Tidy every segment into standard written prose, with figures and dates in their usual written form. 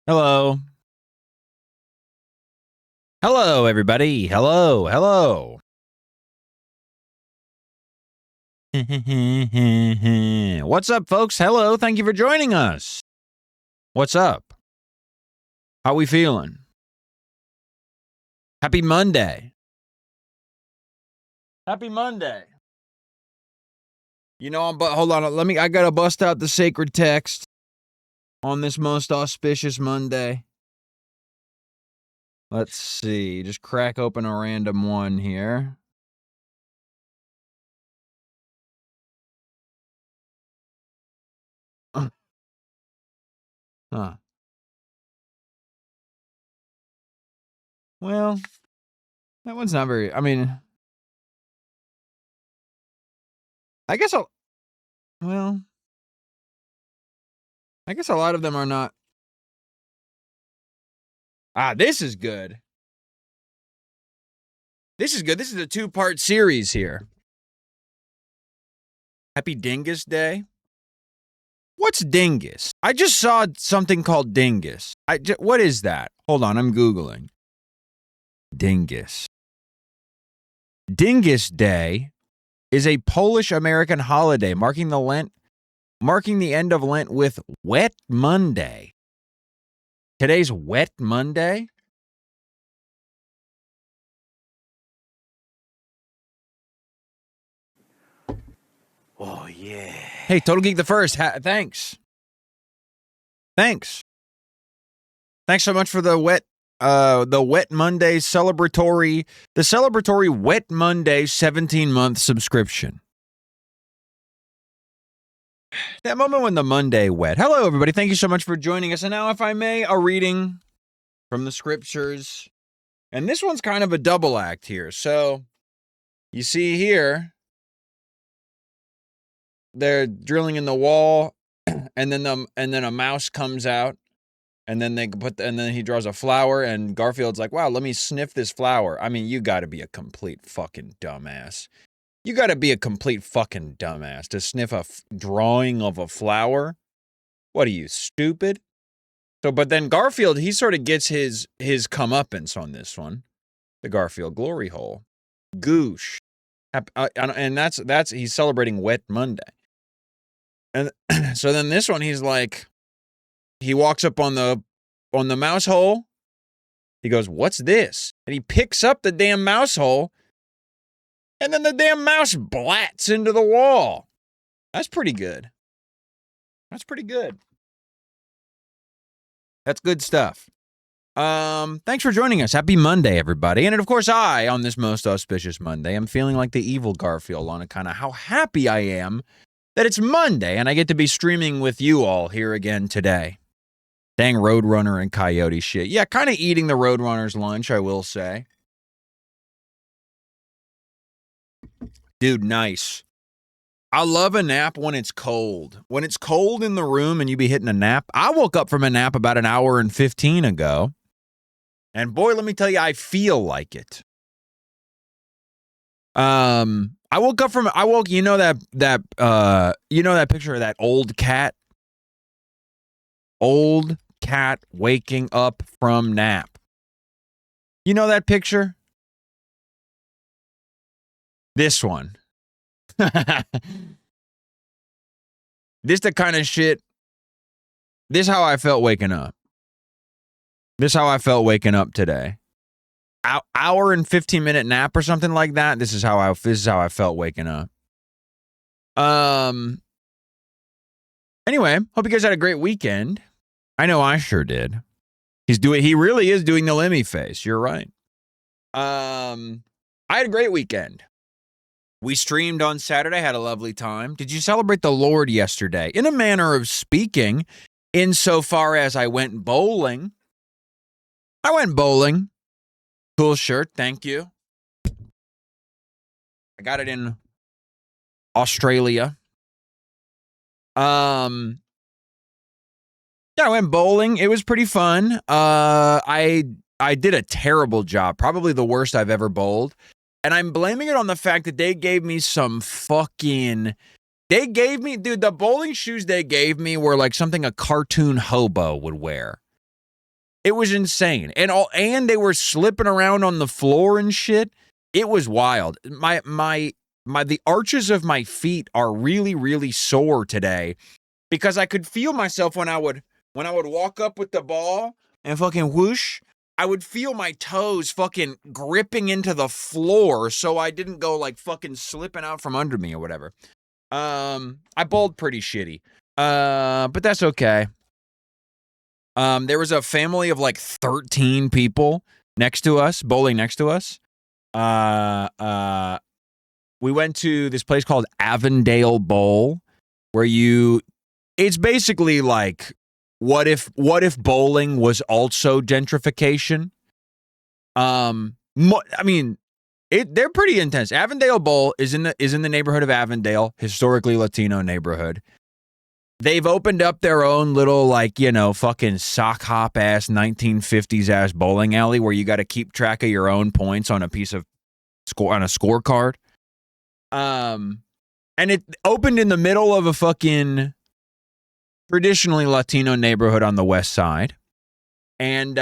Hello. Hello, everybody. Hello. Hello. What's up, folks? Hello. Thank you for joining us. What's up? How we feeling? Happy Monday. Happy Monday. You know, but hold on. I got to bust out the sacred text on this most auspicious Monday. Let's see. Just crack open a random one here. Huh. Well, that one's not very, I mean, I guess a lot of them are not. This is good. This is good. This is a 2-part series here. Happy Dingus Day. What's dingus? I just saw something called dingus. What is that? Hold on, I'm Googling. Dingus. Dingus Day is a Polish-American holiday marking the end of Lent with Wet Monday. Today's Wet Monday? Oh, yeah. Hey, Total Geek the First. Thanks. Thanks so much for the Wet Monday celebratory Wet Monday 17-month subscription. That moment when the Monday wet. Hello, everybody. Thank you so much for joining us. And now, if I may, a reading from the scriptures. And this one's kind of a double act here. So, you see here, they're drilling in the wall, and then a mouse comes out, and then he draws a flower, and Garfield's like, "Wow, let me sniff this flower." I mean, you got to be a complete fucking dumbass. You got to be a complete fucking dumbass to sniff a drawing of a flower. What are you, stupid? So, but then Garfield, he sort of gets his comeuppance on this one, the Garfield glory hole, goosh, and that's he's celebrating Wet Monday. And so then this one, he's like, he walks up on the mouse hole. He goes, "What's this?" And he picks up the damn mouse hole. And then the damn mouse blats into the wall. That's pretty good. That's good stuff. Thanks for joining us. Happy Monday, everybody. And of course, on this most auspicious Monday, I'm feeling like the evil Garfield on kind of how happy I am that it's Monday and I get to be streaming with you all here again today. Dang Roadrunner and Coyote shit. Yeah, kind of eating the Roadrunner's lunch, I will say. Dude, nice. I love a nap when it's cold. When it's cold in the room and you be hitting a nap. I woke up from a nap about an hour and 15 ago. And boy, let me tell you, I feel like it. I woke, you know that picture of that old cat? Old cat waking up from nap. You know that picture? This one. This the kind of shit. This how I felt waking up. This how I felt waking up today. Hour and 15-minute nap or something like that. This is how I felt waking up. Anyway, hope you guys had a great weekend. I know I sure did. He really is doing the Lemmy face. You're right. I had a great weekend. We streamed on Saturday, had a lovely time. Did you celebrate the Lord yesterday? In a manner of speaking, insofar as I went bowling. Cool shirt, thank you. I got it in Australia. Yeah, I went bowling. It was pretty fun. I did a terrible job, probably the worst I've ever bowled. And I'm blaming it on the fact that they gave me the bowling shoes they gave me were like something a cartoon hobo would wear. It was insane. And they were slipping around on the floor and shit. It was wild. The arches of my feet are really, really sore today because I could feel myself when I would walk up with the ball and fucking whoosh, I would feel my toes fucking gripping into the floor so I didn't go like fucking slipping out from under me or whatever. I bowled pretty shitty. But that's okay. There was a family of like 13 people next to us, bowling next to us. We went to this place called Avondale Bowl where it's basically like, what if bowling was also gentrification? I mean, they're pretty intense. Avondale Bowl is in the neighborhood of Avondale, historically Latino neighborhood. They've opened up their own little, like, fucking sock hop ass 1950s ass bowling alley where you got to keep track of your own points on a scorecard. And it opened in the middle of a fucking traditionally Latino neighborhood on the west side. And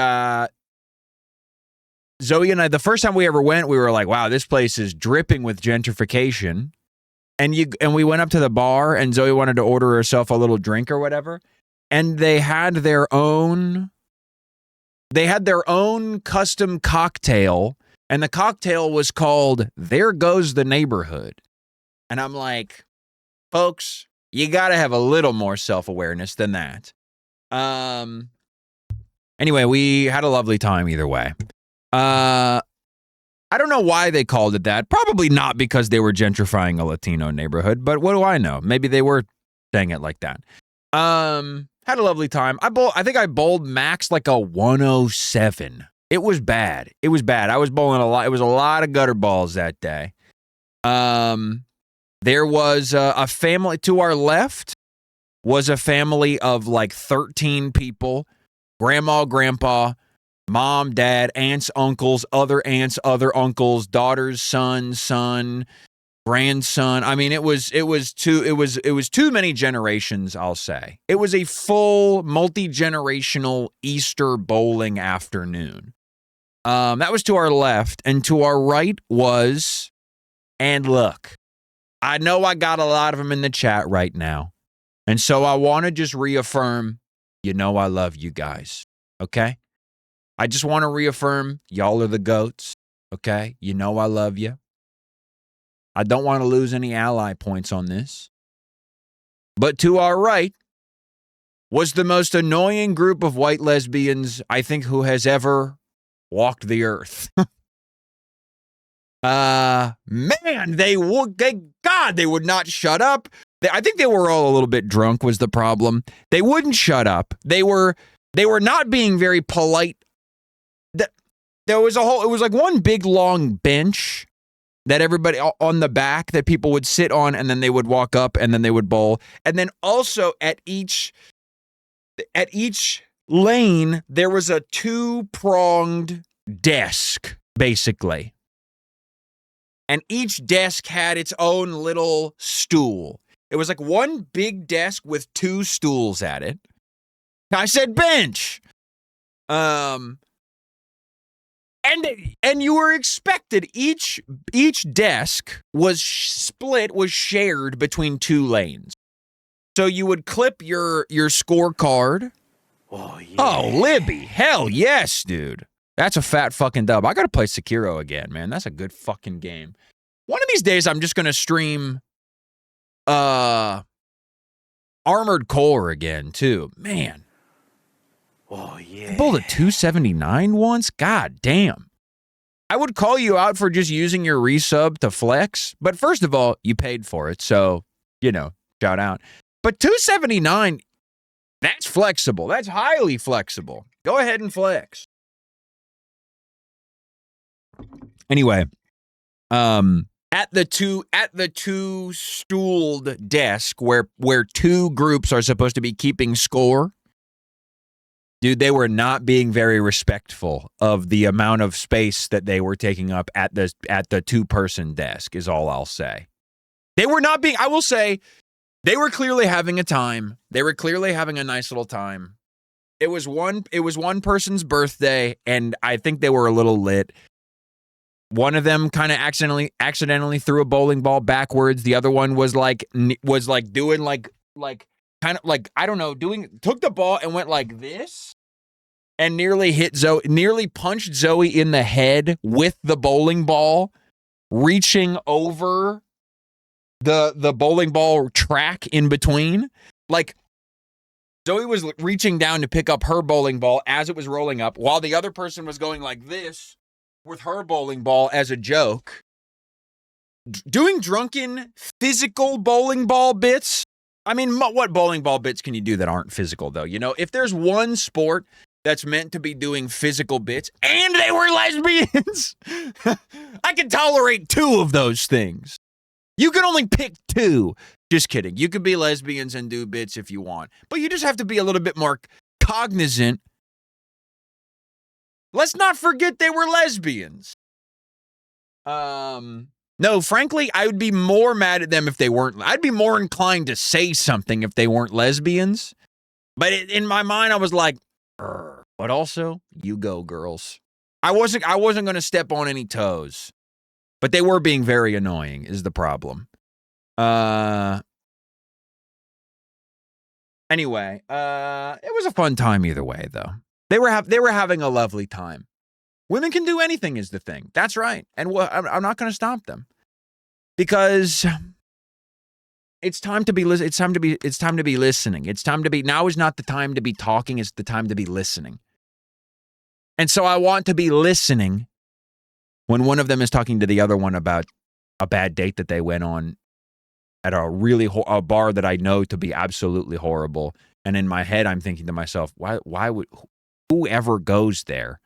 Zoe and I, the first time we ever went, we were like, wow, this place is dripping with gentrification. And we went up to the bar, and Zoe wanted to order herself a little drink or whatever. And they had their own custom cocktail, and the cocktail was called There Goes the Neighborhood. And I'm like, folks, you got to have a little more self-awareness than that. Anyway, we had a lovely time either way. I don't know why they called it that. Probably not because they were gentrifying a Latino neighborhood, but what do I know? Maybe they were saying it like that. Had a lovely time. I think I bowled max like a 107. It was bad. I was bowling a lot. It was a lot of gutter balls that day. There was a family to our left was a family of like 13 people, grandma, grandpa, mom, dad, aunts, uncles, other aunts, other uncles, daughters, son, grandson. I mean, it was too many generations, I'll say. It was a full multi-generational Easter bowling afternoon. That was to our left, and to our right was, and look, I know I got a lot of them in the chat right now. And so I want to just reaffirm, I love you guys. Okay? I just want to reaffirm, y'all are the goats. Okay? I love you. I don't want to lose any ally points on this. But to our right was the most annoying group of white lesbians I think who has ever walked the earth. Man, they would not shut up. I think they were all a little bit drunk was the problem. They wouldn't shut up. They were not being very polite. It was like one big long bench that everybody on the back that people would sit on, and then they would walk up and then they would bowl. And then also at each lane, there was a 2-pronged desk, basically. And each desk had its own little stool. It was like one big desk with 2 stools at it. I said bench. And you were expected, each desk was shared between 2 lanes. So you would clip your scorecard. Oh, yeah. Oh, Libby. Hell yes, dude. That's a fat fucking dub. I got to play Sekiro again, man. That's a good fucking game. One of these days, I'm just going to stream Armored Core again, too. Man. Oh, yeah. I bowled a 279 once? God damn. I would call you out for just using your resub to flex, but first of all, you paid for it, so, shout out. But 279, that's flexible. That's highly flexible. Go ahead and flex. Anyway, at the two stooled desk where 2 groups are supposed to be keeping score, dude, they were not being very respectful of the amount of space that they were taking up at the 2-person desk, is all I'll say. They were not being, I will say, they were clearly having a time. They were clearly having a nice little time. It was one person's birthday, and I think they were a little lit. One of them kind of accidentally threw a bowling ball backwards. The other one was like doing like kind of like, I don't know, took the ball and went like this and nearly punched Zoe in the head with the bowling ball, reaching over the bowling ball track in between. Like, Zoe was reaching down to pick up her bowling ball as it was rolling up, while the other person was going like this with her bowling ball as a joke. Doing drunken physical bowling ball bits. I mean, what bowling ball bits can you do that aren't physical, though? You know, if there's one sport that's meant to be doing physical bits, and they were lesbians, I can tolerate 2 of those things. You can only pick 2. Just kidding. You could be lesbians and do bits if you want, but you just have to be a little bit more cognizant. Let's not forget they were lesbians. No, frankly, I would be more mad at them if they weren't. I'd be more inclined to say something if they weren't lesbians. But in my mind, I was like, but also, you go, girls. I wasn't going to step on any toes. But they were being very annoying, is the problem. Anyway, it was a fun time either way, though. They were having a lovely time. Women can do anything is the thing. That's right. And I'm not going to stop them. Because it's time to be listening. It's time to be listening. Now is not the time to be talking, it's the time to be listening. And so I want to be listening when one of them is talking to the other one about a bad date that they went on at a bar that I know to be absolutely horrible. And in my head, I'm thinking to myself, why would whoever goes there?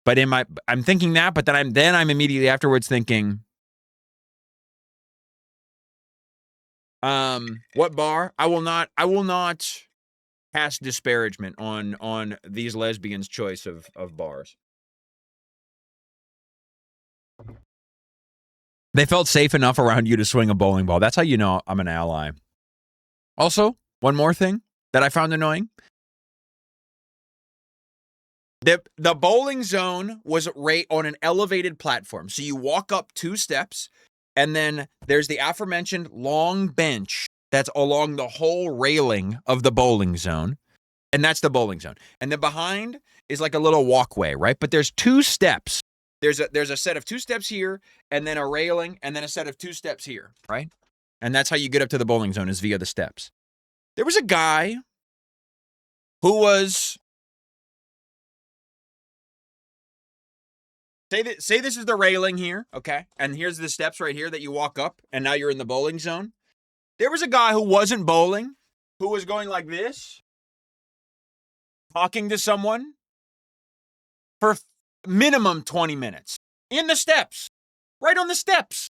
But I'm thinking that, but then I'm immediately afterwards thinking, what bar? I will not cast disparagement on these lesbians' choice of bars. They felt safe enough around you to swing a bowling ball. That's how you know I'm an ally. Also, one more thing that I found annoying. The bowling zone was right on an elevated platform. So you walk up 2 steps, and then there's the aforementioned long bench that's along the whole railing of the bowling zone. And that's the bowling zone. And then behind is like a little walkway, right? But there's 2 steps. There's a set of 2 steps here, and then a railing, and then a set of 2 steps here, right? And that's how you get up to the bowling zone, is via the steps. There was a guy who was... Say this is the railing here, okay? And here's the steps right here that you walk up, and now you're in the bowling zone. There was a guy who wasn't bowling, who was going like this, talking to someone for minimum 20 minutes. In the steps. Right on the steps.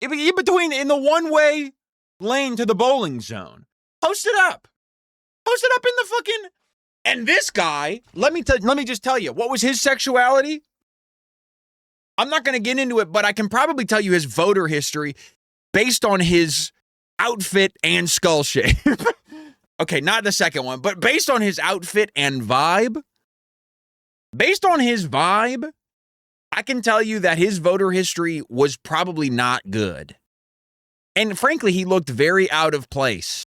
In the one-way lane to the bowling zone. Post it up. Post it up in the fucking... And this guy, let me just tell you, what was his sexuality? I'm not going to get into it, but I can probably tell you his voter history based on his outfit and skull shape. Okay, not the second one, but based on his outfit and vibe. Based on his vibe, I can tell you that his voter history was probably not good. And frankly, he looked very out of place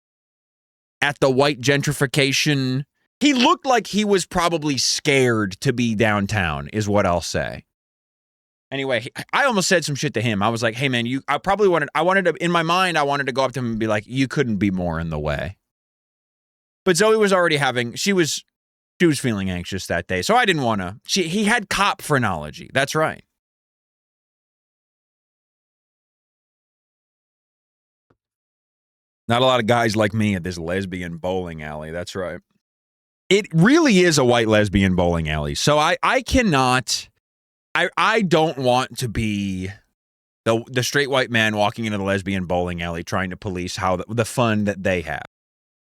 at the white gentrification. He looked like he was probably scared to be downtown, is what I'll say. Anyway, I almost said some shit to him. I was like, hey man, in my mind, I wanted to go up to him and be like, you couldn't be more in the way. But Zoe was already she was feeling anxious that day. So I didn't want to. He had cop phrenology. That's right. Not a lot of guys like me at this lesbian bowling alley. That's right. It really is a white lesbian bowling alley. So I don't want to be the straight white man walking into the lesbian bowling alley trying to police how the fun that they have.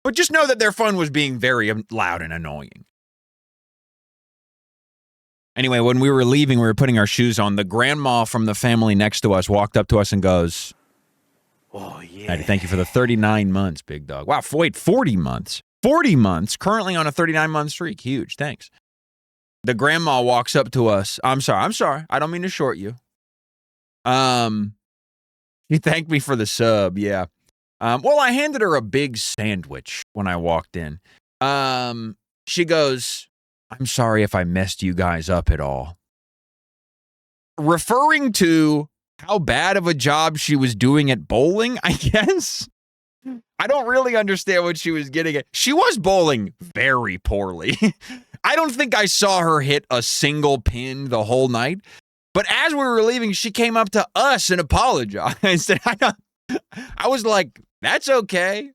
But just know that their fun was being very loud and annoying. Anyway, when we were leaving, we were putting our shoes on. The grandma from the family next to us walked up to us and goes, "Oh, yeah. Thank you for the 39 months, big dog." Wow, wait, 40 months. 40 months, currently on a 39-month streak. Huge. Thanks. The grandma walks up to us. I'm sorry. I don't mean to short you. She thanked me for the sub. Yeah. Well, I handed her a big sandwich when I walked in. She goes, I'm sorry if I messed you guys up at all. Referring to how bad of a job she was doing at bowling, I guess. I don't really understand what she was getting at. She was bowling very poorly. I don't think I saw her hit a single pin the whole night. But as we were leaving, she came up to us and apologized. I was like, that's okay.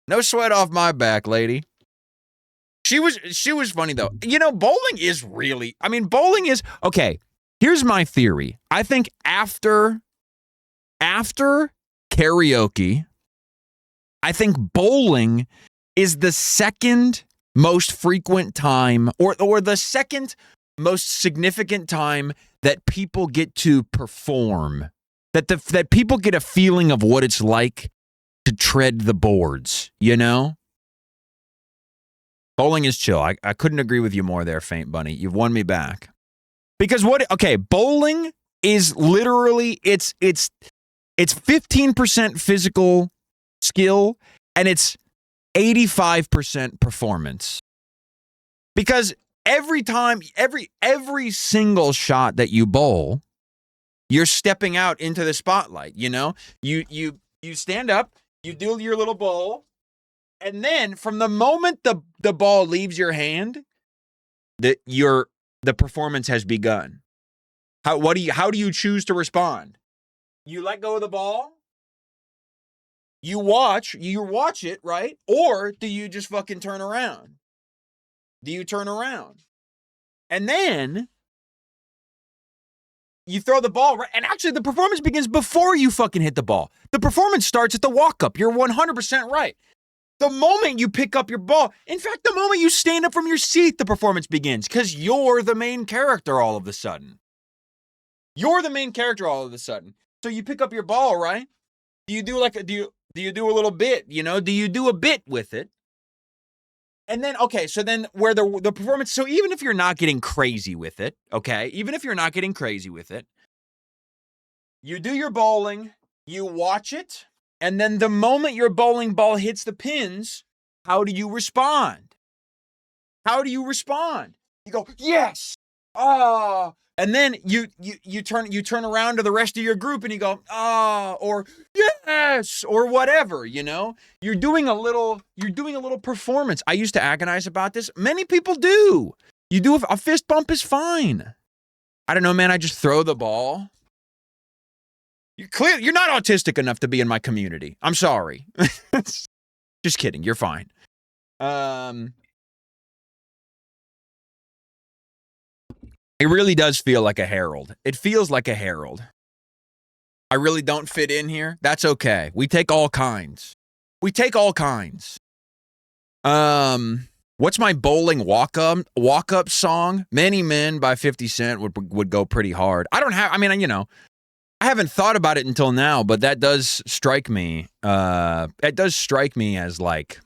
No sweat off my back, lady. She was funny, though. You know, bowling is, okay, here's my theory. I think after karaoke, I think bowling is the second most frequent time or the second most significant time that people get to perform, that people get a feeling of what it's like to tread the boards, you know? Bowling is chill. I couldn't agree with you more there, Faint Bunny. You've won me back. Because bowling is literally, it's 15% physical skill and it's 85% performance. Because every single shot that you bowl, you're stepping out into the spotlight, you know? You stand up, you do your little bowl, and then from the moment the ball leaves your hand, the performance has begun. How do you choose to respond? You let go of the ball? You watch it, right? Or do you just fucking turn around? Do you turn around? And then you throw the ball, right? And actually the performance begins before you fucking hit the ball. The performance starts at the walk-up. You're 100% right. The moment you pick up your ball, in fact, the moment you stand up from your seat, the performance begins because you're the main character all of a sudden. You're the main character all of a sudden. So you pick up your ball, right? Do you do a little bit, you know? Do you do a bit with it? And then, okay, so then where the performance, so even if you're not getting crazy with it, okay, you do your bowling, you watch it, and then the moment your bowling ball hits the pins, how do you respond? You go, yes! Ah! And then you turn around to the rest of your group and you go, ah, or yes, or whatever, you know? You're doing a little performance. I used to agonize about this. Many people do. You do a fist bump is fine. I don't know, man. I just throw the ball. You're not autistic enough to be in my community. I'm sorry. Just kidding. You're fine. It really does feel like a herald. It feels like a herald. I really don't fit in here. That's okay. We take all kinds. What's my bowling walk-up song? Many Men by 50 Cent would go pretty hard. I haven't thought about it until now, but that does strike me. It does strike me as like,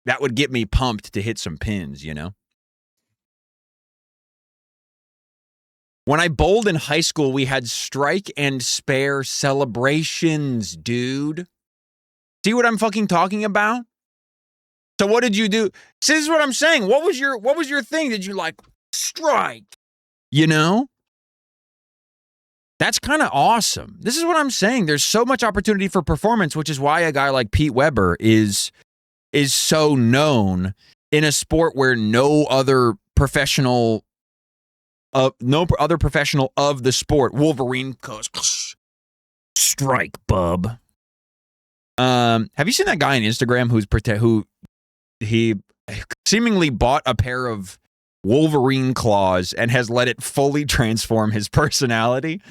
that would get me pumped to hit some pins, you know? When I bowled in high school, we had strike and spare celebrations, dude. See what I'm fucking talking about? So what did you do? See, this is what I'm saying. What was your thing? Did you like strike? You know? That's kind of awesome. This is what I'm saying. There's so much opportunity for performance, which is why a guy like Pete Weber is so known in a sport where no other professional of the sport, Wolverine goes, strike, bub. Have you seen that guy on Instagram who he seemingly bought a pair of Wolverine claws and has let it fully transform his personality?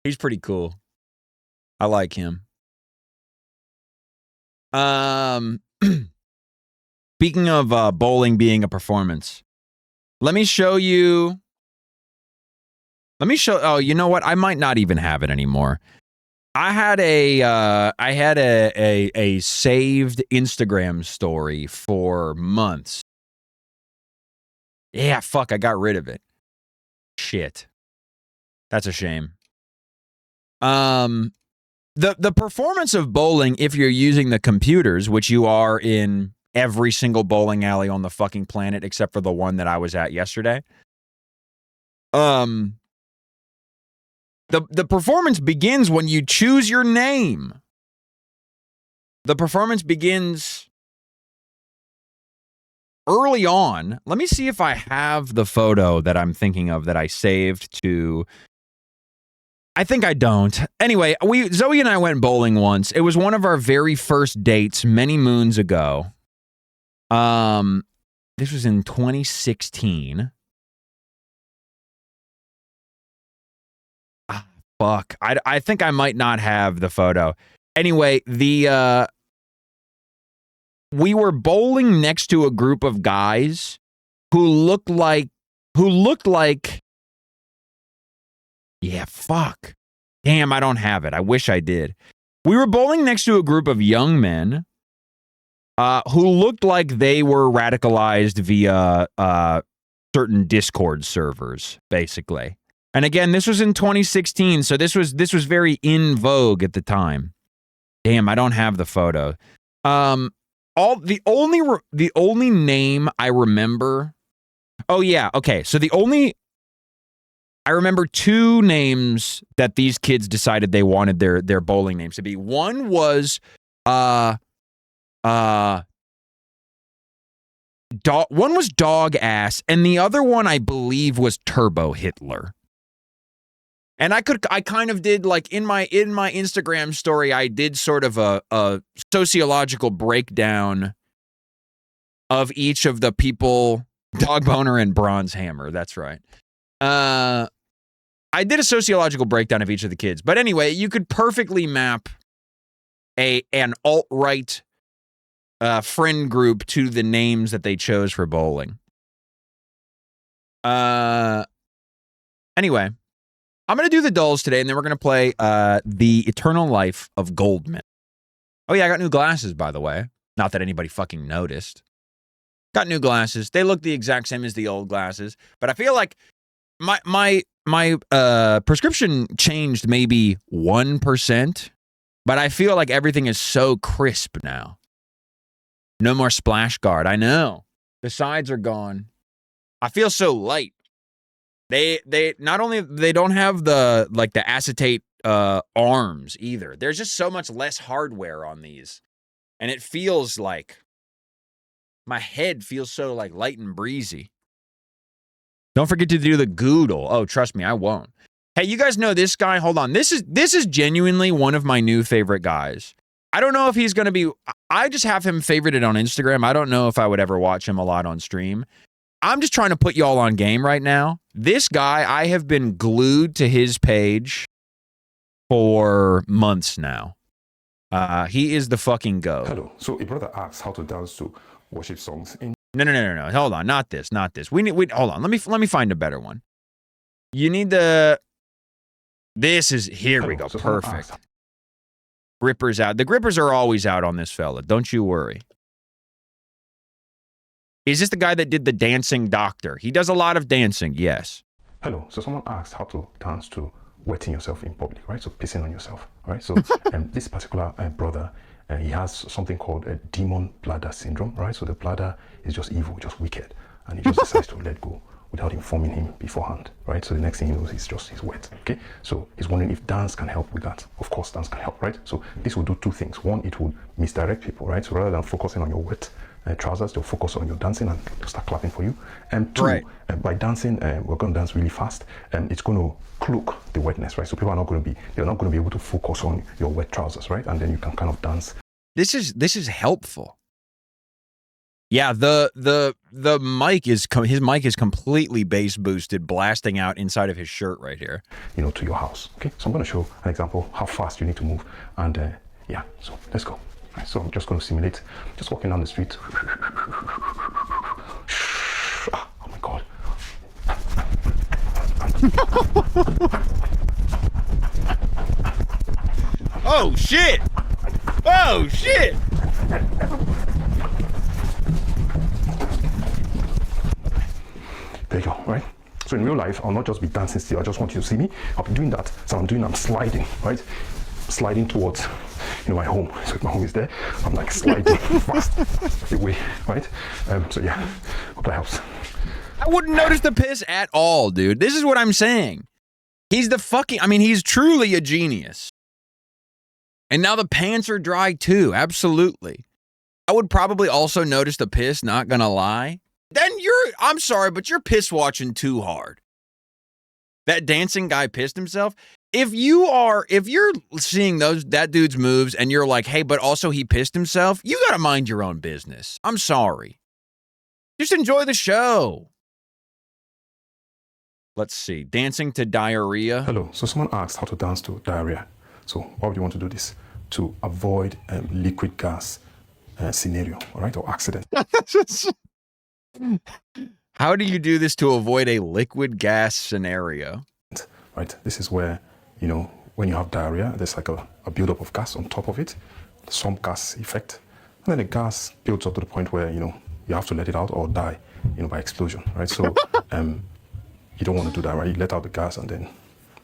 He's pretty cool. I like him. Speaking of bowling being a performance, let me show you. Oh, you know what? I might not even have it anymore. I had a saved Instagram story for months. Yeah, fuck, I got rid of it. Shit. That's a shame. The performance of bowling, if you're using the computers, which you are in every single bowling alley on the fucking planet except for the one that I was at yesterday. The performance begins when you choose your name. The performance begins early on. Let me see if I have the photo that I'm thinking of that I saved to. I think I don't. Anyway, Zoe and I went bowling once. It was one of our very first dates many moons ago. This was in 2016. Fuck. I think I might not have the photo. Anyway, we were bowling next to a group of guys who looked like yeah, fuck. Damn, I don't have it. I wish I did. We were bowling next to a group of young men who looked like they were radicalized via certain Discord servers, basically. And again, this was in 2016, so this was very in vogue at the time. Damn, I don't have the photo. The only name I remember. Oh yeah, okay. So I remember two names that these kids decided they wanted their bowling names to be. One was one was Dog Ass, and the other one I believe was Turbo Hitler. And I kind of did, like, in my Instagram story, I did sort of a sociological breakdown of each of the people, Dog Boner and Bronze Hammer. That's right. I did a sociological breakdown of each of the kids. But anyway, you could perfectly map an alt-right friend group to the names that they chose for bowling. Anyway, I'm going to do the dulls today, and then we're going to play The Eternal Life of Goldman. Oh, yeah, I got new glasses, by the way. Not that anybody fucking noticed. Got new glasses. They look the exact same as the old glasses, but I feel like my prescription changed maybe 1%, but I feel like everything is so crisp now. No more splash guard. I know. The sides are gone. I feel so light. They not only they don't have the acetate arms either. There's just so much less hardware on these. And it feels like my head feels so like light and breezy. Don't forget to do the Goodle. Oh, trust me, I won't. Hey, you guys know this guy? Hold on. This is genuinely one of my new favorite guys. I don't know if he's going to be... I just have him favorited on Instagram. I don't know if I would ever watch him a lot on stream. I'm just trying to put y'all on game right now. This guy, I have been glued to his page for months now. He is the fucking GOAT. Hello. So a brother asks how to dance to worship songs in... No. Hold on. Not this. Hold on. Let me find a better one. You need the... This is... Here we go. So perfect. Grippers out. The grippers are always out on this fella. Don't you worry. Is this the guy that did the dancing doctor? He does a lot of dancing, yes. Hello. So someone asked how to dance to wetting yourself in public, right? So pissing on yourself, right? So this particular brother, he has something called a demon bladder syndrome, right? So the bladder is just evil, just wicked, and he just decides to let go without informing him beforehand, right? So the next thing he knows, he's wet, okay? So he's wondering if dance can help with that. Of course, dance can help, right? So this will do two things. One, it will misdirect people, right? So rather than focusing on your wet trousers, they'll focus on your dancing and start clapping for you. And two, right. By dancing, we're going to dance really fast, and it's going to cloak the wetness, right? So people are not going to be able to focus on your wet trousers, right? And then you can kind of dance. This is helpful. Yeah, the mic is his mic is completely bass boosted, blasting out inside of his shirt right here. You know, to your house. Okay, so I'm going to show an example how fast you need to move, and yeah, so let's go. Right, so I'm just going to simulate, just walking down the street. Oh my God. Oh, shit. Oh, shit. There you go, right? So in real life, I'll not just be dancing still. I just want you to see me. I'll be doing that. So I'm sliding, right? Sliding towards, my home. So if my home is there, I'm like sliding fast away, right? So yeah, hope that helps. I wouldn't notice the piss at all, dude. This is what I'm saying. He's he's truly a genius. And now the pants are dry too, absolutely. I would probably also notice the piss, not gonna lie. Then I'm sorry, but you're piss watching too hard. That dancing guy pissed himself. If you're seeing that dude's moves and you're like, hey, but also he pissed himself, you gotta mind your own business. I'm sorry. Just enjoy the show. Let's see. Dancing to diarrhea. Hello. So someone asked how to dance to diarrhea. So why would you want to do this? To avoid liquid gas scenario, all right, or accident. How do you do this to avoid a liquid gas scenario? Right. This is where, when you have diarrhea, there's like a buildup of gas on top of it, some gas effect. And then the gas builds up to the point where, you have to let it out or die, by explosion, right? So you don't want to do that, right? You let out the gas and then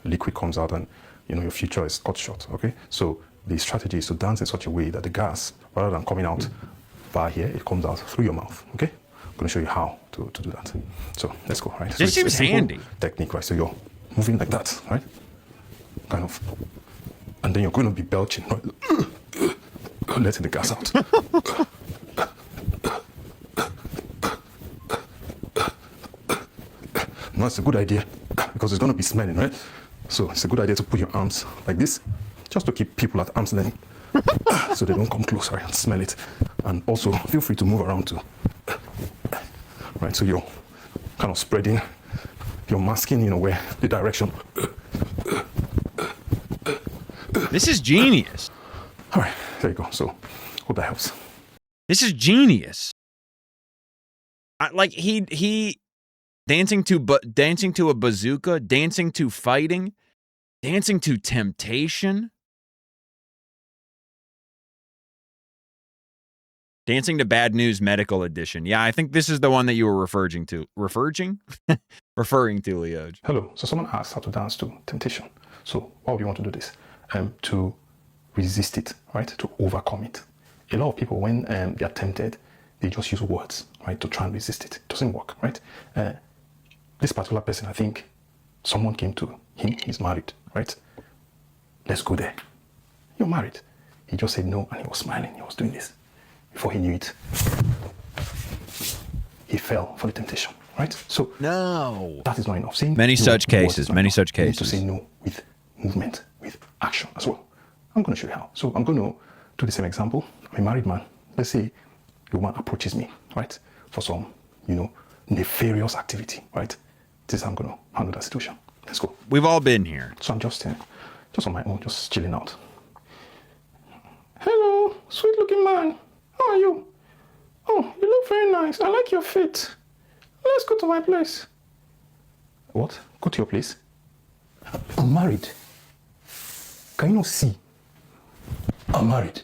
liquid comes out and, your future is cut short, okay? So the strategy is to dance in such a way that the gas, rather than coming out via here, it comes out through your mouth, okay? I'm going to show you how to do that. So let's go, right? This seems handy. Technique, right? So you're moving like that, right? Kind of. And then you're going to be belching, right? Letting the gas out. No, it's a good idea because it's going to be smelling, right? So it's a good idea to put your arms like this just to keep people at arm's length so they don't come close, right, and smell it. And also feel free to move around too. Right, so you're kind of spreading, you're masking, where the direction. This is genius. All right, there you go. So hope that helps. This is genius. He dancing to a bazooka, dancing to fighting, dancing to temptation, dancing to bad news medical edition. Yeah, I think this is the one that you were referring to. Referring to, Leoj. Hello. So someone asked how to dance to temptation. So why would you want to do this? To resist it, right? To overcome it. A lot of people, when they are tempted, they just use words, right, to try and resist it. It doesn't work, right? This particular person, I think someone came to him, he's married, right? Let's go there. You're married. He just said no and he was smiling, he was doing this. Before he knew it, he fell for the temptation, right? So no, that is not enough. Saying many no such cases, many enough. such cases. You need to say no with movement, with action as well. I'm going to show you how. So I'm going to do the same example. I'm a married man. Let's say a woman approaches me, right, for some, nefarious activity, right? This is how I'm going to handle that situation. Let's go. We've all been here. So I'm just on my own, just chilling out. Hello, sweet looking man. How are you? Oh, you look very nice. I like your fit. Let's go to my place. What? Go to your place? I'm married. Can you not see? I'm married.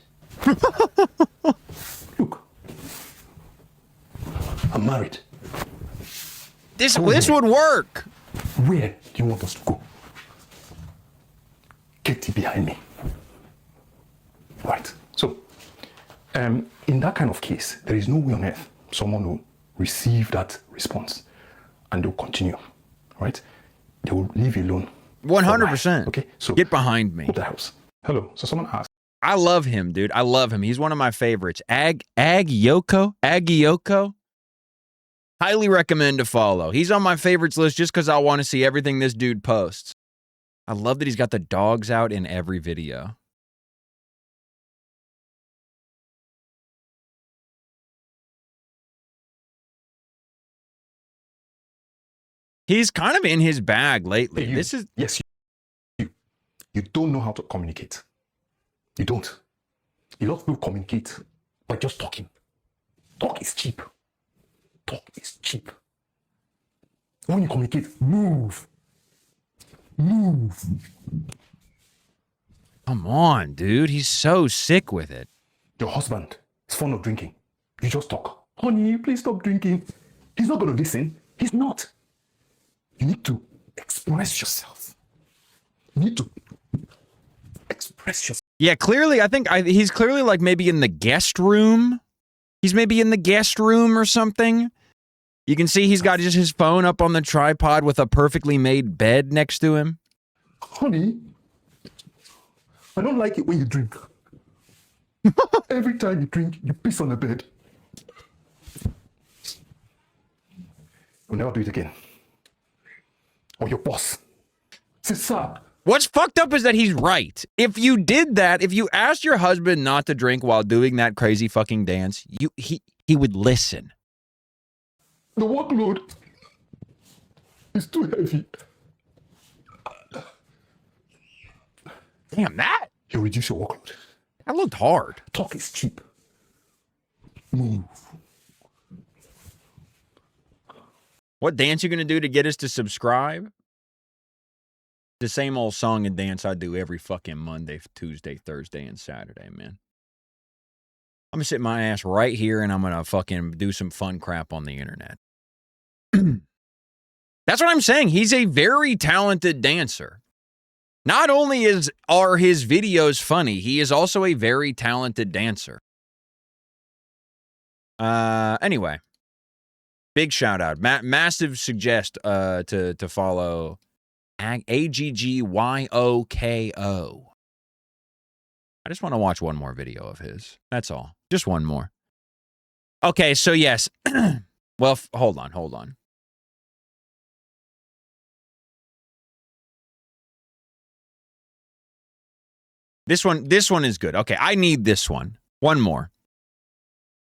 Look. I'm married. This would work. Where do you want us to go? Get it behind me. Right. So, in that kind of case, there is no way on earth someone will receive that response and they'll continue, right? They will leave you alone. 100%. Okay, so get behind me. Hope that helps. Hello. So someone asked. I love him, dude. I love him. He's one of my favorites. Agiyoko. Highly recommend to follow. He's on my favorites list just because I want to see everything this dude posts. I love that he's got the dogs out in every video. He's kind of in his bag lately. Hey, you don't know how to communicate. You don't. A lot of people communicate by just talking. Talk is cheap. Talk is cheap. When you communicate, move. Move. Come on, dude. He's so sick with it. Your husband is fond of drinking. You just talk. Honey, please stop drinking. He's not going to listen. He's not. You need to express yourself. You need to express yourself. Yeah, clearly, I think he's clearly like maybe in the guest room. He's maybe in the guest room or something. You can see he's got just his phone up on the tripod with a perfectly made bed next to him. Honey, I don't like it when you drink. Every time you drink, you piss on the bed. You'll never do it again. Or your boss. Say, sir. What's fucked up is that he's right. If you did that, if you asked your husband not to drink while doing that crazy fucking dance, he would listen. The workload is too heavy. Damn, that. You reduce your workload. That looked hard. Talk is cheap. Move. What dance you gonna do to get us to subscribe? The same old song and dance I do every fucking Monday, Tuesday, Thursday, and Saturday, man. I'm gonna sit my ass right here and I'm gonna fucking do some fun crap on the internet. That's what I'm saying. He's a very talented dancer. Not only are his videos funny, he is also a very talented dancer. Anyway, big shout out. Massive suggest to follow AGGYOKO. I just want to watch one more video of his. That's all. Just one more. Okay, so yes. Well, hold on. This one is good. Okay, I need this one. One more.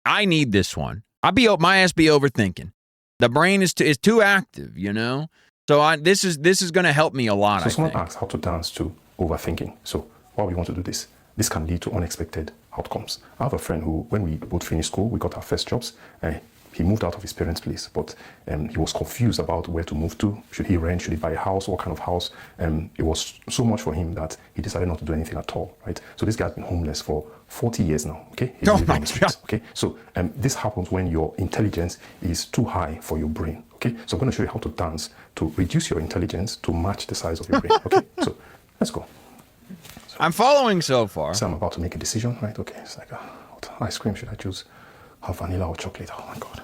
I need this one. My ass be overthinking. The brain is too active, you know? So this is going to help me a lot, So I someone think. asks how to dance to overthinking. So why we want to do this? This can lead to unexpected outcomes. I have a friend who, when we both finished school, we got our first jobs. He moved out of his parents' place, but he was confused about where to move to. Should he rent? Should he buy a house? What kind of house? It was so much for him that he decided not to do anything at all, right? So this guy's been homeless for 40 years now, okay? He's living on the streets, okay? So this happens when your intelligence is too high for your brain, okay? So I'm going to show you how to dance to reduce your intelligence to match the size of your brain, okay? So let's go. I'm following so far. So I'm about to make a decision, right? Okay, it's like, what ice cream should I choose? Have vanilla or chocolate? Oh my God.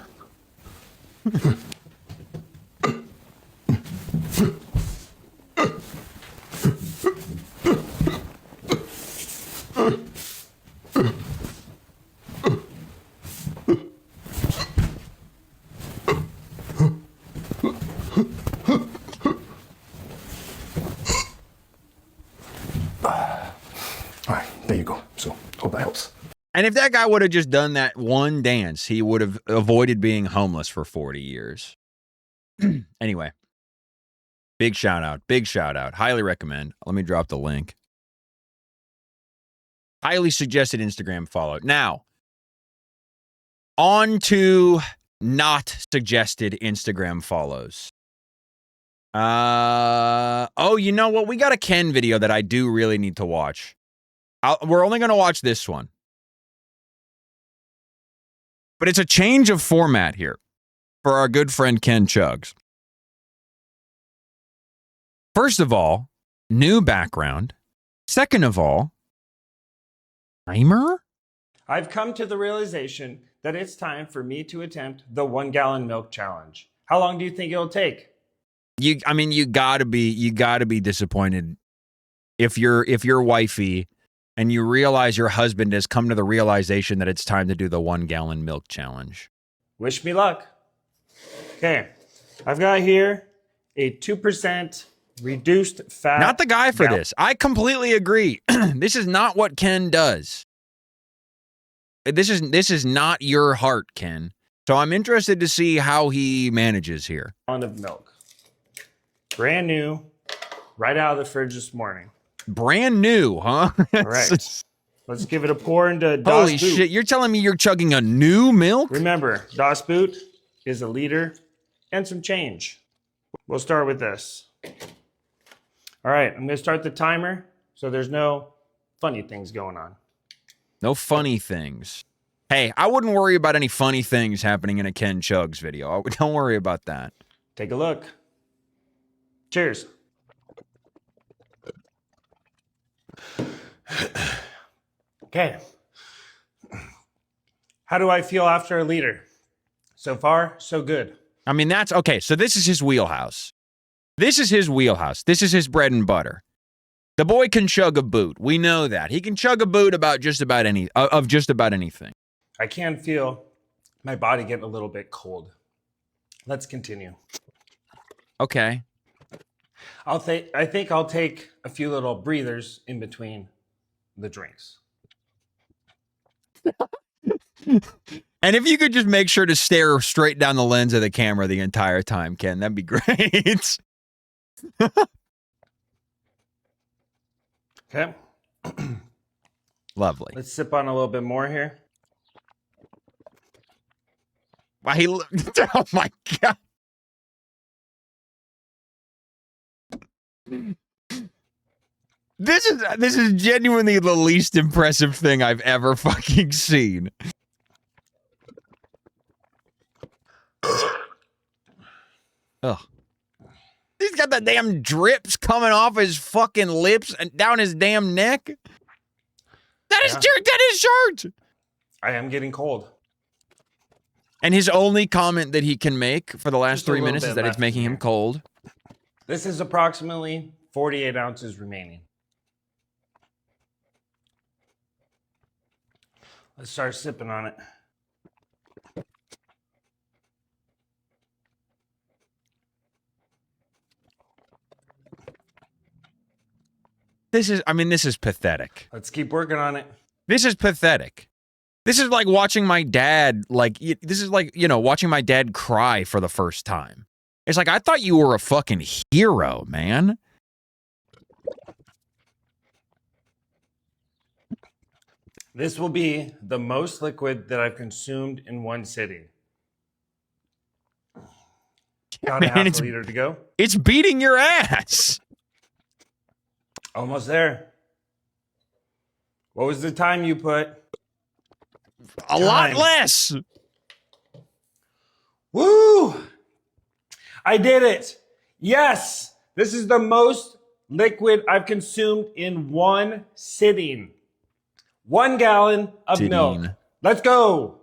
All right, there you go. So hope that helps. And if that guy would have just done that one dance, he would have avoided being homeless for 40 years. Anyway, big shout out. Highly recommend. Let me drop the link. Highly suggested Instagram follow. Now, on to not suggested Instagram follows. Oh, you know what? We got a Ken video that I do really need to watch. We're only going to watch this one. But it's a change of format here for our good friend Ken Chugs. First of all, new background. Second of all, timer? I've come to the realization that it's time for me to attempt the 1 gallon milk challenge. How long do you think it'll take? You gotta be disappointed if you're wifey and you realize your husband has come to the realization that it's time to do the 1 gallon milk challenge. Wish me luck. Okay, I've got here a 2% reduced fat. Not the guy for this. I completely agree. This is not what Ken does. This is not your heart, Ken. So I'm interested to see how he manages here. Gallon of milk. Brand new, right out of the fridge this morning. Brand new, huh? All right. Let's give it a pour into Das Holy Boot. shit, you're telling me you're chugging a new milk? Remember, Das Boot is a liter and some change. We'll start with this. All right, I'm going to start the timer so there's no funny things going on. No funny things. Hey, I wouldn't worry about any funny things happening in a Ken Chugs video. Don't worry about that. Take a look. Cheers. Okay. How do I feel after a liter? So far, so good. I mean, that's okay. So this is his wheelhouse. This is his wheelhouse. This is his bread and butter. The boy can chug a boot. We know that. He can chug a boot about just about anything. I can feel my body getting a little bit cold. Let's continue. Okay. I think I'll take a few little breathers in between the drinks. And if you could just make sure to stare straight down the lens of the camera the entire time, Ken, that'd be great. Okay. Lovely. Let's sip on a little bit more here. Wow, oh my God. This is genuinely the least impressive thing I've ever fucking seen. Ugh. He's got the damn drips coming off his fucking lips and down his damn neck. That is his shirt. I am getting cold. And his only comment that he can make for the last Just a 3 little minutes bit is that it's left making in him here. cold. This is approximately 48 ounces remaining. Let's start sipping on it. This is pathetic. Let's keep working on it. This is pathetic. This is like watching my dad, watching my dad cry for the first time. It's like, I thought you were a fucking hero, man. This will be the most liquid that I've consumed in one sitting. Got a half a liter to go. It's beating your ass. Almost there. What was the time you put? A lot less. Woo! I did it. Yes. This is the most liquid I've consumed in one sitting. 1 gallon of milk. Let's go.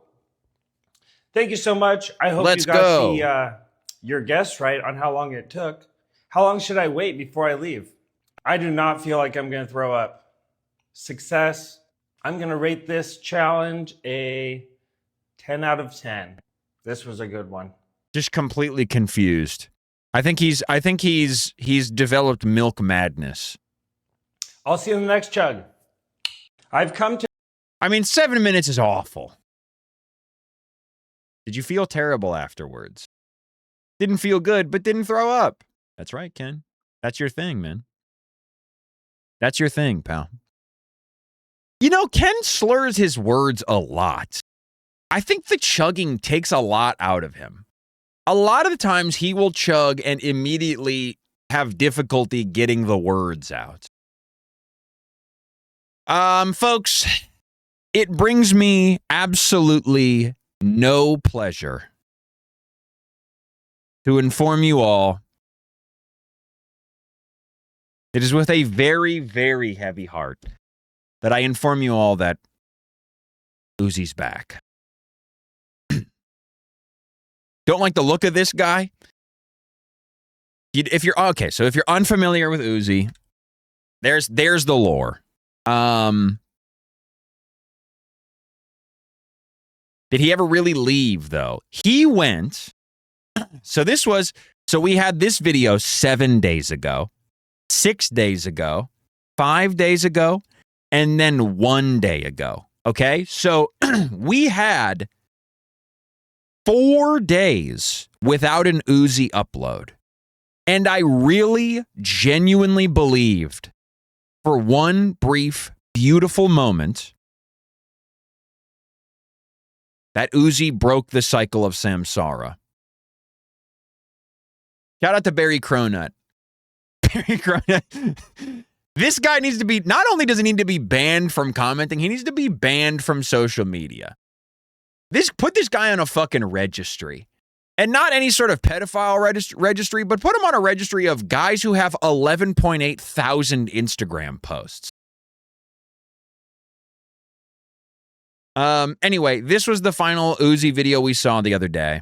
Thank you so much. I hope you got your guess right on how long it took. How long should I wait before I leave? I do not feel like I'm going to throw up. Success. I'm going to rate this challenge a 10 out of 10. This was a good one. Just completely confused. I think he's developed milk madness. I'll see you in the next chug. I've come to... 7 minutes is awful. Did you feel terrible afterwards? Didn't feel good, but didn't throw up. That's right, Ken. That's your thing, man. That's your thing, pal. You know, Ken slurs his words a lot. I think the chugging takes a lot out of him. A lot of the times he will chug and immediately have difficulty getting the words out. Folks, it brings me absolutely no pleasure to inform you all. It is with a very, very heavy heart that I inform you all that Uzi's back. Don't like the look of this guy? If you're unfamiliar with Uzi, there's the lore. Did he ever really leave, though? He went. So we had this video 7 days ago, 6 days ago, 5 days ago, and then 1 day ago. Okay? So we had 4 days without an Uzi upload. And I really, genuinely believed for one brief, beautiful moment that Uzi broke the cycle of samsara. Shout out to Barry Cronut. Barry Cronut. This guy needs to be, not only does he need to be banned from commenting, he needs to be banned from social media. Put this guy on a fucking registry. And not any sort of pedophile registry, but put him on a registry of guys who have 11.8 thousand Instagram posts. Anyway, this was the final Uzi video we saw the other day.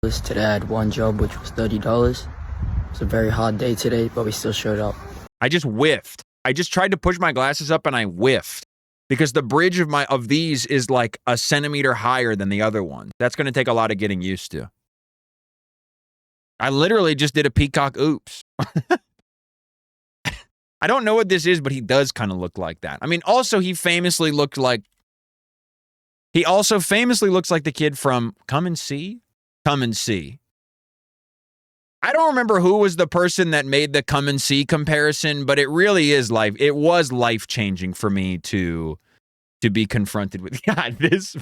Today I had one job, which was $30. It was a very hard day today, but we still showed up. I just whiffed. I just tried to push my glasses up and I whiffed because the bridge of these is like a centimeter higher than the other one. That's going to take a lot of getting used to. I literally just did a peacock oops. I don't know what this is, but he does kind of look like that. I mean, also he famously looked like the kid from Come and See. Come and See. I don't remember who was the person that made the Come and See comparison, but it really is it was life-changing for me to be confronted with this.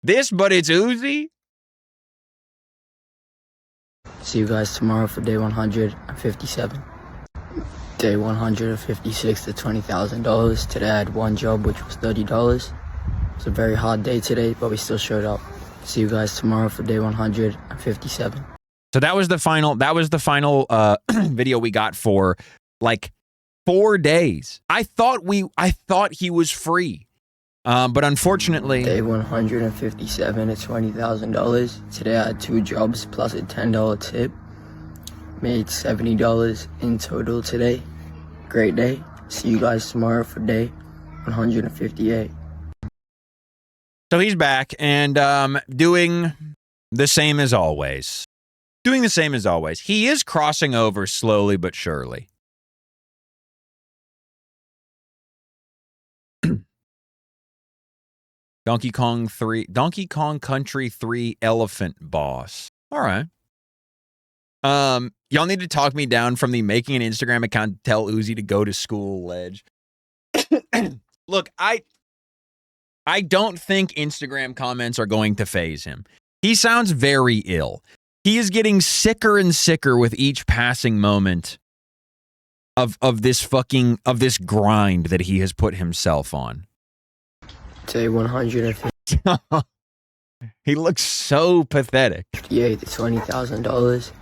This, but it's Uzi. See you guys tomorrow for day 157. Day 156 to $20,000. Today I had one job, which was $30. It was a very hard day today, but we still showed up. See you guys tomorrow for day 157. So that was the final video we got for like 4 days. I thought he was free. But unfortunately, day 157 at $20,000. Today I had 2 jobs plus a $10 tip. Made $70 in total today. Great day. See you guys tomorrow for day 158. So he's back and doing the same as always. Doing the same as always. He is crossing over slowly but surely. Donkey Kong Country 3 Elephant Boss. All right. Y'all need to talk me down from the making an Instagram account to tell Uzi to go to school ledge. Look, I don't think Instagram comments are going to faze him. He sounds very ill. He is getting sicker and sicker with each passing moment of this grind that he has put himself on. Day 158 He looks so pathetic. to $20,000.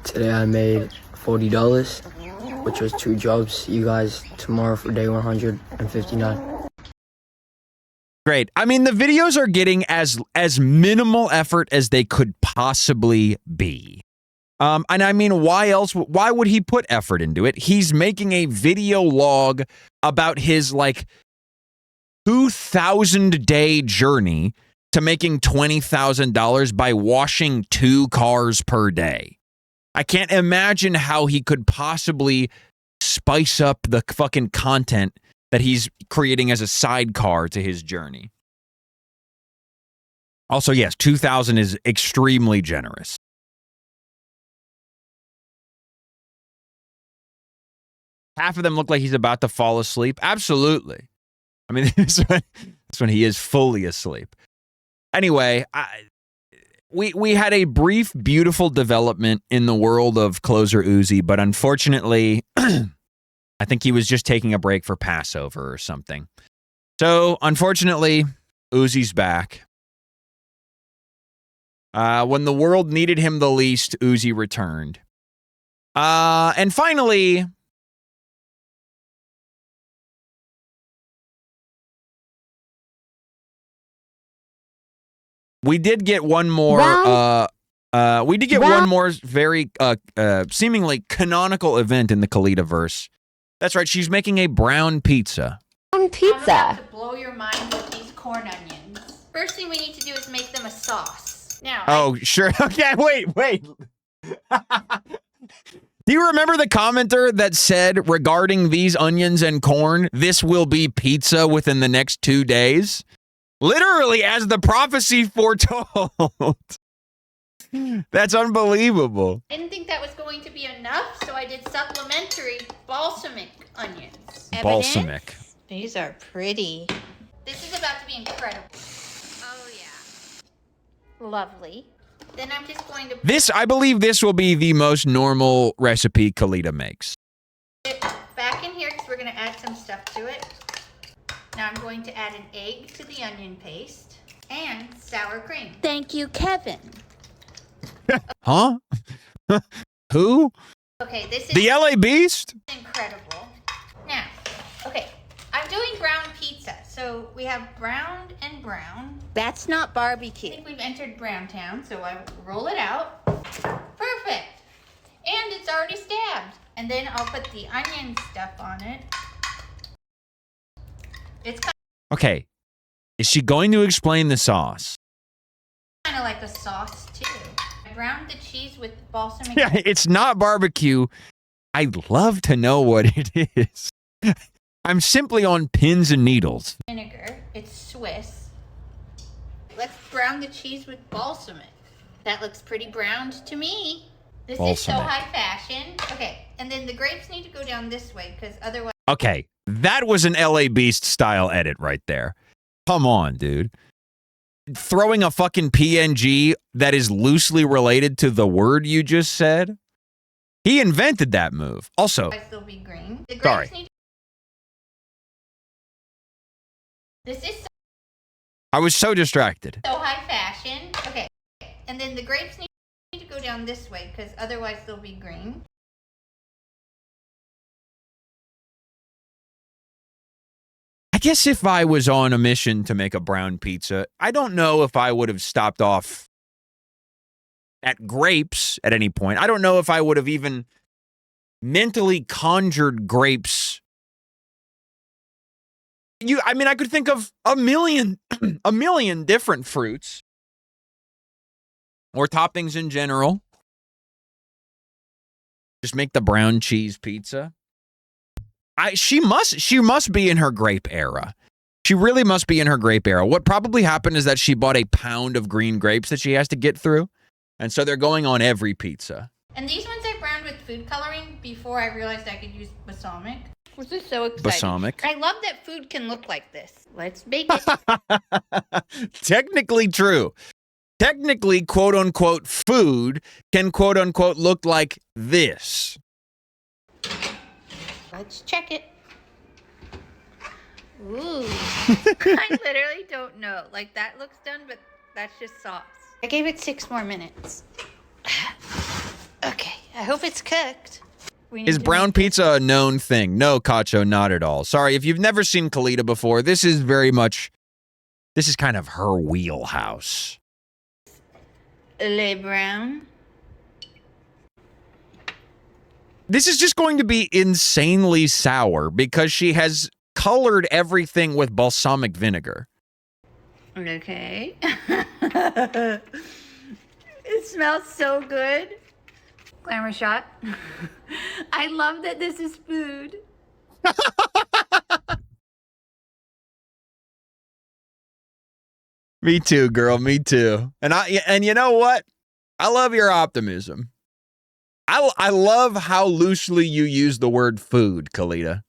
Today I made $40, which was 2 jobs. See you guys tomorrow for day 159. Great. I mean, the videos are getting as minimal effort as they could possibly be. And I mean, why would he put effort into it? He's making a video log about his 2,000-day journey to making $20,000 by washing 2 cars per day. I can't imagine how he could possibly spice up the fucking content that he's creating as a sidecar to his journey. Also, yes, 2,000 is extremely generous. Half of them look like he's about to fall asleep. Absolutely. I mean, this one he is fully asleep. Anyway, we had a brief, beautiful development in the world of Closer Uzi, but unfortunately, I think he was just taking a break for Passover or something. So, unfortunately, Uzi's back. When the world needed him the least, Uzi returned. And finally, we did get one more. One more very seemingly canonical event in the Kalita-verse. That's right. She's making a brown pizza. I'm about to blow your mind with these corn onions. First thing we need to do is make them a sauce. Now. Oh, sure. Okay, wait. Do you remember the commenter that said regarding these onions and corn, this will be pizza within the next 2 days? Literally, as the prophecy foretold. That's unbelievable. I didn't think that was going to be enough, so I did supplementary balsamic onions. Balsamic. Evidence? These are pretty. This is about to be incredible. Oh, yeah. Lovely. Then I'm just going to put This, I believe this will be the most normal recipe Kalita makes. it back in here because we're going to add some stuff to it. Now I'm going to add an egg to the onion paste and sour cream. Thank you, Kevin. Huh? Who? Okay, this is The LA Beast? incredible. Now, okay, I'm doing ground pizza. So we have browned and brown. That's not I barbecue. think We've entered Brown Town, so I roll it out. Perfect. And it's already stabbed. And then I'll put the onion stuff on it. It's Okay. Is she going to explain the sauce? kind of like a sauce too. I browned the cheese with balsamic. Yeah, it's not barbecue. I'd love to know what it is. I'm simply on pins and needles. Vinegar. It's Swiss. Let's brown the cheese with balsamic. That looks pretty browned to me. This is so Balsamic. high fashion. Okay, and then the grapes need to go down this way because otherwise. Okay, that was an LA Beast style edit right there. Come on, dude. Throwing a fucking PNG that is loosely related to the word you just said? He invented that move. Also, They'll be green. The grapes Sorry. need. This is I was so distracted. so high fashion. Okay, and then the grapes need to go down this way because otherwise they'll be green. I guess if I was on a mission to make a brown pizza, I don't know if I would have stopped off at grapes at any point. I don't know if I would have even mentally conjured grapes. I mean, I could think of a million different fruits or toppings in general. Just make the brown cheese pizza. She must be in her grape era. She really must be in her grape era. What probably happened is that she bought a pound of green grapes that she has to get through. And so they're going on every pizza. And these ones I browned with food coloring before I realized I could use balsamic. This is so exciting. Balsamic. I love that food can look like this. Let's bake it. Technically true. Technically, quote unquote, food can quote unquote look like this. Let's check it. Ooh. I literally don't know. Like that looks done, but that's just sauce. I gave it 6 more minutes. Okay, I hope it's cooked. We need Is to brown make this- pizza a known thing? No, Cacho, not at all. Sorry, if you've never seen Kalita before, this is kind of her wheelhouse. Le Brown? This is just going to be insanely sour because she has colored everything with balsamic vinegar. Okay. It smells so good. Glamour shot. I love that this is food. Me too, girl. Me too. And you know what? I love your optimism. I love how loosely you use the word food, Kalita.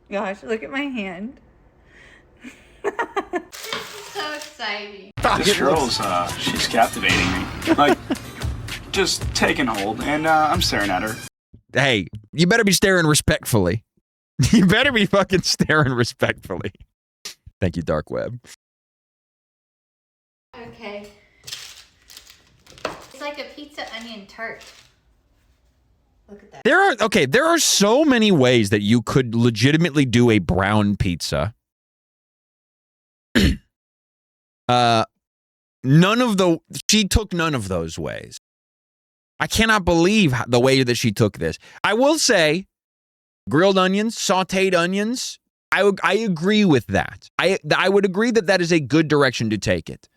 Gosh, look at my hand. So exciting. This girl's, she's captivating me. Like, just taking hold, and I'm staring at her. Hey, you better be staring respectfully. You better be fucking staring respectfully. Thank you, Dark Web. Okay. It's like a pizza onion tart. Look at that. There are so many ways that you could legitimately do a brown pizza. She took none of those ways. I cannot believe the way that she took this. I will say, grilled onions, sauteed onions, I agree with that. I would agree that that is a good direction to take it.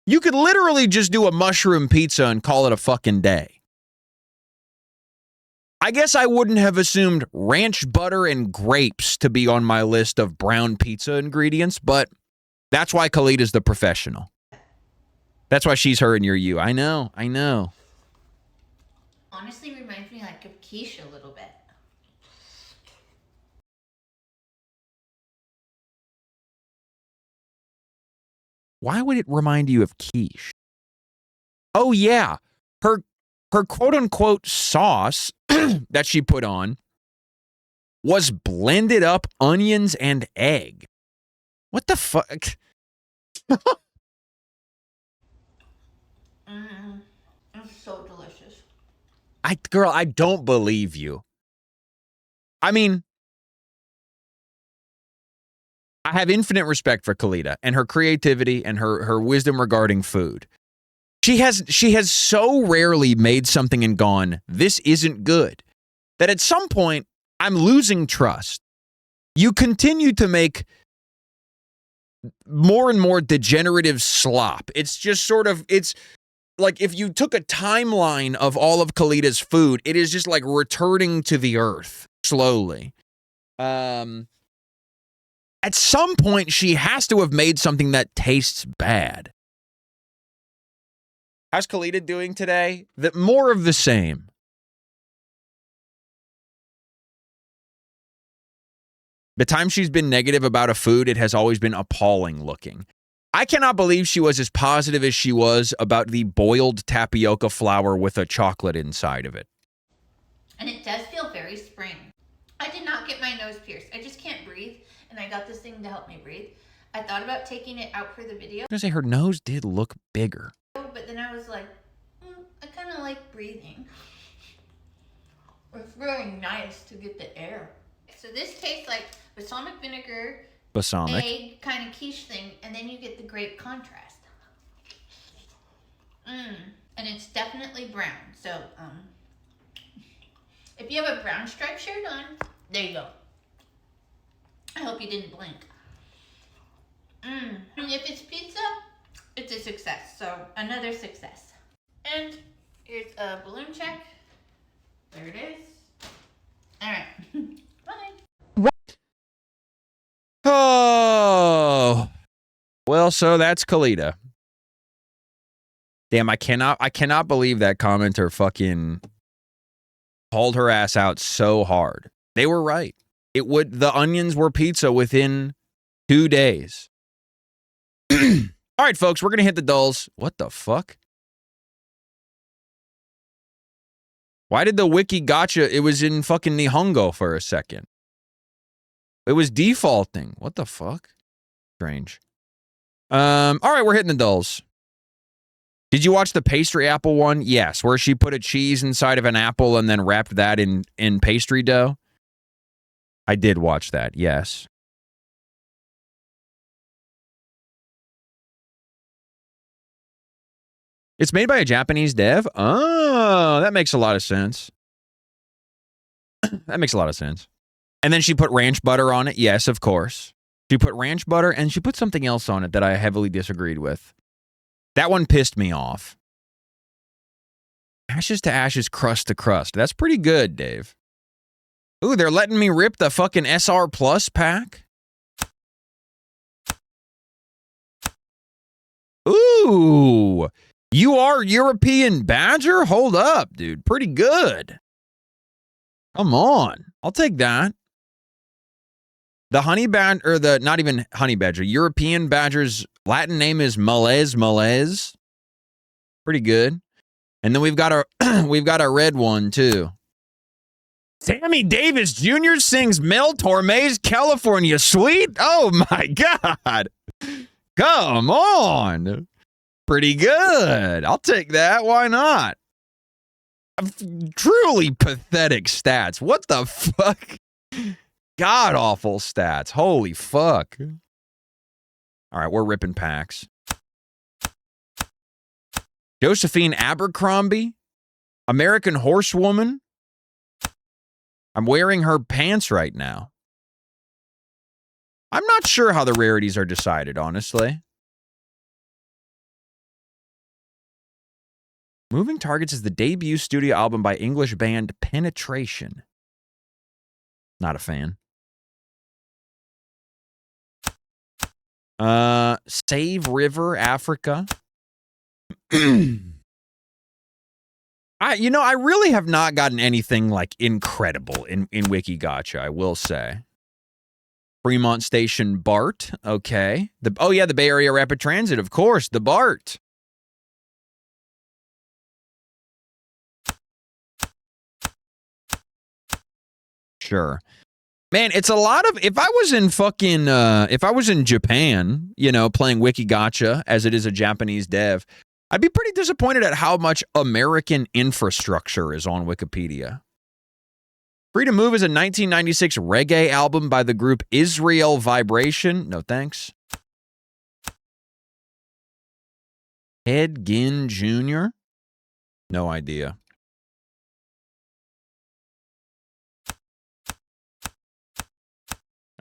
You could literally just do a mushroom pizza and call it a fucking day. I guess I wouldn't have assumed ranch butter and grapes to be on my list of brown pizza ingredients, but that's why Kalita's the professional. That's why she's her and you're you. I know. Honestly reminds me like of quiche a little bit. Why would it remind you of quiche? Oh, yeah. Her quote-unquote sauce that she put on was blended up onions and egg. What the fuck? It's so delicious. Girl, I don't believe you. I mean, I have infinite respect for Kalita and her creativity and her wisdom regarding food. She has so rarely made something and gone, this isn't good, that at some point, I'm losing trust. You continue to make more and more degenerative slop. It's just sort of, it's like if you took a timeline of all of Kalita's food, it is just like returning to the earth slowly. At some point, she has to have made something that tastes bad. How's Kalita doing today? More of the same. The time she's been negative about a food, it has always been appalling looking. I cannot believe she was as positive as she was about the boiled tapioca flour with a chocolate inside of it. And it does feel very spring. I did not get my nose pierced. I just can't breathe, and I got this thing to help me breathe. I thought about taking it out for the video. I was gonna say her nose did look bigger. But then I was like, I kind of like breathing. It's really nice to get the air. So this tastes like balsamic vinegar, Balsamic. egg kind of quiche thing, and then you get the grape contrast. And it's definitely brown. So if you have a brown striped shirt on, there you go. I hope you didn't blink. And if it's pizza, it's a success. So another success. And here's a balloon check. There it is. All right. Bye. Oh. Well, so that's Kalita. Damn, I cannot believe that commenter fucking hauled her ass out so hard. They were right. The onions were pizza within 2 days. All right, folks, we're going to hit the dulls. What the fuck? Why did the wiki gotcha? It was in fucking Nihongo for a second. It was defaulting. What the fuck? Strange. All right, we're hitting the dulls. Did you watch the pastry apple one? Yes, where she put a cheese inside of an apple and then wrapped that in pastry dough. I did watch that, yes. It's made by a Japanese dev? Oh, that makes a lot of sense. That makes a lot of sense. And then she put ranch butter on it. Yes, of course. She put ranch butter and she put something else on it that I heavily disagreed with. That one pissed me off. Ashes to ashes, crust to crust. That's pretty good, Dave. Ooh, they're letting me rip the fucking SR Plus pack. Ooh. You are European Badger? Hold up, dude. Pretty good. Come on. I'll take that. The honey badger, or the, not even honey badger, European badger's Latin name is Malez. Pretty good. And then we've got a red one too. Sammy Davis Jr. sings Mel Torme's California Suite. Oh my God. Come on. Pretty good. I'll take that. Why not? Truly pathetic stats. What the fuck? God awful stats. Holy fuck. All right, we're ripping packs. Josephine Abercrombie, American Horsewoman. I'm wearing her pants right now. I'm not sure how the rarities are decided, honestly. Moving Targets is the debut studio album by English band Penetration. Not a fan. Save River, Africa. I really have not gotten anything like incredible in Wiki Gotcha, I will say. Fremont Station BART. Okay. Oh, yeah, the Bay Area Rapid Transit, of course, the BART. Sure. Man, it's a lot of, if I was in Japan, you know, playing Wiki Gacha as it is a Japanese dev, I'd be pretty disappointed at how much American infrastructure is on Wikipedia. Free to Move is a 1996 reggae album by the group Israel Vibration. No thanks. Ted Ginn Jr.? No idea.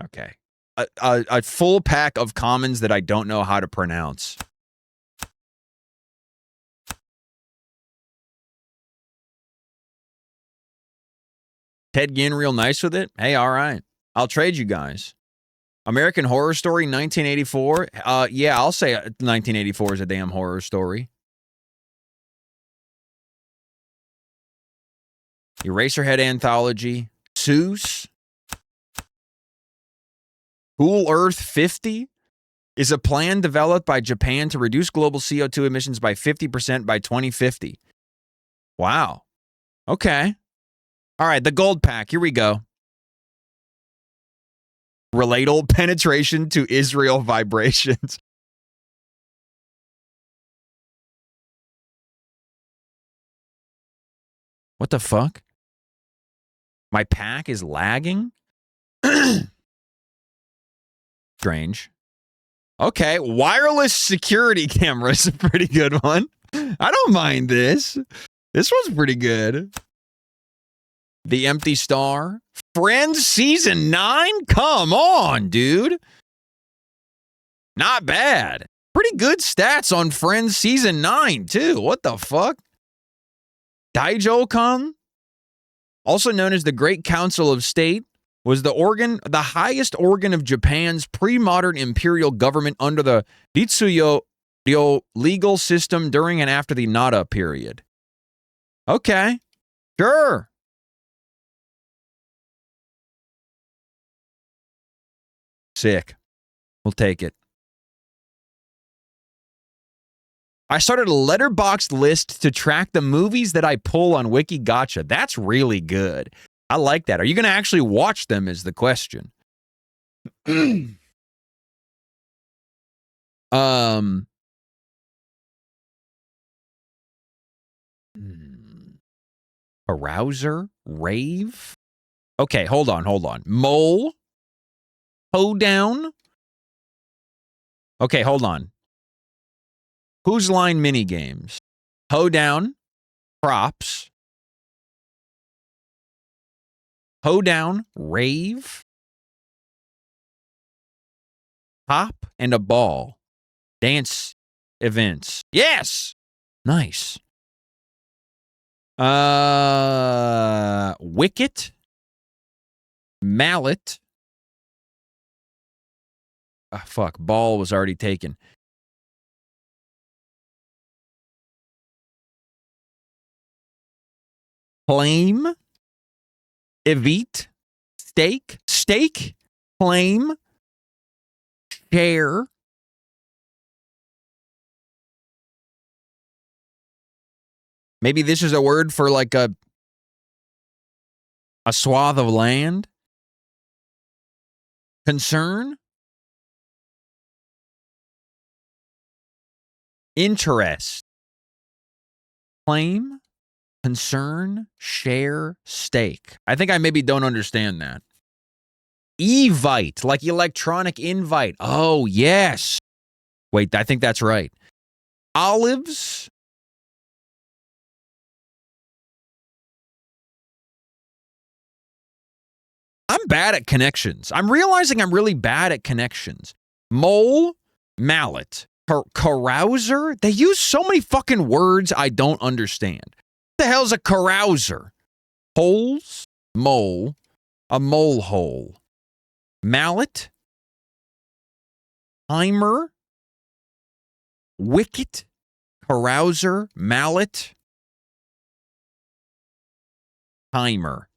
Okay. A full pack of commons that I don't know how to pronounce. Ted Ginn real nice with it? Hey, all right. I'll trade you guys. American Horror Story 1984? Yeah, I'll say 1984 is a damn horror story. Eraserhead Anthology. Seuss. Cool Earth 50 is a plan developed by Japan to reduce global CO2 emissions by 50% by 2050. Wow. Okay. All right, the gold pack. Here we go. Relatal penetration to Israel vibrations. What the fuck? My pack is lagging? Strange. Okay, wireless security camera is a pretty good one. I don't mind this. This one's pretty good. The Empty Star. Friends Season 9? Come on, dude. Not bad. Pretty good stats on Friends Season 9, too. What the fuck? Daijokan, also known as the Great Council of State, was the highest organ of Japan's pre-modern imperial government under the Ritsuyo legal system during and after the Nara period. Okay, sure. Sick. We'll take it. I started a letterboxed list to track the movies that I pull on Wiki Gacha. That's really good. I like that. Are you going to actually watch them is the question. Arouser? Rave? Okay, hold on. Mole? Hoedown? Okay, hold on. Whose Line minigames? Hoedown, props. Hoedown, rave. Pop and a ball. Dance events. Yes! Nice. Wicket. Mallet. Fuck, ball was already taken. Claim, evite, stake, claim, share, maybe this is a word for like a swath of land, concern, interest, claim, concern, share, stake. I think I maybe don't understand that. Evite, like electronic invite. Oh, yes. Wait, I think that's right. Olives. I'm bad at connections. I'm realizing I'm really bad at connections. Mole, mallet, carouser. They use so many fucking words I don't understand. What the hell's a carouser? Holes, mole, a mole hole. Mallet, timer, wicket, carouser, mallet, timer.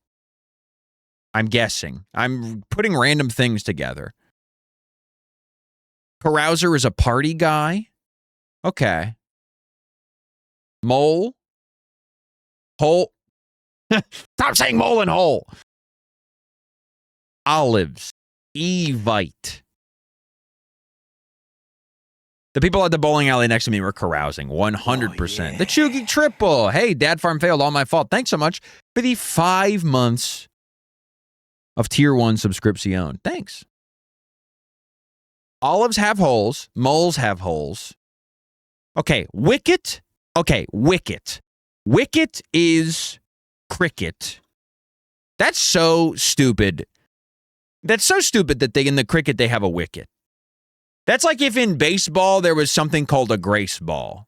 I'm guessing. I'm putting random things together. Carouser is a party guy. Okay. Mole. Hole. Stop saying mole and hole. Olives. Evite. The people at the bowling alley next to me were carousing. 100%. The Chugi Triple. Hey, Dad Farm failed. All my fault. Thanks so much for the 5 months of Tier 1 subscription. Thanks. Olives have holes. Moles have holes. Okay, Wicket. Okay, Wicket. Wicket is cricket. That's so stupid. That's so stupid that in the cricket they have a wicket. That's like if in baseball there was something called a grace ball.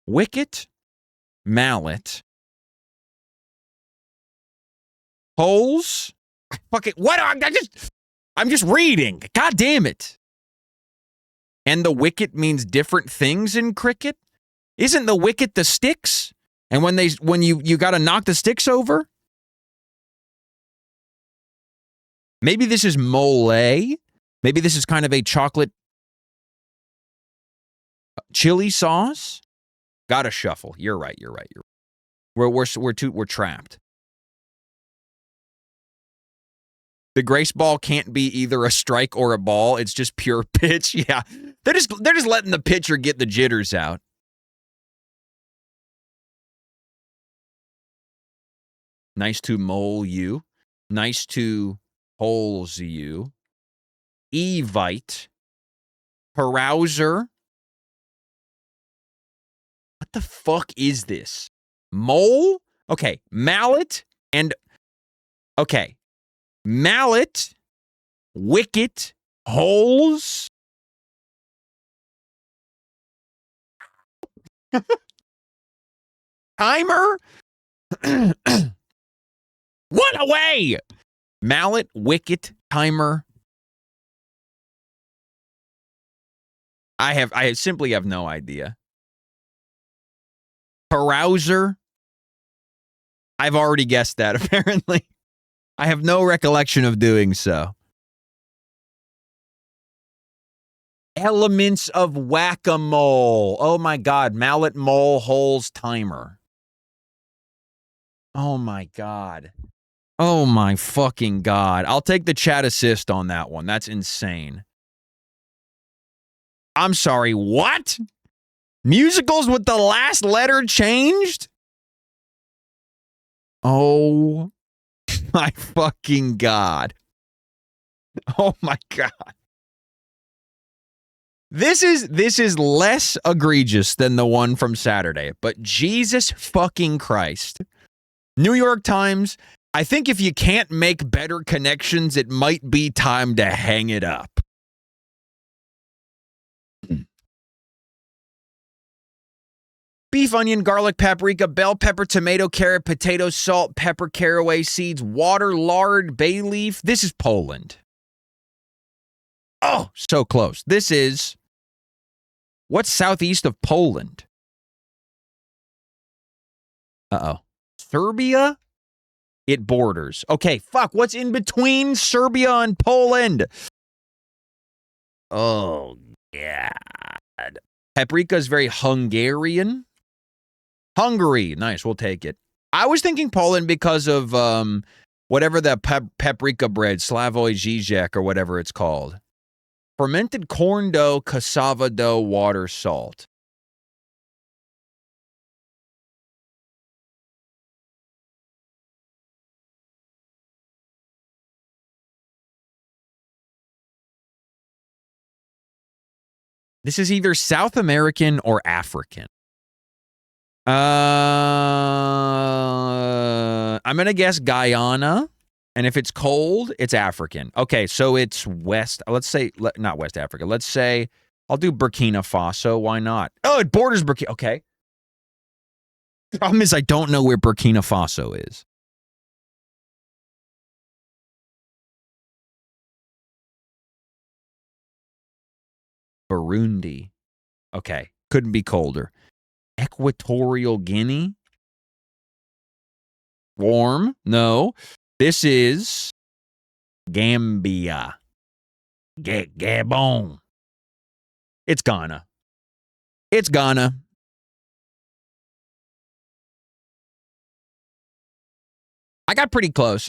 Wicket, mallet, holes. Fuck it. What? I'm just reading. God damn it. And the wicket means different things in cricket. Isn't the wicket the sticks? And when you got to knock the sticks over? Maybe this is mole. Maybe this is kind of a chocolate chili sauce. Gotta shuffle. You're right. We're trapped. The grace ball can't be either a strike or a ball. It's just pure pitch. Yeah. They're just letting the pitcher get the jitters out. Nice to mole you. Nice to holes you. Evite. Carouser. What the fuck is this? Mole? Okay. Mallet and... Okay. Mallet. Wicket. Holes. Timer. What away? Mallet, wicket, timer. I simply have no idea. Carouser. I've already guessed that, apparently. I have no recollection of doing so. Elements of whack-a-mole. Oh my God. Mallet, mole, holes, timer. Oh my God. Oh my fucking God. I'll take the chat assist on that one. That's insane. I'm sorry, what? Musicals with the last letter changed? Oh my fucking God. Oh my God. This is less egregious than the one from Saturday, but Jesus fucking Christ. New York Times, I think if you can't make better connections, it might be time to hang it up. Beef, onion, garlic, paprika, bell pepper, tomato, carrot, potato, salt, pepper, caraway seeds, water, lard, bay leaf. This is Poland. Oh, so close. This is... What's southeast of Poland? Uh-oh. Serbia? It borders. Okay, fuck. What's in between Serbia and Poland? Oh, God. Paprika is very Hungarian. Hungary. Nice, we'll take it. I was thinking Poland because of whatever the paprika bread, Slavoj Žižek or whatever it's called. Fermented corn dough, cassava dough, water, salt. This is either South American or African. I'm going to guess Guyana. And if it's cold, it's African. Okay, so it's West. Let's say, not West Africa. Let's say, I'll do Burkina Faso. Why not? Oh, it borders Burkina. Okay. The problem is I don't know where Burkina Faso is. Burundi. Okay, couldn't be colder. Equatorial Guinea? Warm? No. This is Gambia. Gabon. It's Ghana. It's Ghana. I got pretty close.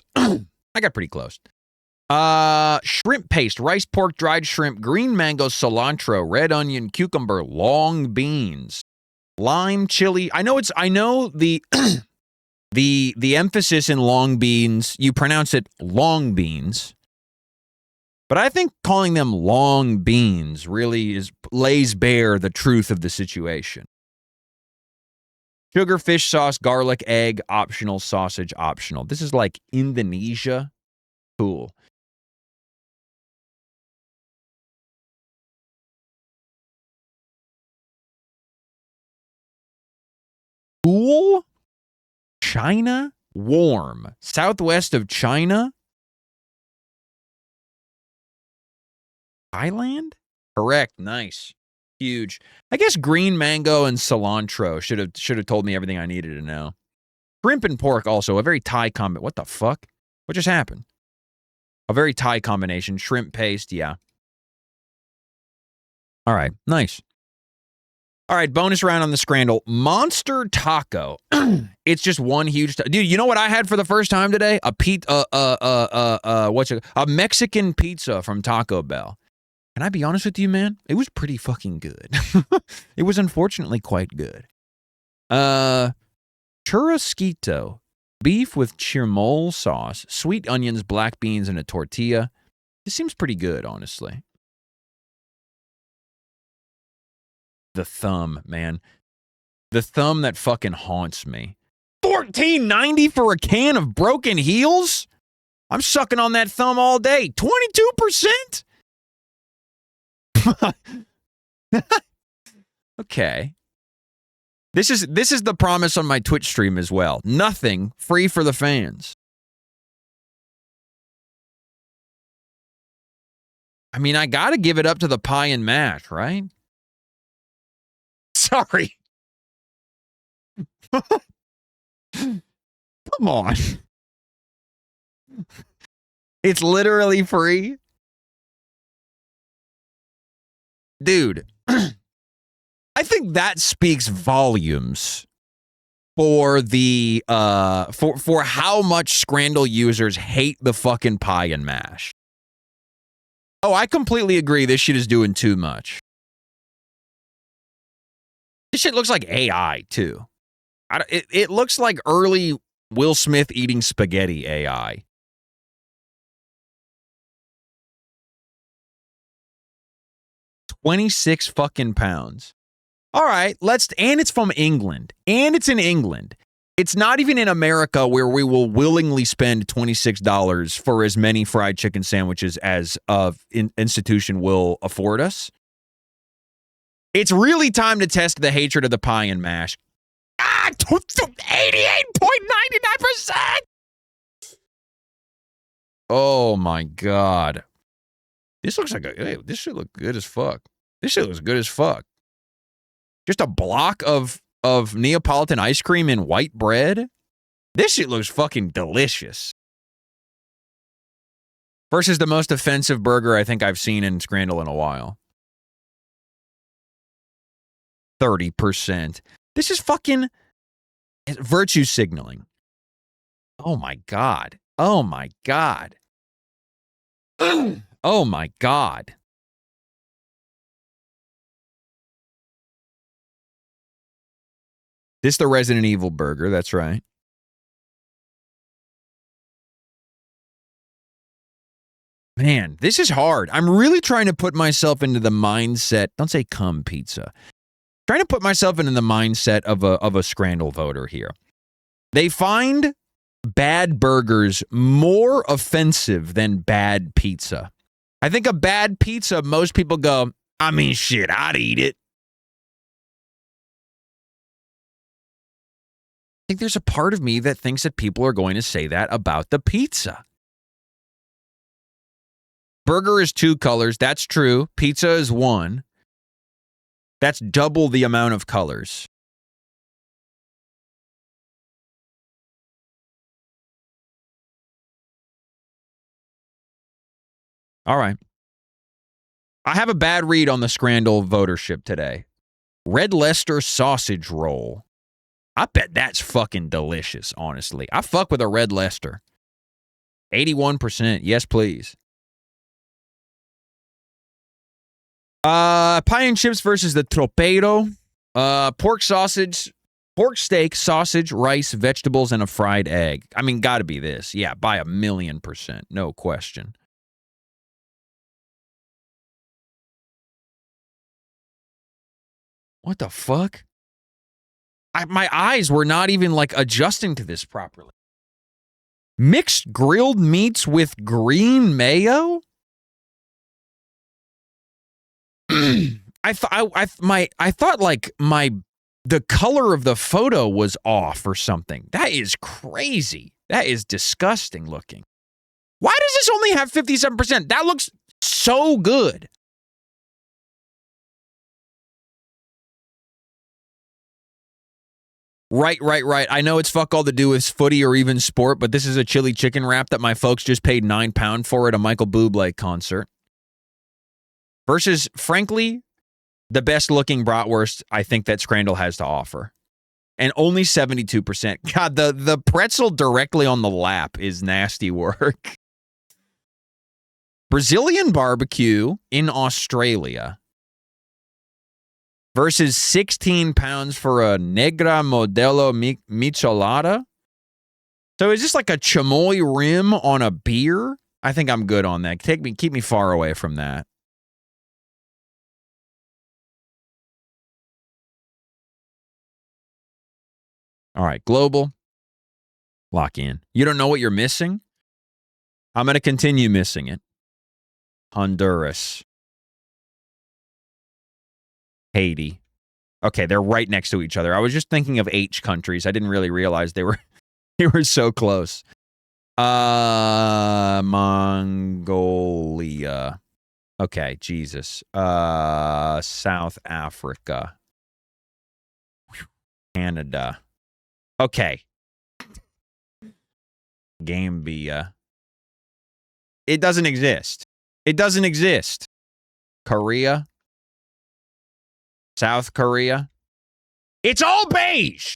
Shrimp paste, rice, pork, dried shrimp, green mango, cilantro, red onion, cucumber, long beans, lime, chili. I know the the emphasis in long beans, you pronounce it long beans. But I think calling them long beans really lays bare the truth of the situation. Sugar, fish sauce, garlic, egg, optional, sausage, optional. This is like Indonesia. Cool. Cool? China? Warm. Southwest of China? Thailand? Correct. Nice. Huge. I guess green mango and cilantro should have told me everything I needed to know. Shrimp and pork also, a very Thai combination. What the fuck? What just happened? A very Thai combination. Shrimp paste, yeah. All right, nice. All right, bonus round on the Scrandle. Monster taco. It's just one huge dude, you know what I had for the first time today? A Mexican pizza from Taco Bell. Can I be honest with you, man? It was pretty fucking good. It was unfortunately quite good. Churrasquito. Beef with chirmol sauce, sweet onions, black beans, and a tortilla. This seems pretty good, honestly. The thumb, man. The thumb that fucking haunts me. $14.90 for a can of Broken Heels? I'm sucking on that thumb all day. 22%? Okay. This is the promise on my Twitch stream as well. Nothing free for the fans. I mean, I got to give it up to the pie and mash, right? Sorry. Come on. It's literally free. Dude, I think that speaks volumes for the for how much Scrandle users hate the fucking pie and mash. Oh, I completely agree. This shit is doing too much. This shit looks like AI too. It looks like early Will Smith eating spaghetti AI. £26 fucking pounds. All right, and it's from England. And it's in England. It's not even in America where we will willingly spend $26 for as many fried chicken sandwiches as institution will afford us. It's really time to test the hatred of the pie and mash. 88.99%! Oh my God. This looks like this should look good as fuck. This shit looks good as fuck. Just a block of Neapolitan ice cream in white bread. This shit looks fucking delicious. Versus the most offensive burger I think I've seen in Scrandle in a while. 30%. This is fucking virtue signaling. Oh my God. Oh my God. Oh my God. This the Resident Evil burger, that's right. Man, this is hard. I'm really trying to put myself into the mindset. Don't say cum pizza. Trying to put myself into the mindset of a Scrandle voter here. They find bad burgers more offensive than bad pizza. I think a bad pizza, most people go, I mean, shit, I'd eat it. I think there's a part of me that thinks that people are going to say that about the pizza. Burger is 2 colors. That's true. Pizza is 1. That's double the amount of colors. All right. I have a bad read on the Scrandal votership today. Red Leicester sausage roll. I bet that's fucking delicious, honestly. I fuck with a Red Leicester. 81%. Yes, please. Pie and chips versus the tropeiro. Pork steak, sausage, rice, vegetables, and a fried egg. I mean, gotta be this. Yeah, by 1,000,000%. No question. What the fuck? My eyes were not even like adjusting to this properly. Mixed grilled meats with green mayo? I thought like the color of the photo was off or something. That is crazy. That is disgusting looking. Why does this only have 57%? That looks so good. Right. I know it's fuck all to do with footy or even sport, but this is a chili chicken wrap that my folks just paid £9 for at a Michael Bublé concert. Versus, frankly, the best looking bratwurst I think that Scrandal has to offer. And only 72%. God, the pretzel directly on the lap is nasty work. Brazilian barbecue in Australia versus £16 for a Negra Modelo Michelada. So is this like a chamoy rim on a beer? I think I'm good on that. Keep me far away from that. All right, global. Lock in. You don't know what you're missing? I'm going to continue missing it. Honduras. Haiti. Okay, they're right next to each other. I was just thinking of H countries. I didn't really realize they were so close. Mongolia. Okay, Jesus. South Africa. Canada. Okay. Gambia. It doesn't exist. Korea. South Korea. It's all beige.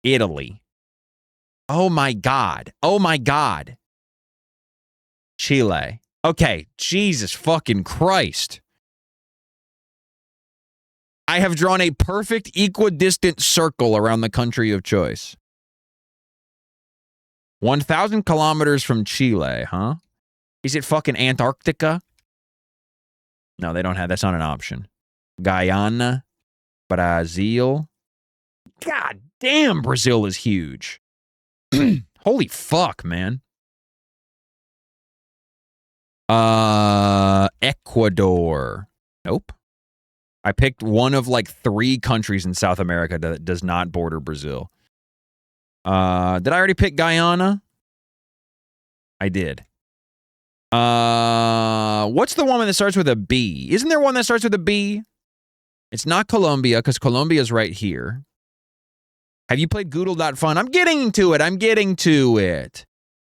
Italy. Oh my God. Chile. Okay, Jesus fucking Christ. I have drawn a perfect equidistant circle around the country of choice. 1,000 kilometers from Chile, huh? Is it fucking Antarctica? No, they don't have, that's not an option. Guyana, Brazil. God damn, Brazil is huge. Holy fuck, man. Ecuador. Nope. I picked one of like 3 countries in South America that does not border Brazil. Did I already pick Guyana? I did. What's the one that starts with a B? Isn't there one that starts with a B? It's not Colombia, because Colombia's right here. Have you played Goodle.fun? I'm getting to it.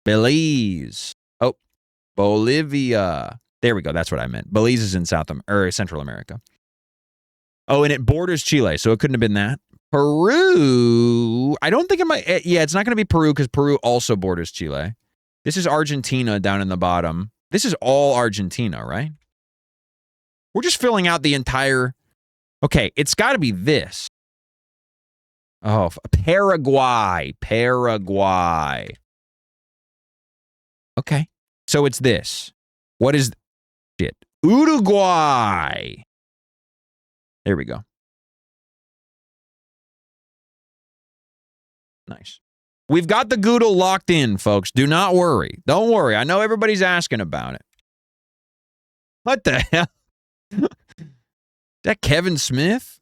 Belize. Oh, Bolivia. There we go. That's what I meant. Belize is in Central America. Oh, and it borders Chile, so it couldn't have been that. Peru. I don't think it might. Yeah, it's not going to be Peru, because Peru also borders Chile. This is Argentina down in the bottom. This is all Argentina, right? We're just filling out the entire... Okay, it's got to be this. Oh, Paraguay. Okay, so it's this. What is... Shit. Uruguay. There we go. Nice. We've got the Goodle locked in, folks. Do not worry. Don't worry. I know everybody's asking about it. What the hell? Is that Kevin Smith?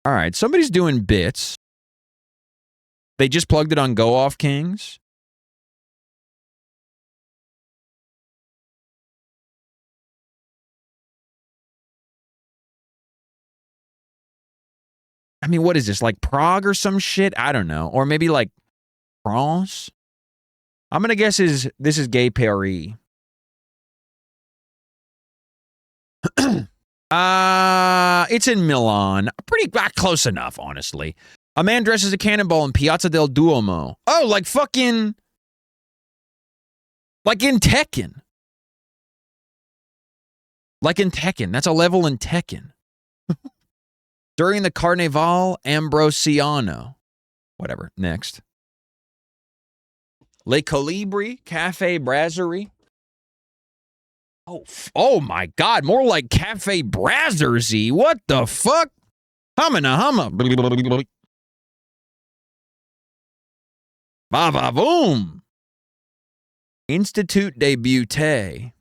All right. Somebody's doing bits. They just plugged it on Go Off Kings. I mean, what is this? Like Prague or some shit? I don't know. Or maybe like France? I'm going to guess this is Gay Paris. It's in Milan. Pretty close enough, honestly. A man dresses a cannonball in Piazza del Duomo. Oh, like fucking... Like in Tekken. Like in Tekken. That's a level in Tekken. During the Carnaval Ambrosiano. Whatever. Next. Le Colibri Cafe Brasserie. Oh my God. More like Cafe Brazzersy. What the fuck? Humma. Ba ba boom. Institut de Beauté.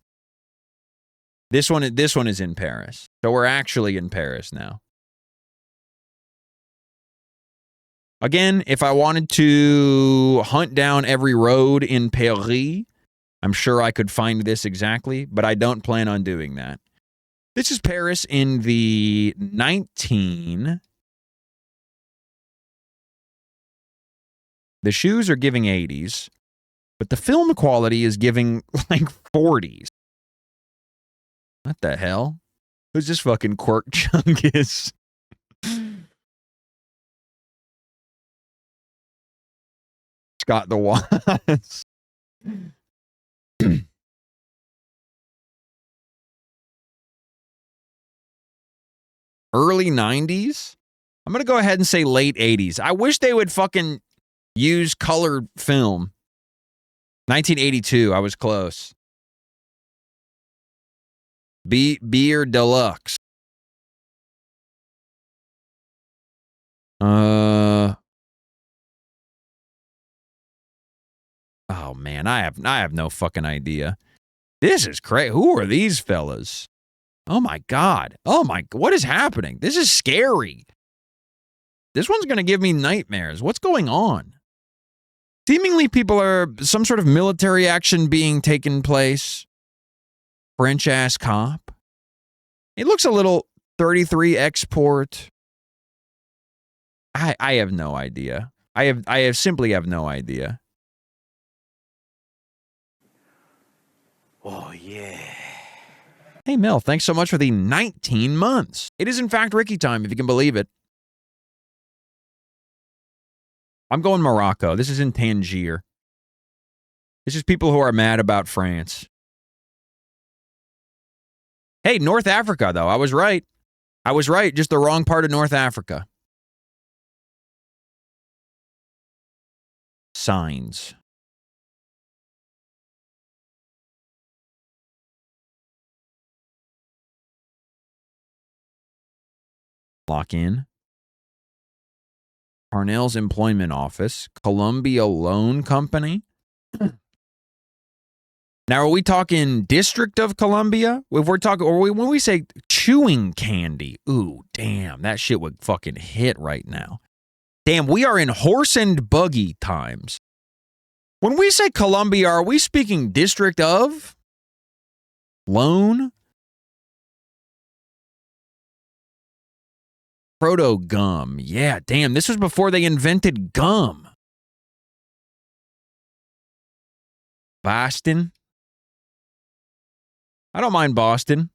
This one is in Paris. So we're actually in Paris now. Again, if I wanted to hunt down every road in Paris, I'm sure I could find this exactly, but I don't plan on doing that. This is Paris in the 19... The shoes are giving 80s, but the film quality is giving like 40s. What the hell? Who's this fucking Quirk Chungus? Scott the Wise. Early 90s? I'm going to go ahead and say late 80s. I wish they would fucking use colored film. 1982, I was close. Beer Deluxe. Oh man, I have no fucking idea. This is crazy. Who are these fellas? Oh my God. What is happening? This is scary. This one's going to give me nightmares. What's going on? Seemingly people are some sort of military action being taken place. French-ass cop. It looks a little 33 export. I have no idea. I simply have no idea. Oh, yeah. Hey, Mel, thanks so much for the 19 months. It is, in fact, Ricky time, if you can believe it. I'm going Morocco. This is in Tangier. This is people who are mad about France. Hey, North Africa, though. I was right. Just the wrong part of North Africa. Signs. Lock in. Parnell's Employment Office. Columbia Loan Company. Now, are we talking District of Columbia? If we're talking, or when we say chewing candy, ooh, damn, that shit would fucking hit right now. Damn, we are in horse and buggy times. When we say Columbia, are we speaking District of? Loan? Proto gum. Yeah, damn, this was before they invented gum. Boston? I don't mind Boston.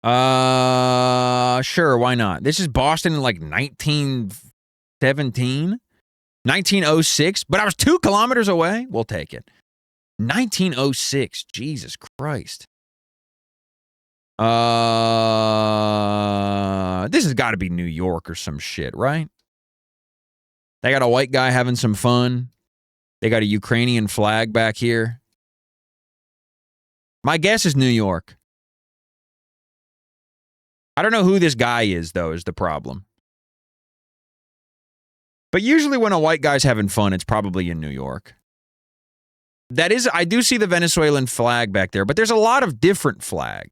Sure, why not? This is Boston in like 1917? 1906? But I was 2 kilometers away? We'll take it. 1906. Jesus Christ. This has got to be New York or some shit, right? They got a white guy having some fun. They got a Ukrainian flag back here. My guess is New York. I don't know who this guy is, though, is the problem. But usually when a white guy's having fun, it's probably in New York. That is, I do see the Venezuelan flag back there, but there's a lot of different flags.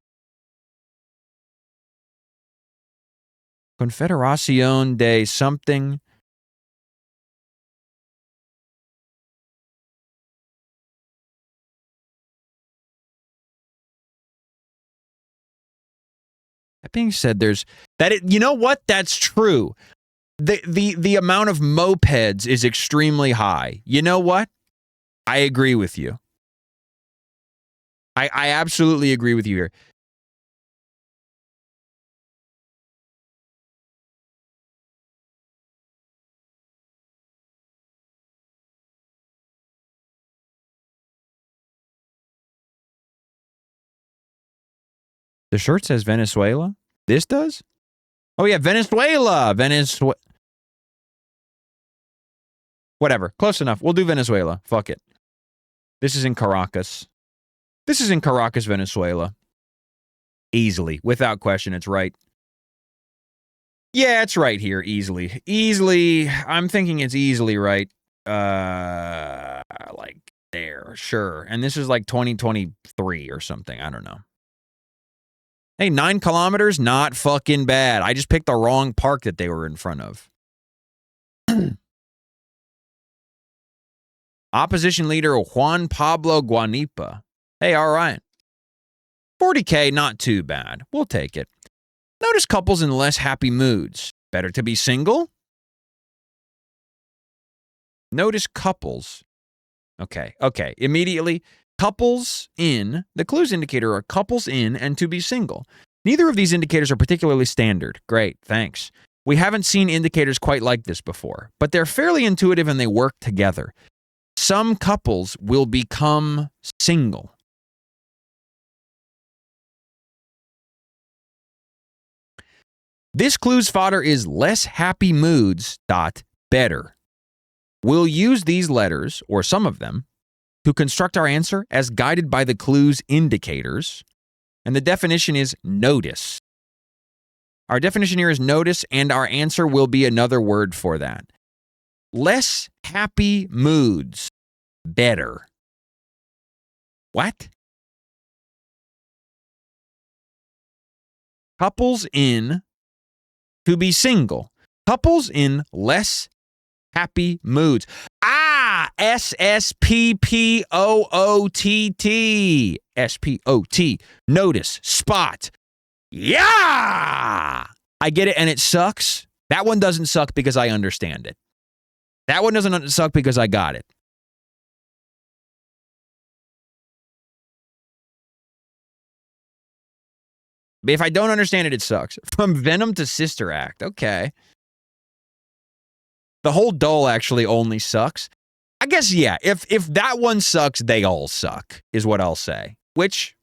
Confederación de something. That being said, there's that. You know what? That's true. the amount of mopeds is extremely high. You know what? I agree with you. I absolutely agree with you here. The shirt says Venezuela. This does? Oh, yeah, Venezuela. Whatever. Close enough. We'll do Venezuela. Fuck it. This is in Caracas. This is in Caracas, Venezuela. Easily. Without question, it's right. Yeah, it's right here. Easily. Easily. I'm thinking it's easily right. Like there. Sure. And this is like 2023 or something. I don't know. Hey, 9 kilometers, not fucking bad. I just picked the wrong park that they were in front of. Opposition leader Juan Pablo Guanipa. Hey, all right. 40K, not too bad. We'll take it. Notice couples in less happy moods. Better to be single? Notice couples. Okay. Immediately. Couples in, the clues indicator are couples in and to be single. Neither of these indicators are particularly standard. Great, thanks. We haven't seen indicators quite like this before, but they're fairly intuitive and they work together. Some couples will become single. This clue's fodder is less happy moods. Better. We'll use these letters, or some of them, to construct our answer as guided by the clue's indicators. And the definition is notice. Our definition here is notice, and our answer will be another word for that. Less happy moods. Better. What? Couples in to be single. Couples in less happy moods. SSPPOOTT. SPOT. Notice. Spot. Yeah! I get it, and it sucks. That one doesn't suck because I understand it. That one doesn't suck because I got it. If I don't understand it, it sucks. From Venom to Sister Act. Okay. The whole doll actually only sucks. I guess, yeah, if that one sucks, they all suck, is what I'll say. Which,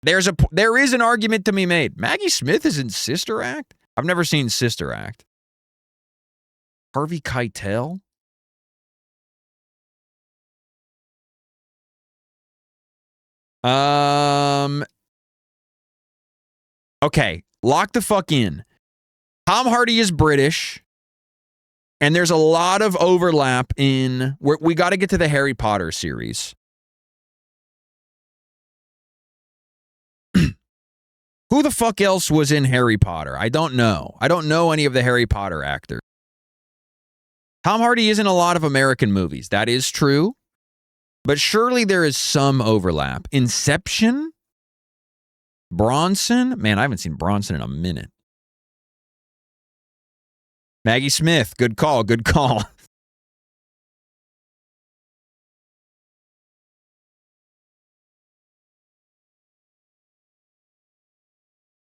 there is an argument to be made. Maggie Smith is in Sister Act? I've never seen Sister Act. Harvey Keitel? Okay, lock the fuck in. Tom Hardy is British. And there's a lot of overlap in... We got to get to the Harry Potter series. Who the fuck else was in Harry Potter? I don't know. I don't know any of the Harry Potter actors. Tom Hardy is in a lot of American movies. That is true. But surely there is some overlap. Inception? Bronson? Man, I haven't seen Bronson in a minute. Maggie Smith, good call, good call.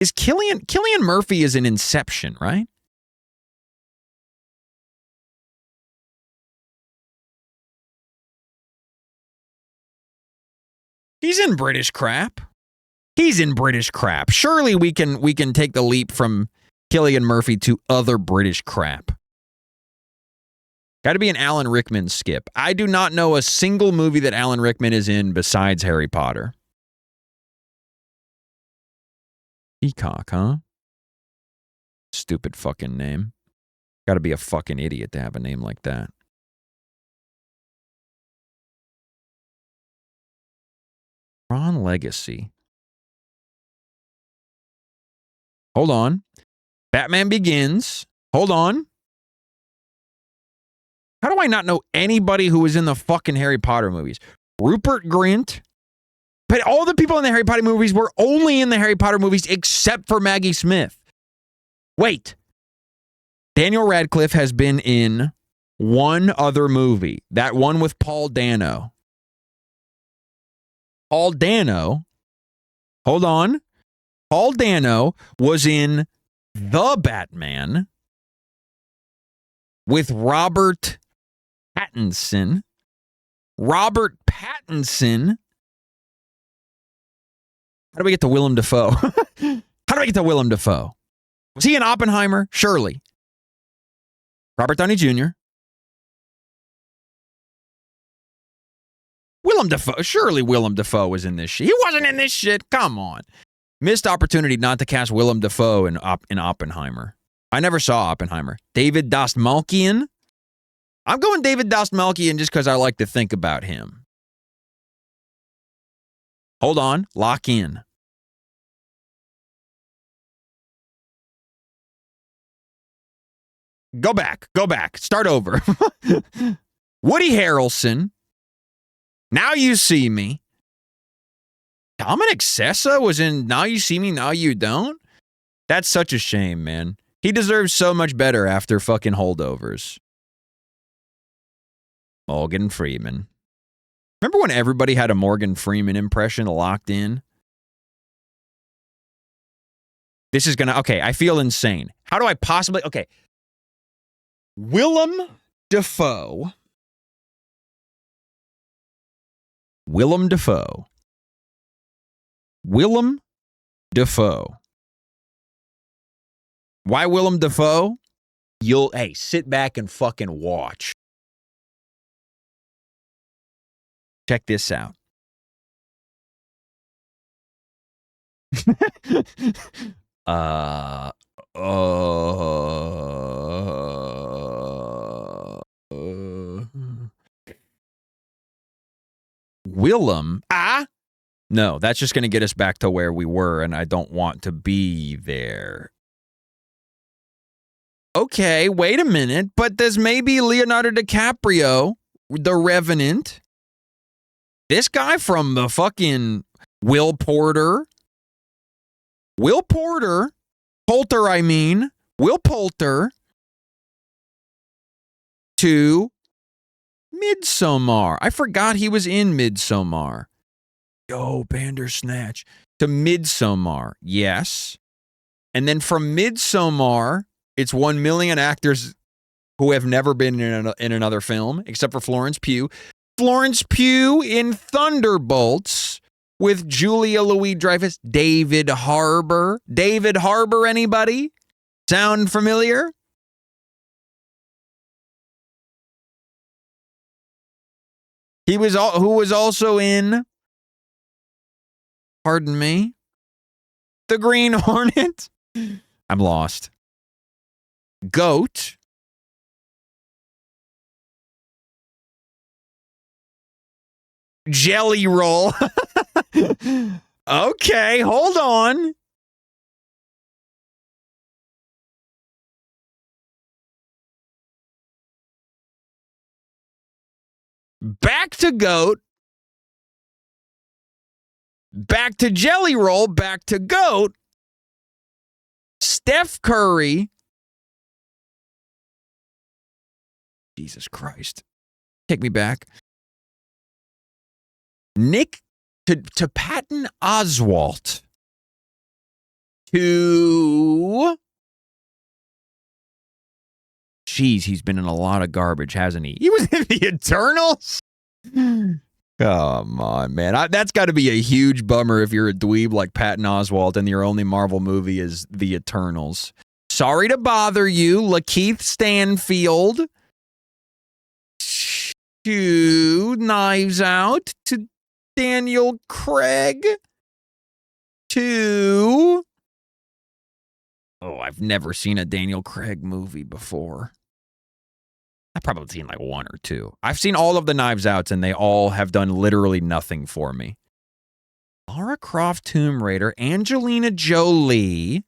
Is Cillian Murphy is in Inception, right? He's in British crap. He's in British crap. Surely we can take the leap from Cillian Murphy to other British crap. Got to be an Alan Rickman skip. I do not know a single movie that Alan Rickman is in besides Harry Potter. Peacock, huh? Stupid fucking name. Got to be a fucking idiot to have a name like that. Tron Legacy. Hold on. Batman Begins. Hold on. How do I not know anybody who was in the fucking Harry Potter movies? Rupert Grint. But all the people in the Harry Potter movies were only in the Harry Potter movies except for Maggie Smith. Wait. Daniel Radcliffe has been in one other movie. That one with Paul Dano. Paul Dano, hold on. Paul Dano was in The Batman with Robert Pattinson. Robert Pattinson. How do we get to Willem Dafoe? How do I get to Willem Dafoe? Was he in Oppenheimer? Surely. Robert Downey Jr. Willem Dafoe. Surely Willem Dafoe was in this shit. He wasn't in this shit. Come on. Missed opportunity not to cast Willem Dafoe in Oppenheimer. I never saw Oppenheimer. David Dastmalchian. I'm going David Dastmalchian just because I like to think about him. Hold on. Lock in. Go back. Go back. Start over. Woody Harrelson. Now You See Me. Dominic Sessa was in Now You See Me, Now You Don't? That's such a shame, man. He deserves so much better after fucking holdovers. Morgan Freeman. Remember when everybody had a Morgan Freeman impression locked in? This is gonna, okay, I feel insane. How do I possibly, okay. Willem Dafoe. Willem Dafoe. Willem Dafoe. Why Willem Dafoe? Hey, sit back and fucking watch. Check this out. Willem. No, that's just going to get us back to where we were, and I don't want to be there. Okay, wait a minute, but there's maybe Leonardo DiCaprio, The Revenant. This guy from the fucking Will Porter. Will Porter. Poulter, I mean. Will Poulter. To Midsommar. I forgot he was in Midsommar. Yo, Bandersnatch. To Midsommar. Yes. And then from Midsommar, it's 1 million actors who have never been in another film, except for Florence Pugh. Florence Pugh in Thunderbolts with Julia Louis-Dreyfus. David Harbour. David Harbour, anybody? Sound familiar? Who was also in, pardon me, The Green Hornet. I'm lost. Goat. Jelly Roll. Okay, hold on. Back to Goat. Back to Jelly Roll. Back to Goat. Steph Curry. Jesus Christ. Take me back. Nick to Patton Oswalt. To... Jeez, he's been in a lot of garbage, hasn't he? He was in the Eternals? Come on, man. That's got to be a huge bummer if you're a dweeb like Patton Oswalt and your only Marvel movie is The Eternals. Sorry to bother you, Lakeith Stanfield. To Knives Out. To Daniel Craig. To... Oh, I've never seen a Daniel Craig movie before. I've probably seen like one or two. I've seen all of the Knives Outs, and they all have done literally nothing for me. Lara Croft Tomb Raider, Angelina Jolie.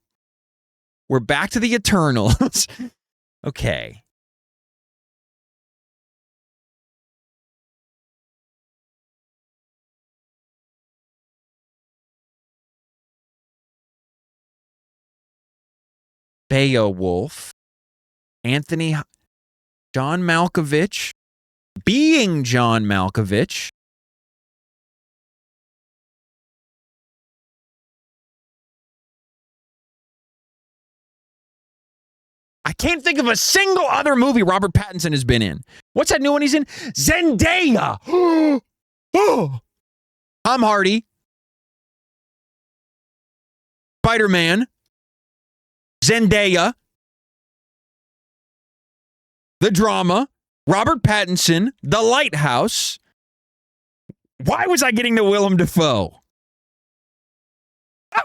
We're back to the Eternals. Okay. Beowulf. John Malkovich, being John Malkovich. I can't think of a single other movie Robert Pattinson has been in. What's that new one he's in? Zendaya. Oh. Tom Hardy. Spider-Man. Zendaya. The Drama. Robert Pattinson. The Lighthouse. Why was I getting to Willem Dafoe?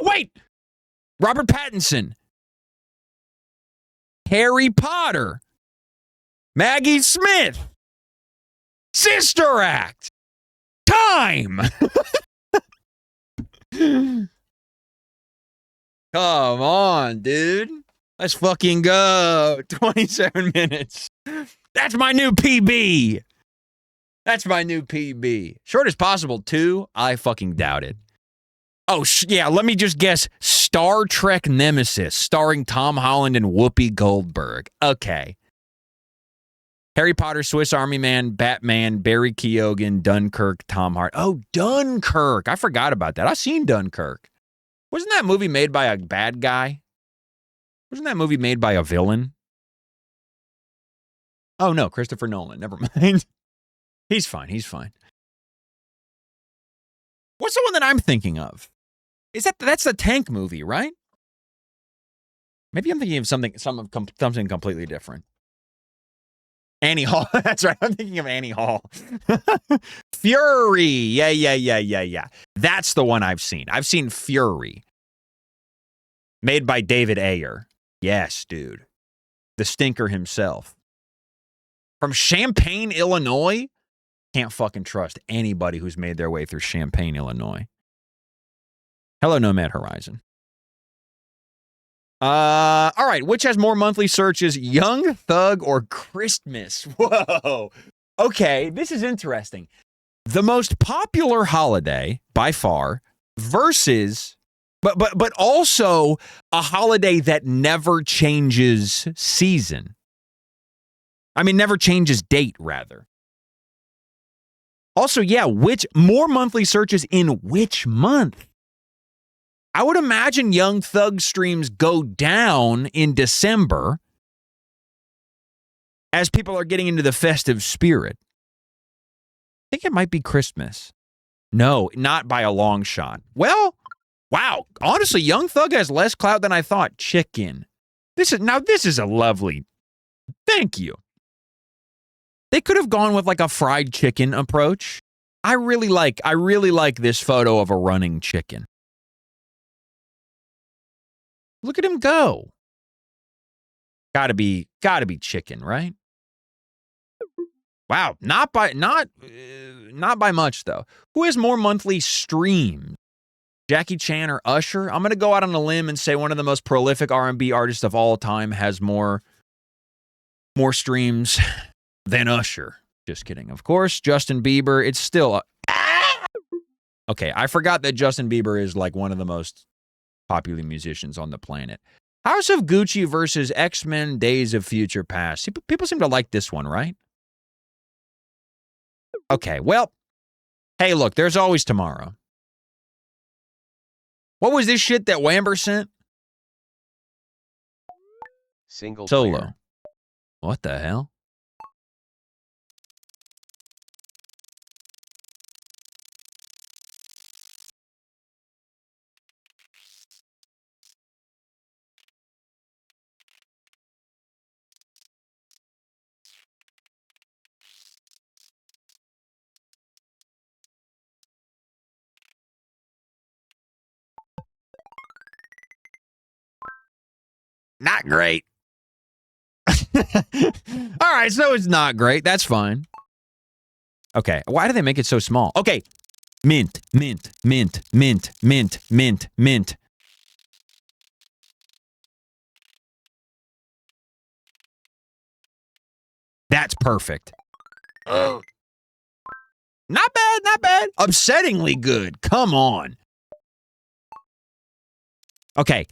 Wait. Robert Pattinson. Harry Potter. Maggie Smith. Sister Act. Time. Come on, dude. Let's fucking go. 27 minutes. That's my new PB. That's my new PB. Short as possible, 2. I fucking doubt it. Oh, yeah, let me just guess. Star Trek Nemesis, starring Tom Holland and Whoopi Goldberg. Okay. Harry Potter, Swiss Army Man, Batman, Barry Keoghan, Dunkirk, Tom Hardy. Oh, Dunkirk. I forgot about that. I've seen Dunkirk. Wasn't that movie made by a bad guy? Wasn't that movie made by a villain? Oh, no, Christopher Nolan. Never mind. He's fine. He's fine. What's the one that I'm thinking of? That's the Tank movie, right? Maybe I'm thinking of something completely different. Annie Hall. That's right. I'm thinking of Annie Hall. Fury. Yeah. That's the one I've seen. I've seen Fury. Made by David Ayer. Yes, dude. The stinker himself. From Champaign, Illinois. Can't fucking trust anybody who's made their way through Champaign, Illinois. Hello, Nomad Horizon. All right. Which has more monthly searches, Young Thug or Christmas? Whoa. Okay, this is interesting. The most popular holiday by far versus, but also a holiday that never changes season. I mean, never changes date, rather. Also, yeah, which more monthly searches in which month? I would imagine Young Thug streams go down in December as people are getting into the festive spirit. I think it might be Christmas. No, not by a long shot. Well, wow. Honestly, Young Thug has less clout than I thought. Chicken. This is a lovely. Thank you. They could have gone with like a fried chicken approach. I really like this photo of a running chicken. Look at him go. Gotta be chicken, right? Wow, not by much though. Who has more monthly streams? Jackie Chan or Usher? I'm gonna go out on a limb and say one of the most prolific R&B artists of all time has more streams than Usher. Just kidding. Of course, Justin Bieber. It's still okay. I forgot that Justin Bieber is like one of the most popular musicians on the planet. House of Gucci versus X-Men Days of Future Past. People seem to like this one, right? Okay, well, hey, look, there's always tomorrow. What was this shit that Wamber sent? Single Solo. player. What the hell? Not great. All right, so it's not great. That's fine. Okay, why do they make it so small? Okay, mint. That's perfect. Not bad. Upsettingly good. Come on. Okay.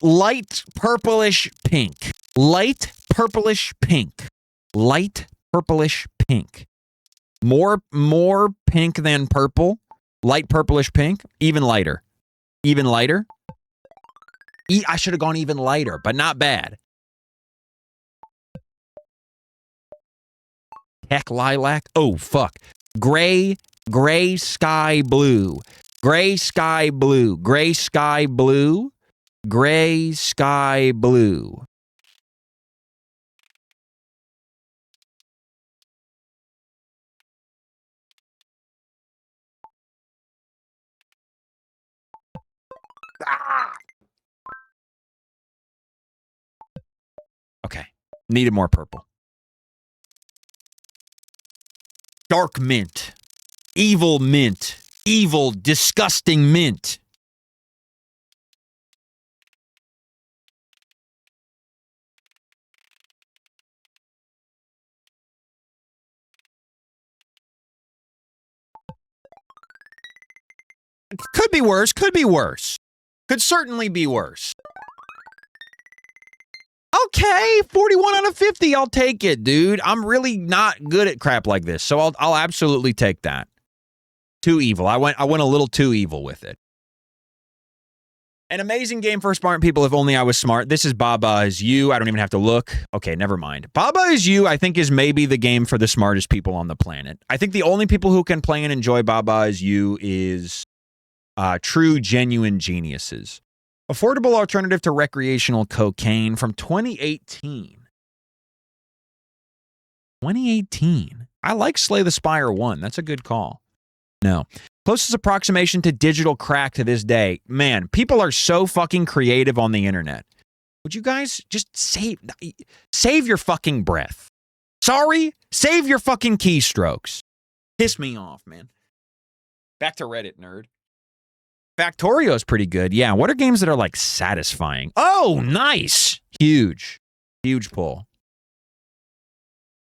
Light purplish pink. Light purplish pink. Light purplish pink. More pink than purple. Light purplish pink. Even lighter. Even lighter. I should have gone even lighter, but not bad. Heck, lilac. Oh, fuck. Gray sky blue. Gray sky blue. Gray sky blue. Gray sky blue. Ah! Okay. Needed more purple. Dark mint. Evil mint. Evil, disgusting mint. Could be worse. Could be worse. Could certainly be worse. Okay, 41 out of 50. I'll take it, dude. I'm really not good at crap like this, so I'll absolutely take that. Too evil. I went a little too evil with it. An amazing game for smart people, if only I was smart. This is Baba Is You. I don't even have to look. Okay, never mind. Baba Is You, I think, is maybe the game for the smartest people on the planet. I think the only people who can play and enjoy Baba Is You is true, genuine geniuses. Affordable alternative to recreational cocaine from 2018. 2018. I like Slay the Spire 1. That's a good call. No. Closest approximation to digital crack to this day. Man, people are so fucking creative on the internet. Would you guys just save your fucking breath? Sorry? Save your fucking keystrokes. Piss me off, man. Back to Reddit, nerd. Factorio's pretty good. Yeah, what are games that are, like, satisfying? Oh, nice! Huge. Huge pull.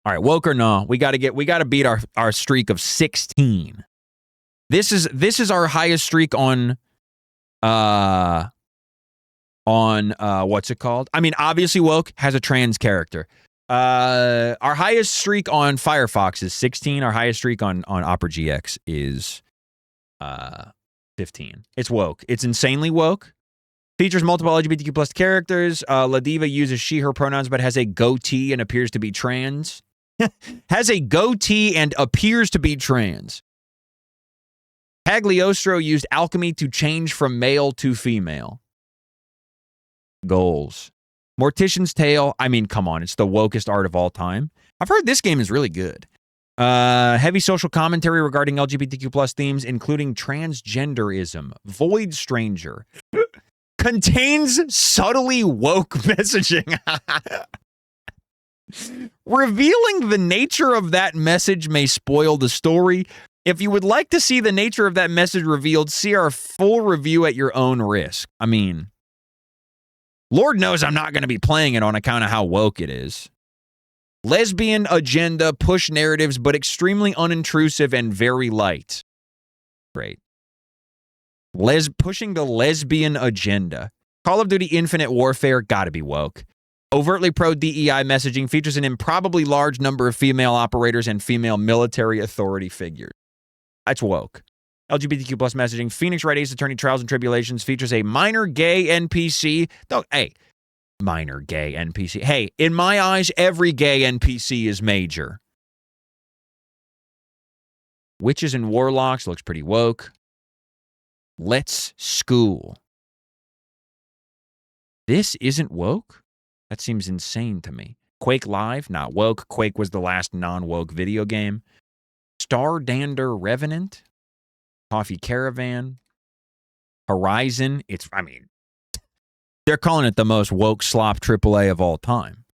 All right, woke or no, we got to beat our streak of 16. This is our highest streak on what's it called? I mean, obviously woke has a trans character. Our highest streak on Firefox is 16. Our highest streak on Opera GX is 15. It's woke. It's insanely woke. Features multiple LGBTQ plus characters. La Diva uses she, her pronouns, but has a goatee and appears to be trans. Has a goatee and appears to be trans. Cagliostro used alchemy to change from male to female. Goals. Mortician's Tale. I mean, come on. It's the wokest art of all time. I've heard this game is really good. Heavy social commentary regarding LGBTQ plus themes, including transgenderism. Void Stranger. Contains subtly woke messaging. Revealing the nature of that message may spoil the story. If you would like to see the nature of that message revealed, see our full review at your own risk. I mean, Lord knows I'm not going to be playing it on account of how woke it is. Lesbian agenda, push narratives, but extremely unintrusive and very light. Great. Pushing the lesbian agenda. Call of Duty Infinite Warfare, gotta be woke. Overtly pro-DEI messaging features an improbably large number of female operators and female military authority figures. That's woke. LGBTQ plus messaging. Phoenix Wright Ace Attorney Trials and Tribulations features a minor gay NPC. Minor gay NPC. Hey, in my eyes, every gay NPC is major. Witches and Warlocks looks pretty woke. Let's School. This isn't woke? That seems insane to me. Quake Live, not woke. Quake was the last non-woke video game. Stardander Revenant. Coffee Caravan. Horizon. They're calling it the most woke slop AAA of all time.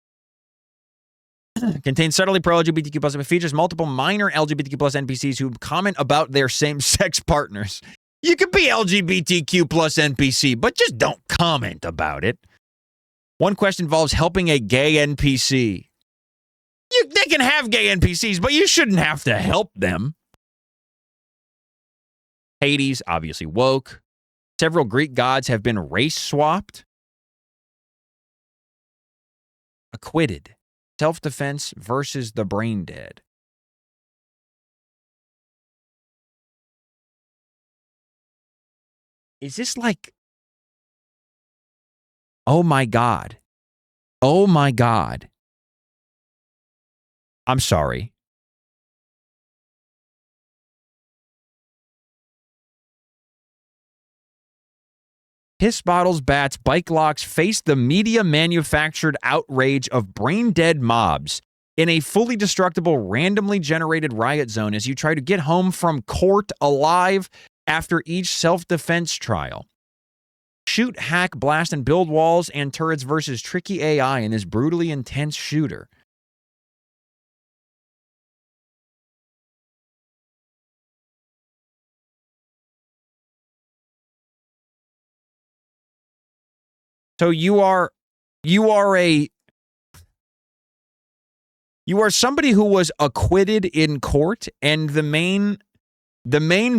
Contains subtly pro-LGBTQ plus, but features multiple minor LGBTQ plus NPCs who comment about their same-sex partners. You could be LGBTQ plus NPC, but just don't comment about it. One quest involves helping a gay NPC. They can have gay NPCs, but you shouldn't have to help them. Hades, obviously woke. Several Greek gods have been race-swapped. Acquitted. self-defense versus the brain dead. Is this like... Oh my God. Oh my God. I'm sorry. Piss bottles, bats, bike locks face the media-manufactured outrage of brain-dead mobs in a fully destructible, randomly generated riot zone as you try to get home from court alive after each self-defense trial. Shoot, hack, blast, and build walls and turrets versus tricky AI in this brutally intense shooter. So you are somebody who was acquitted in court, and the main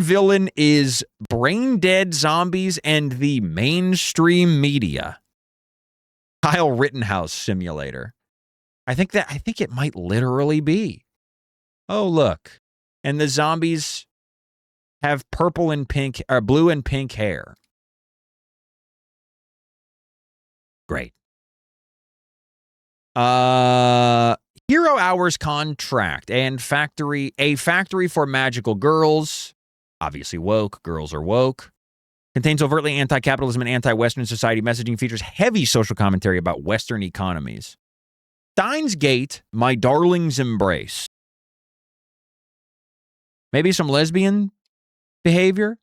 villain is brain dead zombies and the mainstream media. Kyle Rittenhouse simulator. I think it might literally be. Oh, look. And the zombies have purple and pink, or blue and pink hair. Great. Hero Hours contract and a factory for magical girls. Obviously woke. Girls are woke. Contains overtly anti-capitalism and anti-Western society messaging. Features heavy social commentary about Western economies. Steins Gate, My Darling's Embrace. Maybe some lesbian behavior.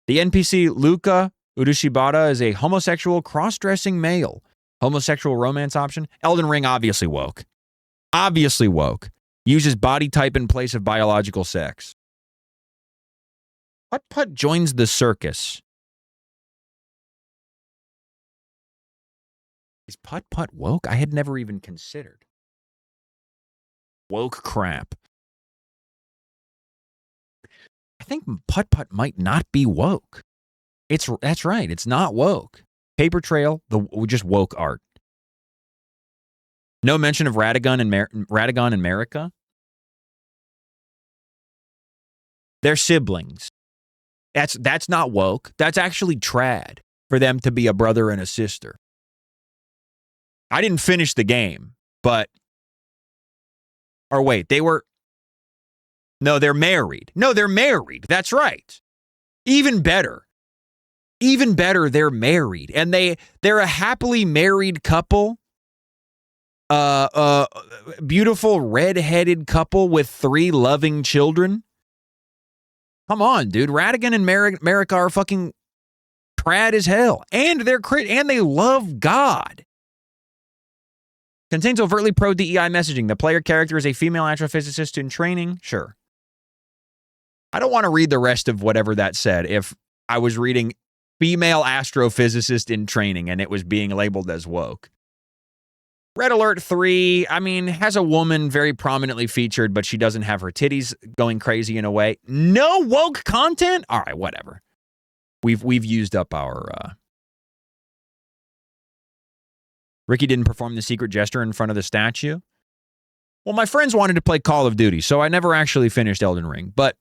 The NPC Luca Udushibata is a homosexual cross-dressing male. Homosexual romance option. Elden Ring, obviously woke. Obviously woke. Uses body type in place of biological sex. Putt Putt joins the circus. Is Putt Putt woke? I had never even considered. Woke crap. I think Putt Putt might not be woke. That's right. It's not woke. Paper Trail, just woke art. No mention of Radagon and Marika. They're siblings. That's not woke. That's actually trad for them to be a brother and a sister. I didn't finish the game, but... Or wait, No, they're married. No, they're married. That's right. Even better. Even better, they're married. And they're a happily married couple. Beautiful red-headed couple with 3 loving children. Come on, dude. Radigan and Marika are fucking trad as hell. And they love God. Contains overtly pro-DEI messaging. The player character is a female astrophysicist in training. Sure. I don't want to read the rest of whatever that said if I was reading female astrophysicist in training and it was being labeled as woke. Red Alert 3, has a woman very prominently featured, but she doesn't have her titties going crazy in a way. No woke content? All right, whatever. We've used up our... Ricky didn't perform the secret gesture in front of the statue. Well, my friends wanted to play Call of Duty, so I never actually finished Elden Ring, but...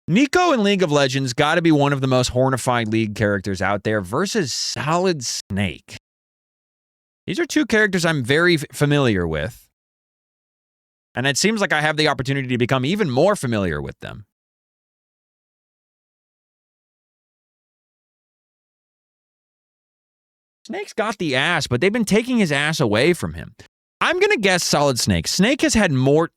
Nico in League of Legends got to be one of the most hornified League characters out there versus Solid Snake. These are 2 characters I'm very familiar with. And it seems like I have the opportunity to become even more familiar with them. Snake's got the ass, but they've been taking his ass away from him. I'm going to guess Solid Snake. Snake has had more...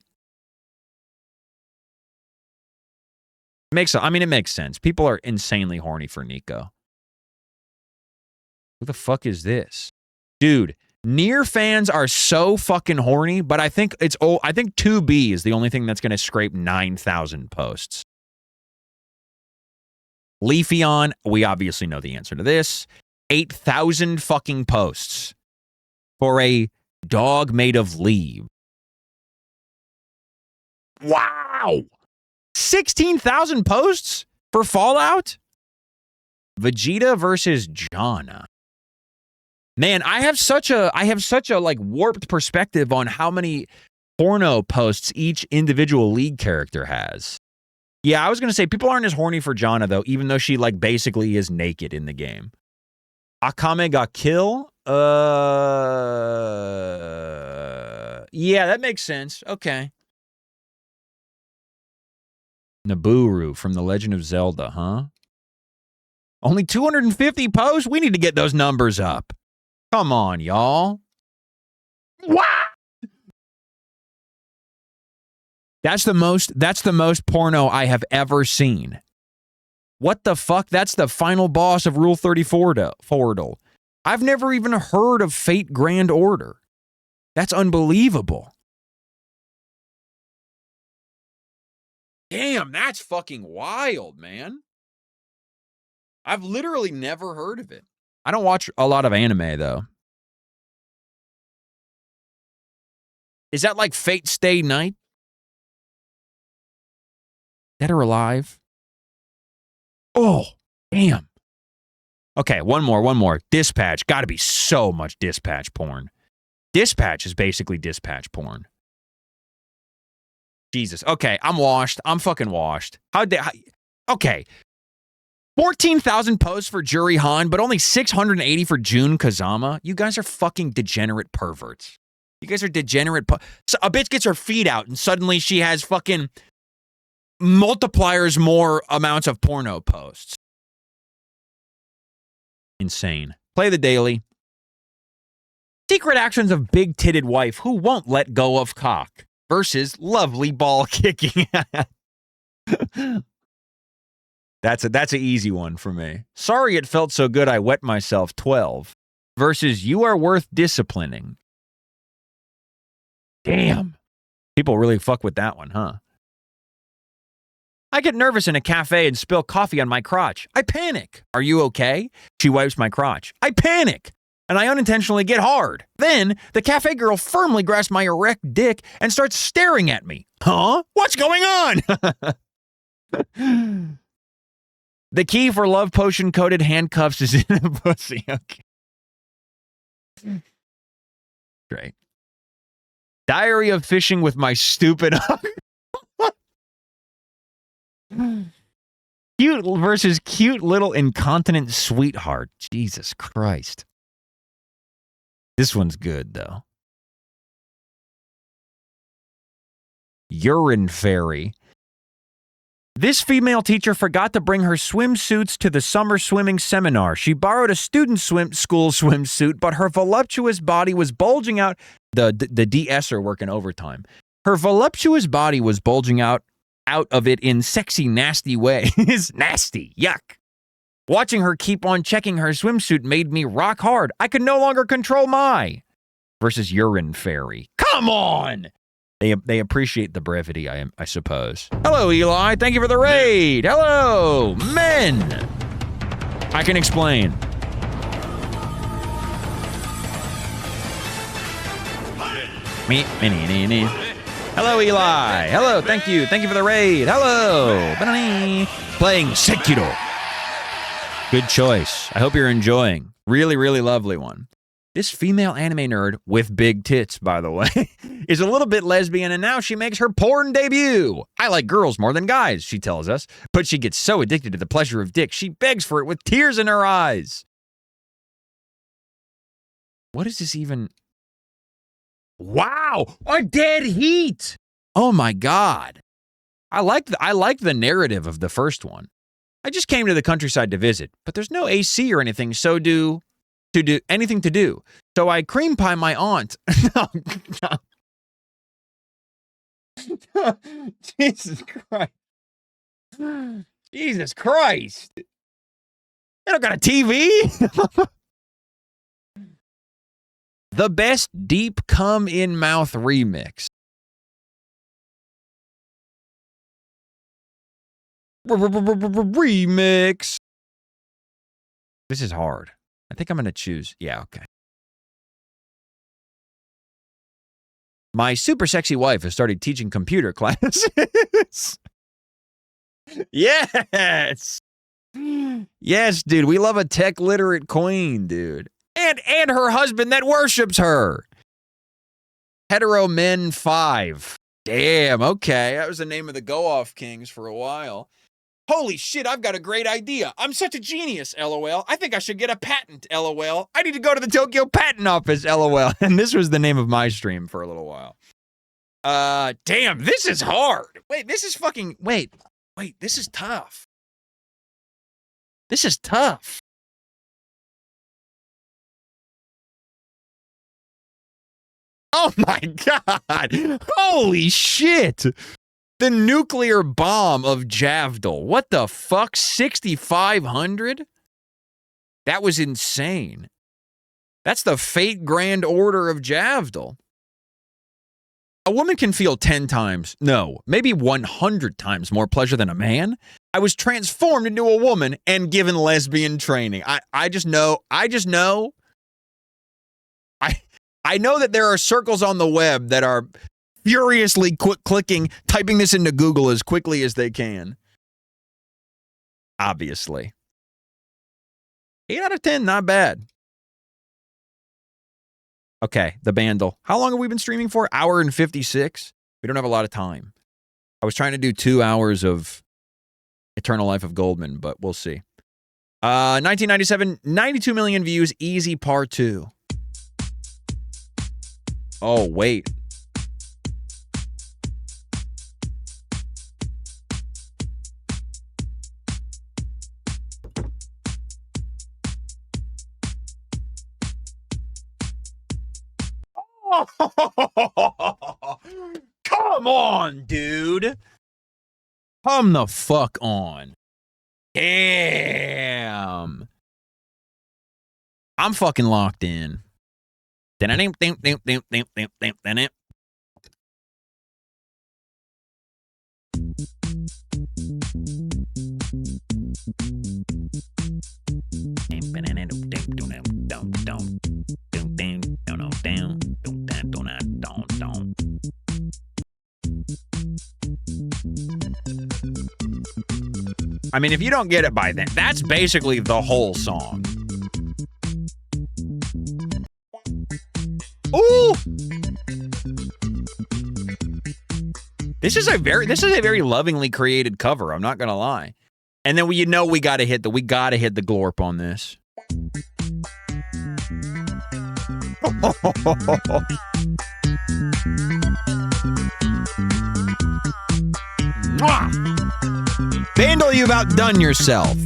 It makes sense. People are insanely horny for Nico. Who the fuck is this? Dude, Nier fans are so fucking horny, but I think 2B is the only thing that's going to scrape 9,000 posts. Leafeon, we obviously know the answer to this. 8,000 fucking posts for a dog made of leaves. Wow! 16,000 posts for Fallout? Vegeta versus Janna. Man, I have such a like warped perspective on how many porno posts each individual league character has. Yeah, I was going to say people aren't as horny for Janna though, even though she like basically is naked in the game. Akame ga kill? Yeah, that makes sense. Okay. Nabooru from The Legend of Zelda, huh? Only 250 posts? We need to get those numbers up. Come on, y'all. What? That's the most porno I have ever seen. What the fuck? That's the final boss of Rule 34 Fordle. I've never even heard of Fate Grand Order. That's unbelievable. Damn, that's fucking wild, man. I've literally never heard of it. I don't watch a lot of anime, though. Is that like Fate Stay Night? Dead or Alive? Oh, damn. Okay, one more. Dispatch. Gotta be so much Dispatch porn. Dispatch is basically Dispatch porn. Jesus. Okay, I'm washed. I'm fucking washed. Okay. 14,000 posts for Juri Han, but only 680 for Jun Kazama. You guys are fucking degenerate perverts. You guys are degenerate. So a bitch gets her feet out, and suddenly she has fucking multipliers more amounts of porno posts. Insane. Play the daily. Secret actions of big-titted wife who won't let go of cock versus lovely ball kicking. That's an easy one for me. Sorry it felt so good I wet myself 12 versus you are worth disciplining. Damn. People really fuck with that one, huh? I get nervous in a cafe and spill coffee on my crotch. I panic. Are you okay? She wipes my crotch. I panic. And I unintentionally get hard. Then, the cafe girl firmly grasps my erect dick and starts staring at me. Huh? What's going on? The key for love potion-coated handcuffs is in the pussy. Okay. Great. Diary of fishing with my stupid... Cute versus cute little incontinent sweetheart. Jesus Christ. This one's good, though. Urine fairy. This female teacher forgot to bring her swimsuits to the summer swimming seminar. She borrowed a student school swimsuit, but her voluptuous body was bulging out. The DS are working overtime. Her voluptuous body was bulging out of it in sexy, nasty ways. Nasty. Yuck. Watching her keep on checking her swimsuit made me rock hard. I could no longer control my... Versus urine fairy. Come on! They appreciate the brevity, I suppose. Hello, Eli. Thank you for the raid. Hello, men. I can explain. Me. Hello, Eli. Hello, thank you. Thank you for the raid. Hello. Playing Sekiro. Good choice. I hope you're enjoying. Really, really lovely one. This female anime nerd, with big tits, by the way, is a little bit lesbian, and now she makes her porn debut. I like girls more than guys, she tells us, but she gets so addicted to the pleasure of dick, she begs for it with tears in her eyes. What is this even? Wow, a dead heat! Oh my God. I like the narrative of the first one. I just came to the countryside to visit, but there's no AC or anything, so to do anything to do. So I cream pie my aunt. No. Jesus Christ. Jesus Christ. They don't got a TV? The best deep cum in mouth remix. Remix. This is hard. I think I'm going to choose. Yeah, okay. My super sexy wife has started teaching computer classes. Yes. Yes, dude. We love a tech literate queen, dude. And her husband that worships her. Hetero Men 5. Damn, okay. That was the name of the Go-Off Kings for a while. Holy shit, I've got a great idea. I'm such a genius, LOL. I think I should get a patent, LOL. I need to go to the Tokyo Patent Office, LOL. And this was the name of my stream for a little while. Damn, this is hard. Wait, this is fucking, wait, this is tough. This is tough. Oh my God. Holy shit. The nuclear bomb of Javdal. What the fuck? 6,500? That was insane. That's the fate grand order of Javdal. A woman can feel 10 times, no, maybe 100 times more pleasure than a man. I was transformed into a woman and given lesbian training. I just know. I know that there are circles on the web that are furiously typing this into Google as quickly as they can. Obviously. 8 out of 10, not bad. Okay, the Bandle. How long have we been streaming for? Hour and 56? We don't have a lot of time. I was trying to do 2 hours of Eternal Life of Goldman, but we'll see. 1997, 92 million views, Easy Part 2. Oh, wait. Come on, dude. Come the fuck on. Damn. I'm fucking locked in. I mean, if you don't get it by then, that's basically the whole song. Ooh! This is a very lovingly created cover, I'm not gonna lie. And then we gotta hit the glorp on this. Vandal, you've outdone yourself.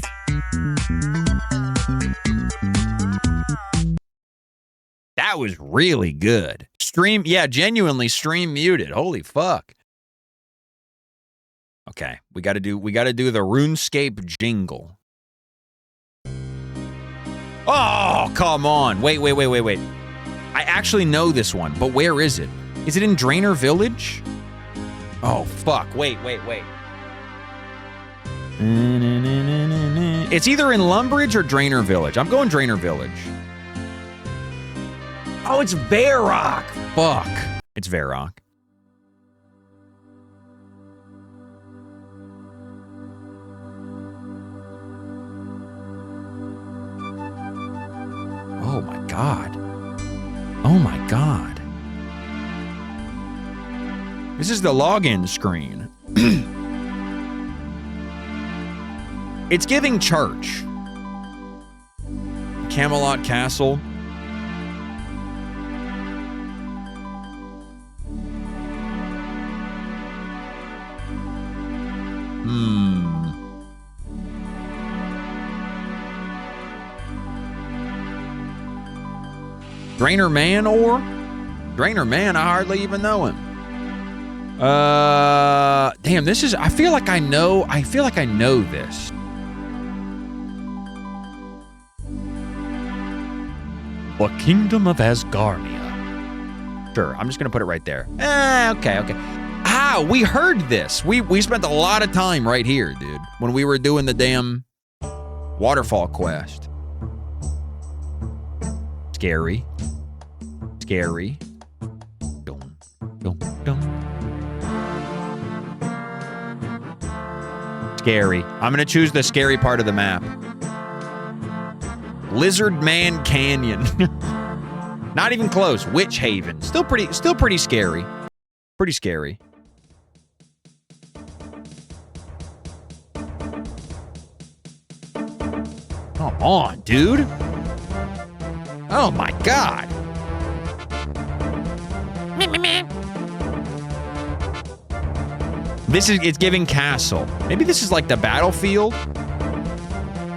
That was really good. Genuinely stream muted. Holy fuck. Okay, we gotta do the RuneScape jingle. Oh, come on. Wait. I actually know this one, but where is it? Is it in Drainer Village? Oh, fuck. Wait. It's either in Lumbridge or Drainer Village. I'm going Drainer Village. Oh, it's Varrock. Fuck. It's Varrock. Oh my god. Oh my god. This is the login screen. It's giving church. Camelot Castle. Drainer Man or? Drainer Man, I hardly even know him. Damn, this is, I feel like I know this. The Kingdom of Asgarnia. Sure, I'm just gonna put it right there. Okay. Ah, we heard this. We spent a lot of time right here, dude, when we were doing the damn waterfall quest. Scary. Dum. Scary. I'm gonna choose the scary part of the map. Lizard Man Canyon. Not even close. Witch Haven. Still pretty scary. Pretty scary. Come on, dude. Oh my god. It's giving castle. Maybe this is like the battlefield?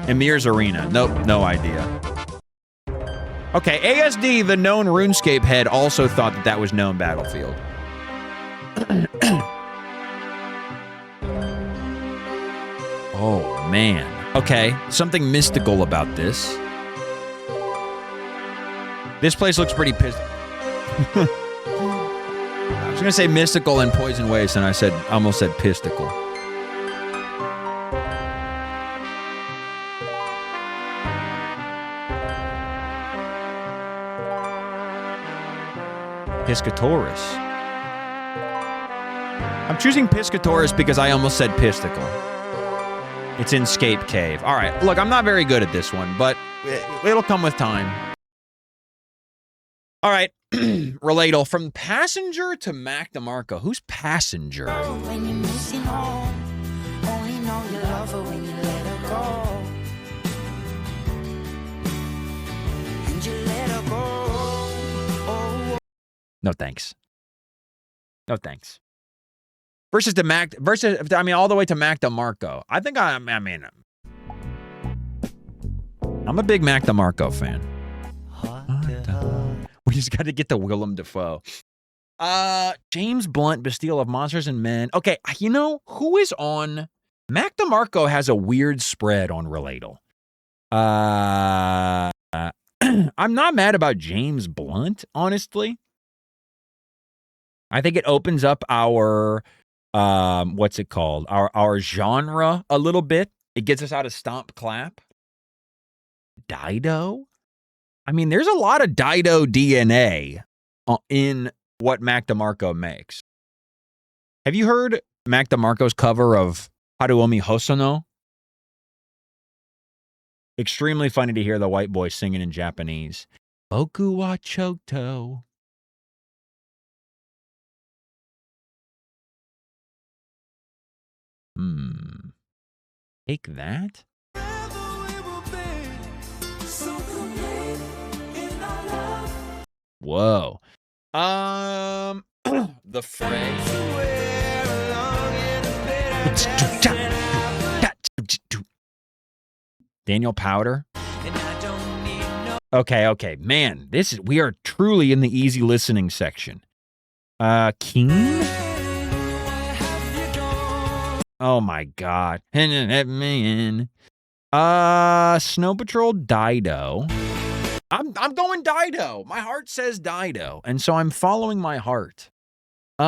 Emir's Arena. Nope, no idea. Okay, ASD, the known RuneScape head, also thought that was known battlefield. Oh, man. Okay, something mystical about this. This place looks pretty pissed. I was going to say mystical and poison waste, and I almost said pistical. Piscatoris. I'm choosing Piscatoris because I almost said pistical. It's in Scape Cave. All right, look, I'm not very good at this one, but it'll come with time. All right, Relatal. From Passenger to Mac DeMarco. Who's Passenger? When you're missing home, only know you love her when you let her go. And you let her go. Oh. No thanks. No thanks. Versus all the way to Mac DeMarco. I think I'm a big Mac DeMarco fan. We just got to get to Willem Dafoe. James Blunt, Bastille of Monsters and Men. Okay, you know, who is on... Mac DeMarco has a weird spread on Relatal. I'm not mad about James Blunt, honestly. I think it opens up our... what's it called? Our genre a little bit. It gets us out of Stomp Clap. Dido? I mean, there's a lot of Dido DNA in what Mac DeMarco makes. Have you heard Mac DeMarco's cover of Haruomi Hosono? Extremely funny to hear the white boy singing in Japanese. Boku wa choto. Take that? Whoa. The Fray. Daniel Powder. Okay. Man, we are truly in the easy listening section. Keen? Oh my god. Snow Patrol Dido. I'm going Dido. My heart says Dido, and so I'm following my heart. We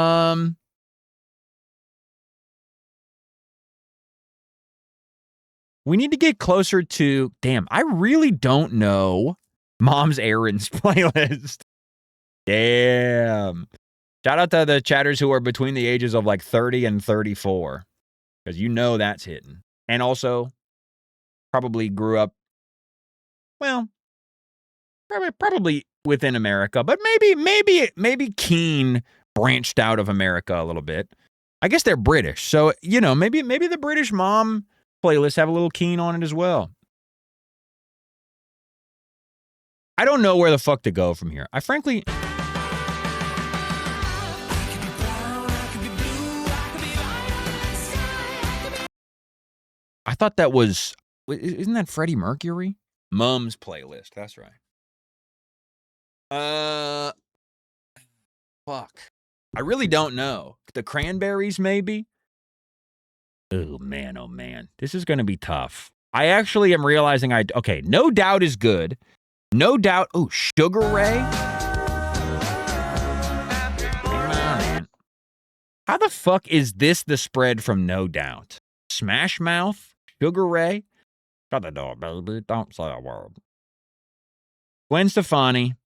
need to get closer to... Damn, I really don't know Mom's Errands playlist. Damn. Shout out to the chatters who are between the ages of like 30 and 34. Because you know that's hitting. And also, probably grew up, well, probably within America. But maybe Keen branched out of America a little bit. I guess they're British. So, you know, maybe the British Mom playlist have a little Keen on it as well. I don't know where the fuck to go from here. I frankly... I thought that was... Isn't that Freddie Mercury? Mum's playlist. That's right. Fuck. I really don't know. The Cranberries, maybe? Oh, man. This is going to be tough. I actually am realizing okay, No Doubt is good. No Doubt... Oh, Sugar Ray? Come on, man. How the fuck is this the spread from No Doubt? Smash Mouth? Sugar Ray? Shut the door, baby. Don't say a word. Gwen Stefani.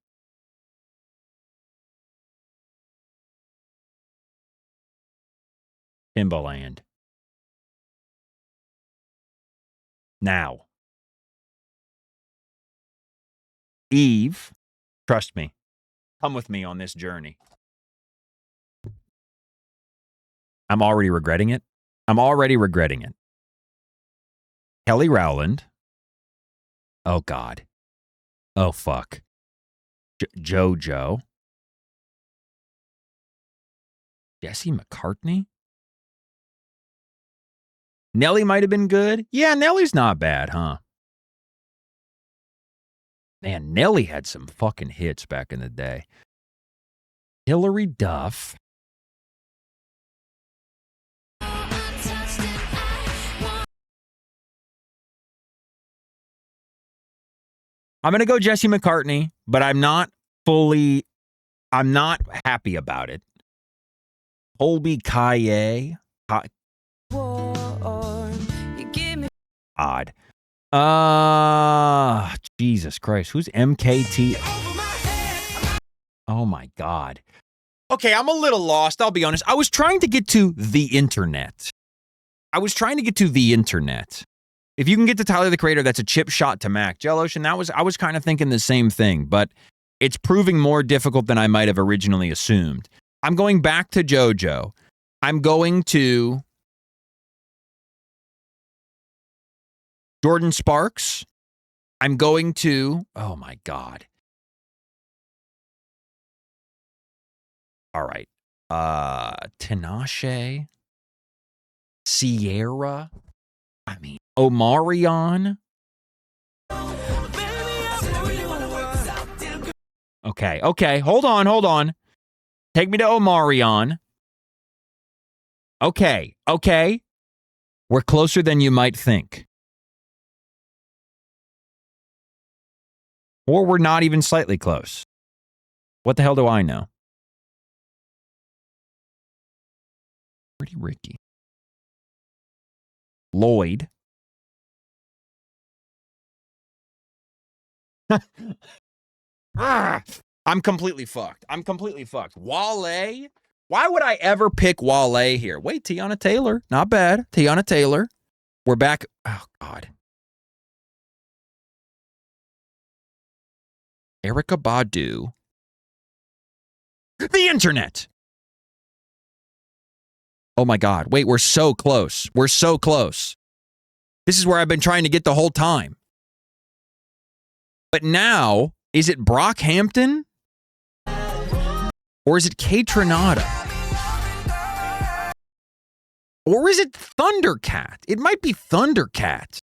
Timbaland. Now. Eve, trust me, come with me on this journey. I'm already regretting it. Kelly Rowland. Oh, God. Oh, fuck. JoJo. Jesse McCartney? Nelly might have been good. Yeah, Nelly's not bad, huh? Man, Nelly had some fucking hits back in the day. Hillary Duff. I'm going to go Jesse McCartney, but I'm not happy about it. Colby Kaye. Odd. Jesus Christ. Who's MKT? Oh my God. Okay, I'm a little lost. I'll be honest. I was trying to get to the internet. If you can get to Tyler the Creator, that's a chip shot to Mac. Jellotion, I was kind of thinking the same thing, but it's proving more difficult than I might have originally assumed. I'm going back to JoJo. I'm going to Jordan Sparks. I'm going to, oh my God. All right. Tinashe. Sierra. I mean, Omarion. Okay. Hold on. Take me to Omarion. Okay. We're closer than you might think. Or we're not even slightly close. What the hell do I know? Pretty Ricky. Lloyd. I'm completely fucked. Wale? Why would I ever pick Wale here? Wait, Tiana Taylor. Not bad. Tiana Taylor. We're back. Oh, God. Erykah Badu. The internet. Oh, my God. Wait, we're so close. This is where I've been trying to get the whole time. But now, is it Brockhampton? Or is it Kaytranada? Or is it Thundercat? It might be Thundercat.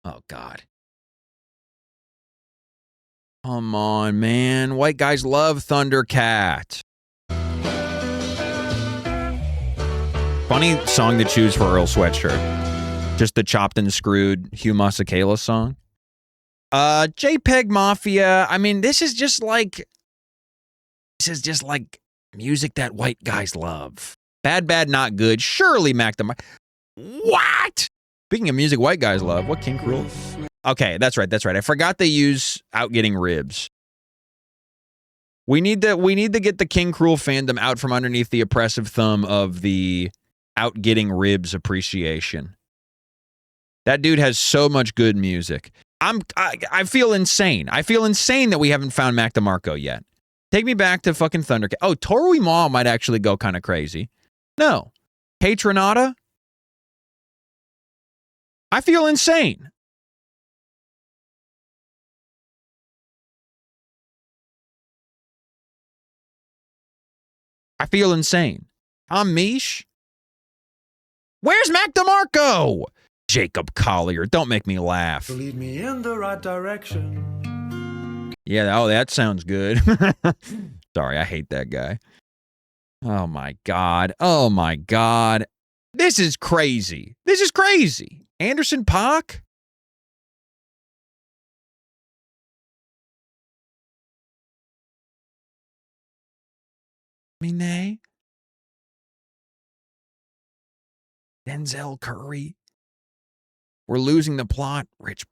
Oh, God. Come on, man. White guys love Thundercat. Funny song to choose for Earl Sweatshirt. Just the chopped and screwed Hugh Masekela song. JPEG Mafia. I mean, this is just like music that white guys love. Bad, not good. Surely Mac the... What? Speaking of music white guys love, what King Cruel? Okay, that's right. I forgot they use Out Getting Ribs. We need to get the King Cruel fandom out from underneath the oppressive thumb of the Out Getting Ribs appreciation. That dude has so much good music. I feel insane. I feel insane that we haven't found Mac DeMarco yet. Take me back to fucking Thundercat. Oh, Toru Mall might actually go kind of crazy. No. Kaytranada? I feel insane. Tom Misch? Where's Mac DeMarco? Jacob Collier. Don't make me laugh. Lead me in the right direction. Yeah, oh, that sounds good. Sorry, I hate that guy. Oh my God. This is crazy. Anderson .Paak? Monet? Denzel Curry? We're losing the plot. Rich.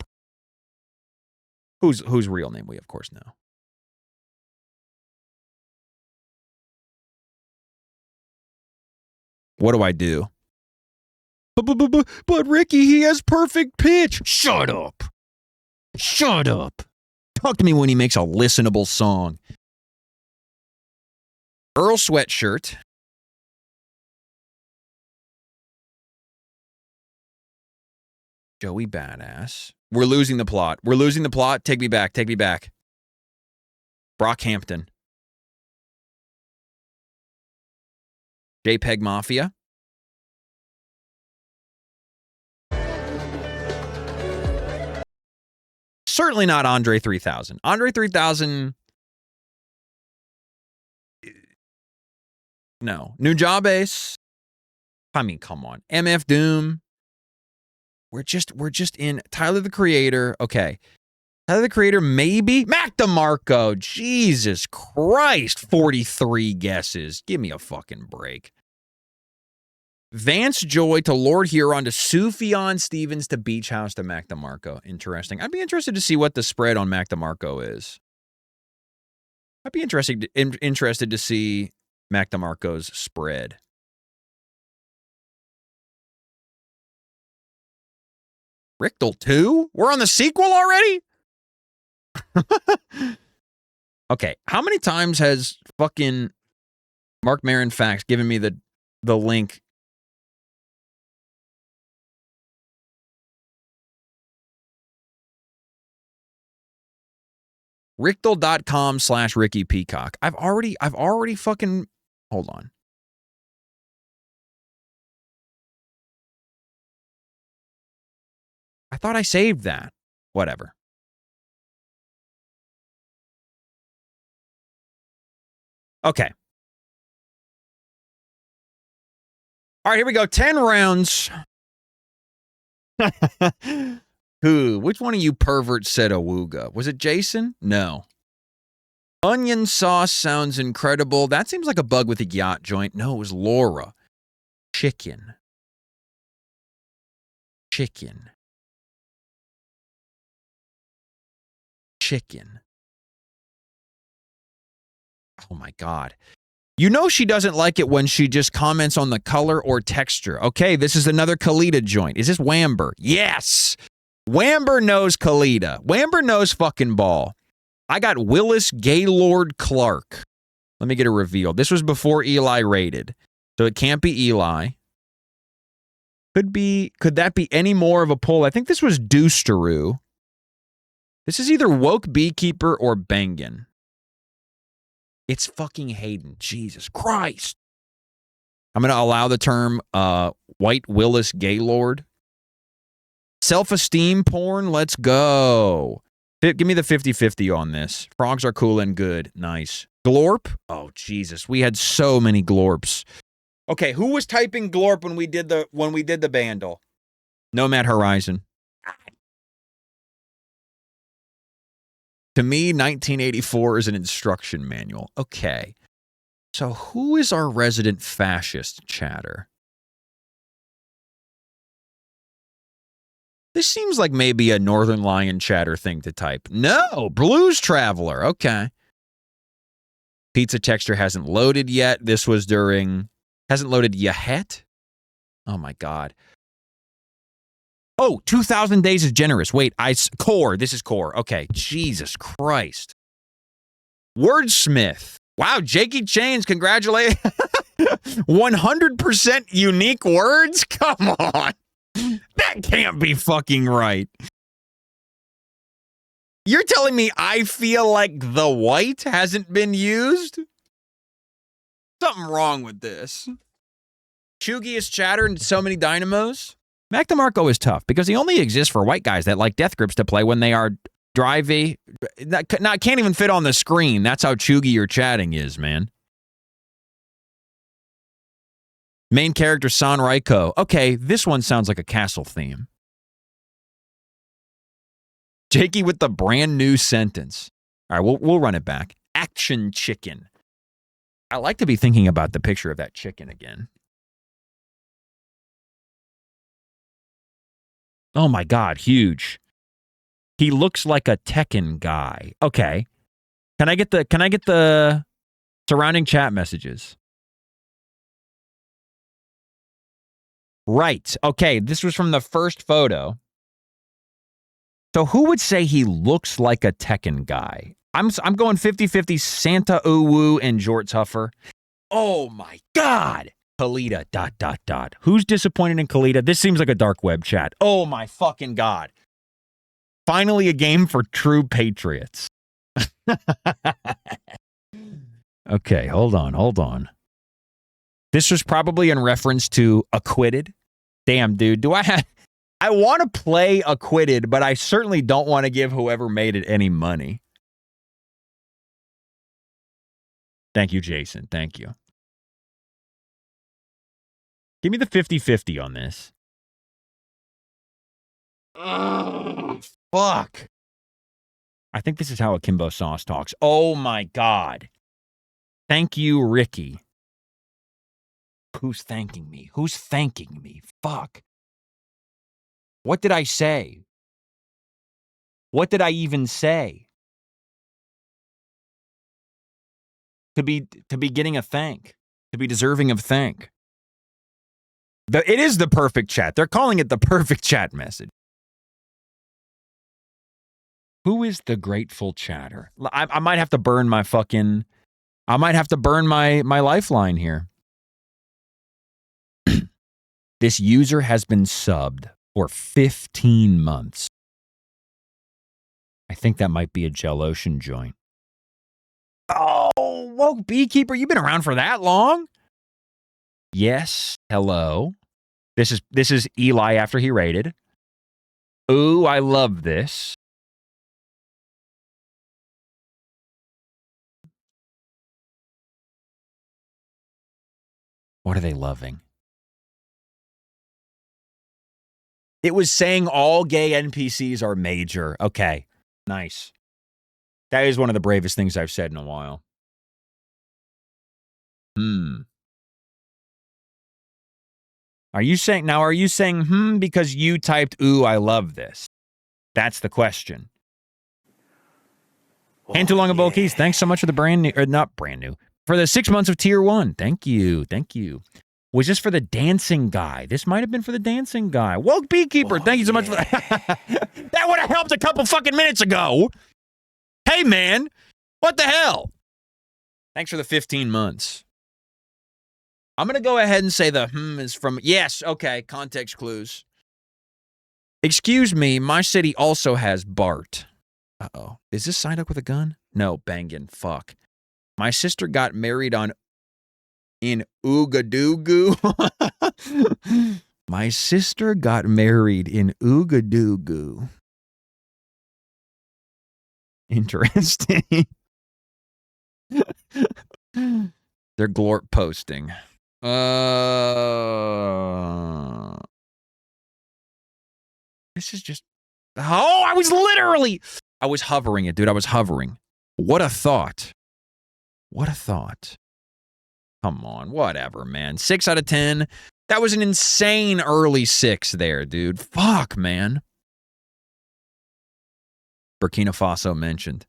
Whose real name we of course know. What do I do? But Ricky, he has perfect pitch. Shut up. Shut up. Talk to me when he makes a listenable song. Earl Sweatshirt. Joey Badass. We're losing the plot. We're losing the plot. Take me back. Take me back. Brockhampton. JPEG Mafia. Certainly not Andre 3000. Andre 3000. No. Nujabes. I mean, come on. MF Doom. We're just in Tyler the Creator. Okay. Tyler the Creator, maybe. Mac DeMarco. Jesus Christ. 43 guesses. Give me a fucking break. Vance Joy to Lord Huron to Sufjan Stevens to Beach House to Mac DeMarco. Interesting. I'd be interested to see what the spread on Mac DeMarco is. I'd be interested to see Mac DeMarco's spread. Richtel 2? We're on the sequel already? Okay, how many times has fucking Mark Maron Facts given me the link? Richtel.com/Ricky Peacock. I've already fucking, hold on. I thought I saved that. Whatever. Okay. All right, here we go. 10 rounds. Who? Which one of you perverts said awooga? Was it Jason? No. Onion sauce sounds incredible. That seems like a bug with a yacht joint. No, it was Laura. Chicken. Chicken. Chicken. Oh my God. You know she doesn't like it when she just comments on the color or texture. Okay, this is another Kalita joint. Is this Wamber? Yes! Wamber knows Kalita. Wamber knows fucking ball. I got Willis Gaylord Clark. Let me get a reveal. This was before Eli rated. So it can't be Eli. Could that be any more of a pull? I think this was Deusteroo. This is either Woke Beekeeper or Bengen. It's fucking Hayden. Jesus Christ. I'm going to allow the term White Willis Gaylord. Self-esteem porn. Let's go. Give me the 50-50 on this. Frogs are cool and good. Nice. Glorp. Oh, Jesus. We had so many Glorps. Okay, who was typing Glorp when we did the Bandle? Nomad Horizon. To me, 1984 is an instruction manual. Okay. So who is our resident fascist chatter? This seems like maybe a Northern Lion chatter thing to type. No, Blues Traveler. Okay. Pizza texture hasn't loaded yet. This was during... Hasn't loaded yet? Oh my God. Oh, 2,000 days is generous. Wait, Core. This is Core. Okay. Jesus Christ. Wordsmith. Wow, Jakey Chains, congratulations. 100% unique words? Come on. That can't be fucking right. You're telling me I feel like the white hasn't been used? Something wrong with this. Chugiest chatter and so many dynamos. Mac DeMarco is tough because he only exists for white guys that like death grips to play when they are drivey. Can't even fit on the screen. That's how chuggy your chatting is, man. Main character San Raiko. Okay, this one sounds like a castle theme. Jakey with the brand new sentence. All right, we'll run it back. Action chicken. I like to be thinking about the picture of that chicken again. Oh my God, huge. He looks like a Tekken guy. Okay. Can I get the surrounding chat messages? Right. Okay, this was from the first photo. So who would say he looks like a Tekken guy? I'm going 50-50 Santa Uwu and Jorts Huffer. Oh my God. Kalita, ... Who's disappointed in Kalita? This seems like a dark web chat. Oh my fucking God. Finally a game for true patriots. Okay, hold on. This was probably in reference to Acquitted. Damn, dude, I want to play Acquitted, but I certainly don't want to give whoever made it any money. Thank you, Jason. Thank you. Give me the 50-50 on this. Fuck. I think this is how Akimbo Sauce talks. Oh my God. Thank you, Ricky. Who's thanking me? Who's thanking me? Fuck. What did I say? What did I even say? To be getting a thank. To be deserving of thank. It is the perfect chat. They're calling it the perfect chat message. Who is the grateful chatter? I might have to burn my fucking... I might have to burn my lifeline here. This user has been subbed for 15 months. I think that might be a Gelotion joint. Oh, Woke Beekeeper, you've been around for that long? Yes, hello. This is Eli after he raided. Ooh, I love this. What are they loving? It was saying all gay NPCs are major. Okay, nice. That is one of the bravest things I've said in a while. Are you saying because you typed, ooh, I love this? That's the question. And too long of both keys. Thanks so much for the brand new, or not brand new, for the 6 months of tier 1. Thank you. Was this for the dancing guy? This might have been for the dancing guy. Woke Beekeeper, thank you so much for that. That would have helped a couple fucking minutes ago. Hey, man, what the hell? Thanks for the 15 months. I'm going to go ahead and say the is from, yes, okay, context clues. Excuse me, my city also has Bart. Uh-oh. Is this signed up with a gun? No, bangin', fuck. My sister got married in Ouagadougou. My sister got married in Ouagadougou. Interesting. They're glort posting. This is just... Oh, I was hovering it, dude. I was hovering. What a thought. What a thought. Come on, whatever, man. 6 out of 10. That was an insane early 6 there, dude. Fuck, man. Burkina Faso mentioned.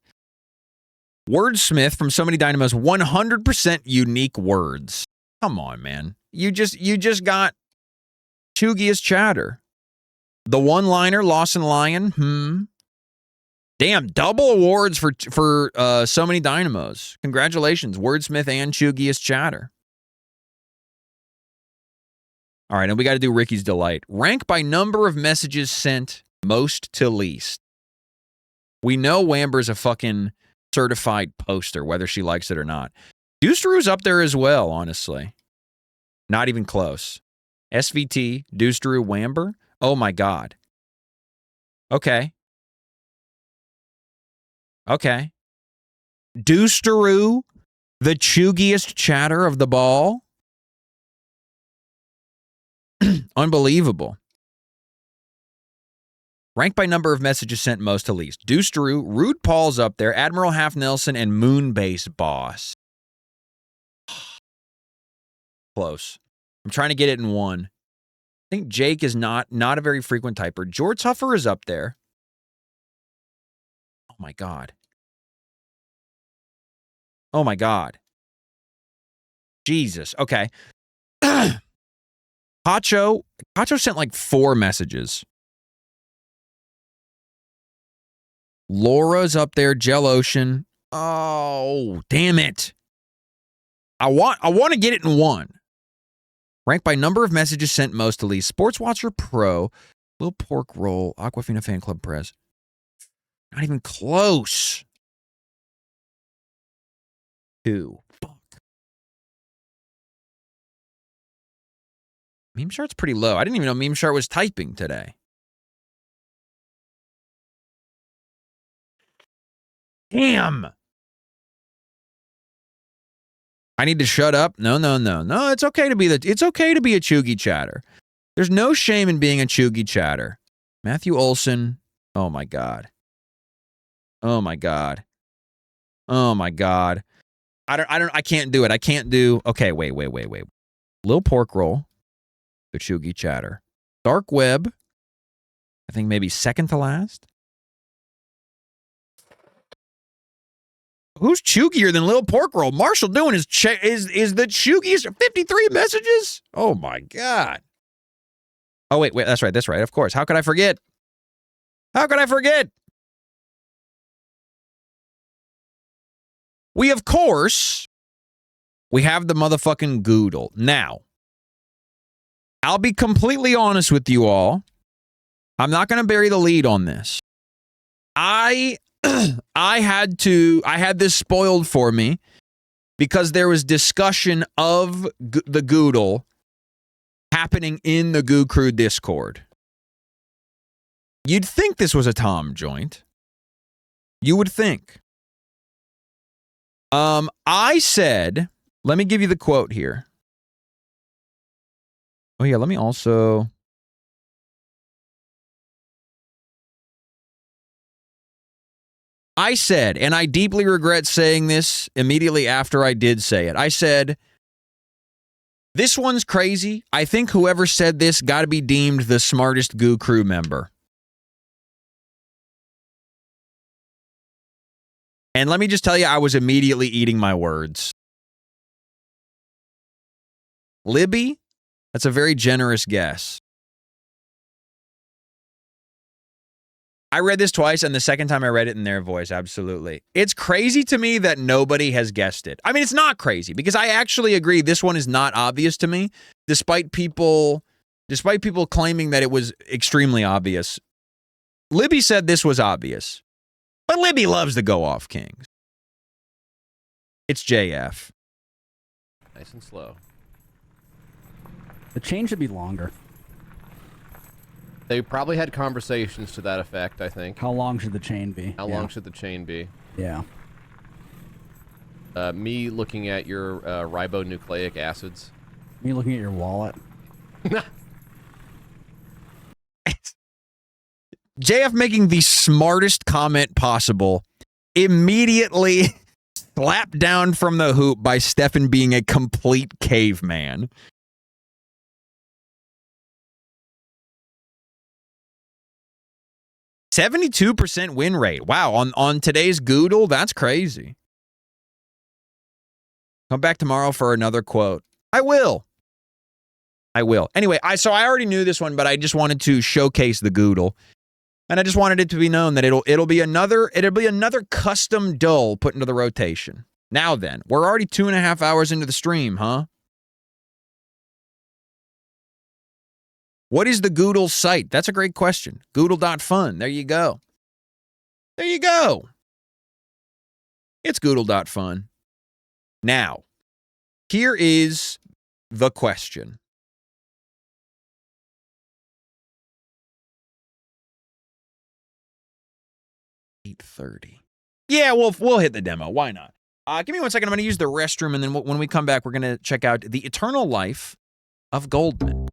Wordsmith from So Many Dynamos, 100% unique words. Come on, man. You just got Chugiest chatter. The one-liner, Lawson Lion. Damn, double awards for So Many Dynamos. Congratulations, Wordsmith and Chugiest chatter. All right, and we got to do Ricky's Delight. Rank by number of messages sent, most to least. We know Wamber's a fucking certified poster, whether she likes it or not. Deusteroo's up there as well, honestly. Not even close. SVT, Deusteroo, Wamber. Oh my God. Okay. Deusteroo, the chugiest chatter of the ball. Unbelievable. Ranked by number of messages sent most to least. Deusteroo, Rude Paul's up there, Admiral Half Nelson, and Moonbase Boss. Close. I'm trying to get it in one. I think Jake is not a very frequent typer. George Huffer is up there. Oh my God. Oh my God. Jesus. Okay. Hacho sent like 4 messages. Laura's up there. Gel Ocean. Oh, damn it. I want to get it in one. Ranked by number of messages sent most to least. Sports Watcher Pro. Little Pork Roll. Aquafina Fan Club Press. Not even close. 2. Fuck. Meme Shart's pretty low. I didn't even know Meme Shart was typing today. Damn. I need to shut up. No. It's okay to be a chuggy chatter. There's no shame in being a chuggy chatter. Matthew Olson. Oh my god. I can't do it. I can't do. Okay, wait. Lil Pork Roll. The chuggy chatter. Dark Web. I think maybe second to last. Who's chuggier than Lil Pork Roll? Marshall doing is the chuggiest. 53 messages? Oh my god. Oh wait, that's right. Of course. How could I forget? We have the motherfucking Goodle. Now, I'll be completely honest with you all. I'm not going to bury the lead on this. I had this spoiled for me because there was discussion of the Goodle happening in the Goo Crew Discord. You'd think this was a Tom joint. You would think. I said, let me give you the quote here. Oh yeah, let me also... I said, and I deeply regret saying this immediately after I did say it. I said, this one's crazy. I think whoever said this got to be deemed the smartest Goo Crew member. And let me just tell you, I was immediately eating my words. Libby? That's a very generous guess. I read this twice, and the second time I read it in their voice, absolutely. It's crazy to me that nobody has guessed it. I mean, it's not crazy, because I actually agree this one is not obvious to me, despite people claiming that it was extremely obvious. Libby said this was obvious. But Libby loves the go-off kings. It's JF. Nice and slow. The chain should be longer. They probably had conversations to that effect, I think. How long should the chain be? How long should the chain be? Yeah. Me looking at your ribonucleic acids. Me looking at your wallet. JF making the smartest comment possible, immediately slapped down from the hoop by Stefan being a complete caveman. %72% win rate. Wow, on today's Goodle, that's crazy. Come back tomorrow for another quote. I will. Anyway, I already knew this one, but I just wanted to showcase the Goodle. And I just wanted it to be known that it'll be another custom dull put into the rotation. Now then, we're already 2.5 hours into the stream, huh? What is the Goodle site? That's a great question. Goodle.fun. There you go. It's Goodle.fun. Now, here is the question. $8:30. Yeah, we'll hit the demo. Why not? Give me 1 second. I'm going to use the restroom, and then when we come back, we're going to check out The Eternal Life of Goldman.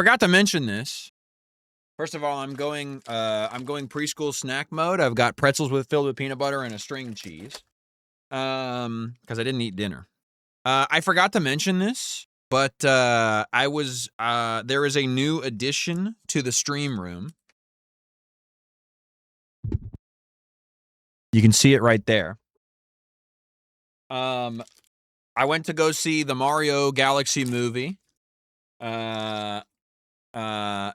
forgot to mention this. First of all, I'm going preschool snack mode. I've got pretzels filled with peanut butter and a string cheese. Because I didn't eat dinner. I forgot to mention this, but there is a new addition to the stream room. You can see it right there. I went to go see the Mario Galaxy movie.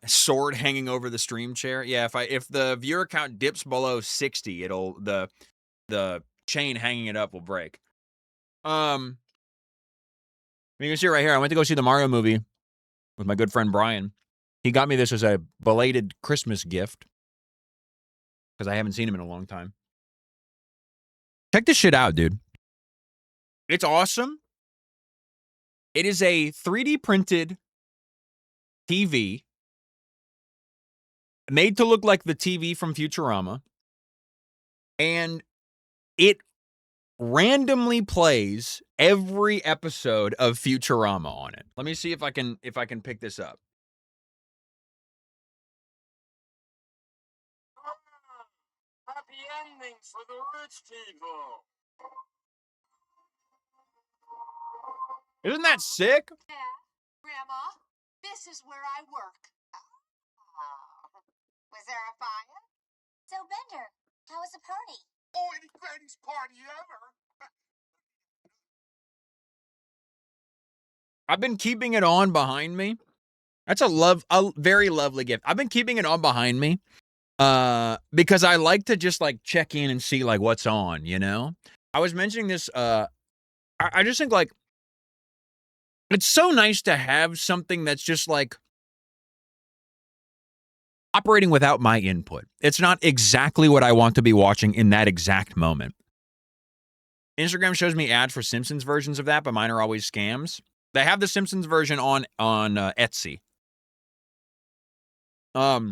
Sword hanging over the stream chair. Yeah, if the viewer count dips below 60, the chain hanging it up will break. You can see right here. I went to go see the Mario movie with my good friend Brian. He got me this as a belated Christmas gift because I haven't seen him in a long time. Check this shit out, dude. It's awesome. It is a 3D printed TV made to look like the TV from Futurama, and it randomly plays every episode of Futurama on it. Let me see if I can pick this up. Happy endings for the rich people. Isn't that sick? Yeah, Grandma, this is where I work. Oh. Was there a fire? So, Bender, how was the party? Oh, any greatest party ever. I've been keeping it on behind me. That's a very lovely gift. I've been keeping it on behind me because I like to just like check in and see like what's on, you know? I was mentioning this I just think like it's so nice to have something that's just like operating without my input. It's not exactly what I want to be watching in that exact moment. Instagram shows me ads for Simpsons versions of that, but mine are always scams. They have the Simpsons version on Etsy. I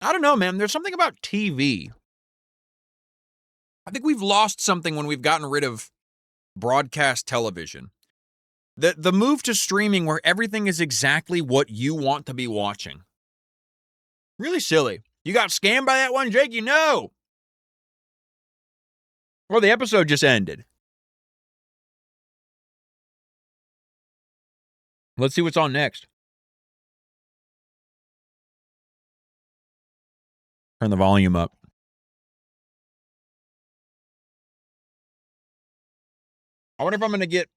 don't know, man. There's something about TV. I think we've lost something when we've gotten rid of broadcast television. The move to streaming where everything is exactly what you want to be watching. Really silly. You got scammed by that one, Jake? You know. Well, the episode just ended. Let's see what's on next. Turn the volume up. I wonder if I'm going to get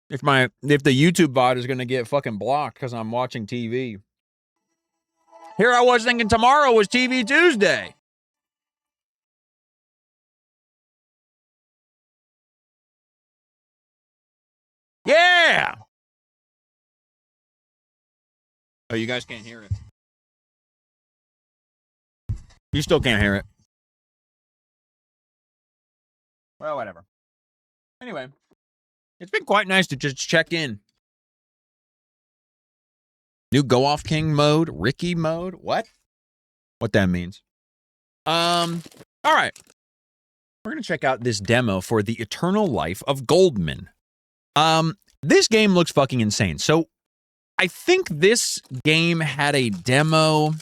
if the YouTube bot is going to get fucking blocked because I'm watching TV. Here I was thinking tomorrow was TV Tuesday. Yeah. Oh, you guys can't hear it. You still can't hear it. Well, whatever. Anyway, it's been quite nice to just check in. New Go Off King mode, Ricky mode. What that means. All right. We're going to check out this demo for the Eternal Life of Goldman. This game looks fucking insane. So I think this game had a demo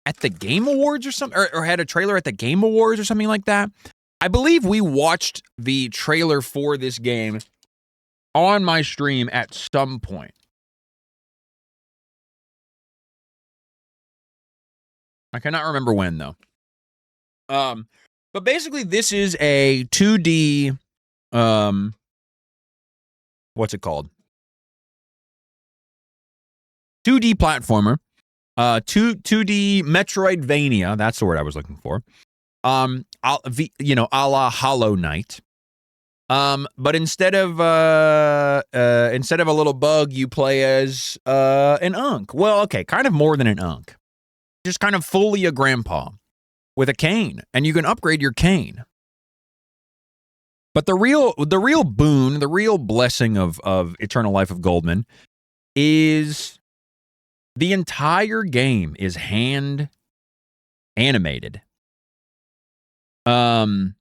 at the Game Awards or something, or had a trailer at the Game Awards or something like that. I believe we watched the trailer for this game on my stream at some point. I cannot remember when, though. But basically, this is a 2D, what's it called? 2D platformer, 2D Metroidvania. That's the word I was looking for. A la Hollow Knight. But instead of a little bug, you play as an unk. Well, okay, kind of more than an unk. Just kind of fully a grandpa with a cane, and you can upgrade your cane. But the real boon, the real blessing of Eternal Life of Goldman is the entire game is hand animated. And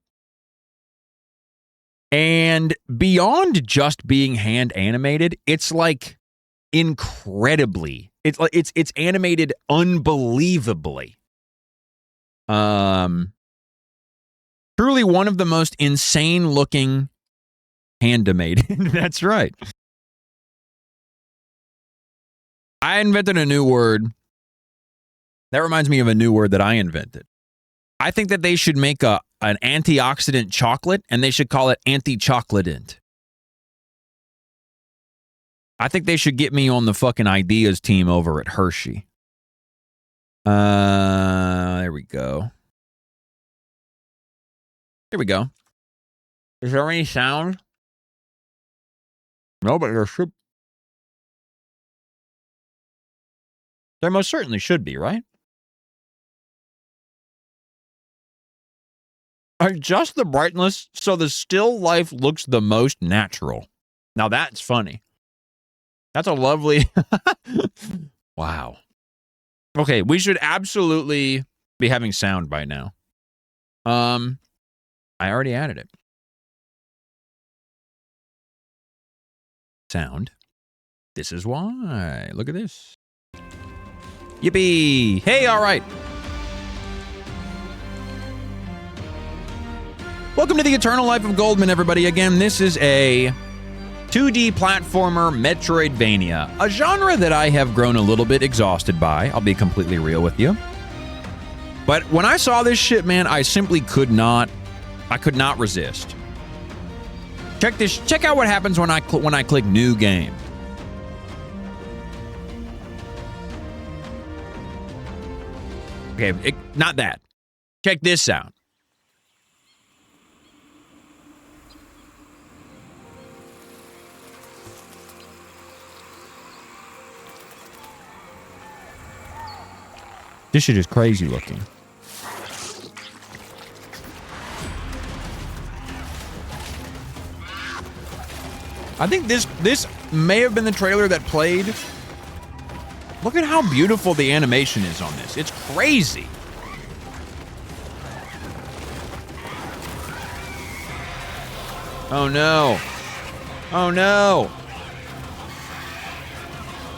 beyond just being hand animated, it's like incredibly. It's animated unbelievably. Truly one of the most insane looking Handmaiden. That's right. I invented a new word. That reminds me of a new word that I invented. I think that they should make an antioxidant chocolate, and they should call it anti-chocoladant. I think they should get me on the fucking ideas team over at Hershey. There we go. Here we go. Is there any sound? No, but there should. There most certainly should be, right? Adjust the brightness so the still life looks the most natural. Now that's funny. That's a lovely... Wow. Okay, we should absolutely be having sound by now. I already added it. Sound. This is why. Look at this. Yippee! Hey, all right. Welcome to the Eternal Life of Goldman, everybody. Again, this is a 2D platformer Metroidvania, a genre that I have grown a little bit exhausted by. I'll be completely real with you. But when I saw this shit, man, I simply could not resist. Check out what happens when I click new game. Okay, not that. Check this out. This shit is crazy looking. I think this may have been the trailer that played. Look at how beautiful the animation is on this. It's crazy. Oh no. Oh no.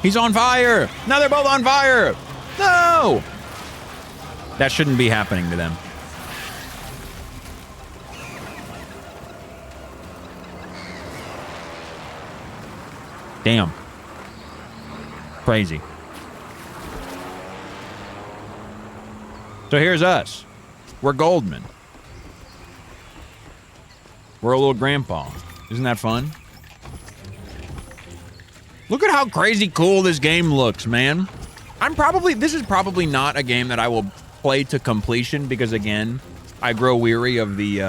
He's on fire. Now they're both on fire. No. That shouldn't be happening to them. Damn. Crazy. So here's us. We're Goldman. We're a little grandpa. Isn't that fun? Look at how crazy cool this game looks, man. This is probably not a game that I will play to completion because, again, I grow weary of the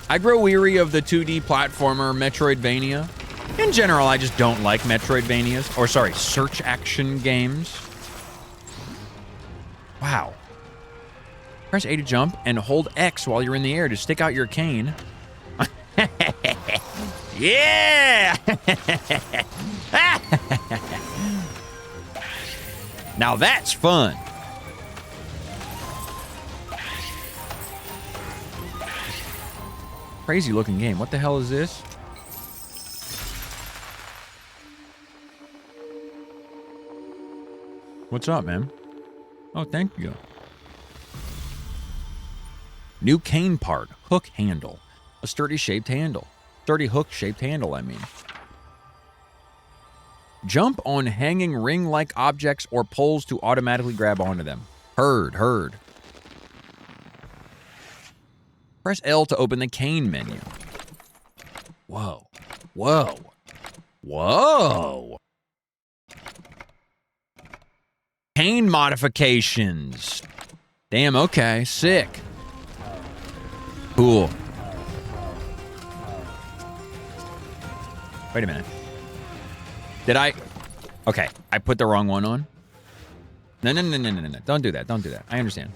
2D platformer Metroidvania. In general, I just don't like Metroidvanias, or sorry, search action games. Wow. Press A to jump and hold X while you're in the air to stick out your cane. Yeah! Now that's fun. Crazy looking game. What the hell is this? What's up, man? Oh, thank you. New cane part. Hook handle. A sturdy shaped handle. Sturdy hook shaped handle, I mean. Jump on hanging ring-like objects or poles to automatically grab onto them. Heard. Press L to open the cane menu. Whoa. Cane modifications. Damn, okay, sick. Cool. Wait a minute. Did I? Okay, I put the wrong one on. No. Don't do that. I understand.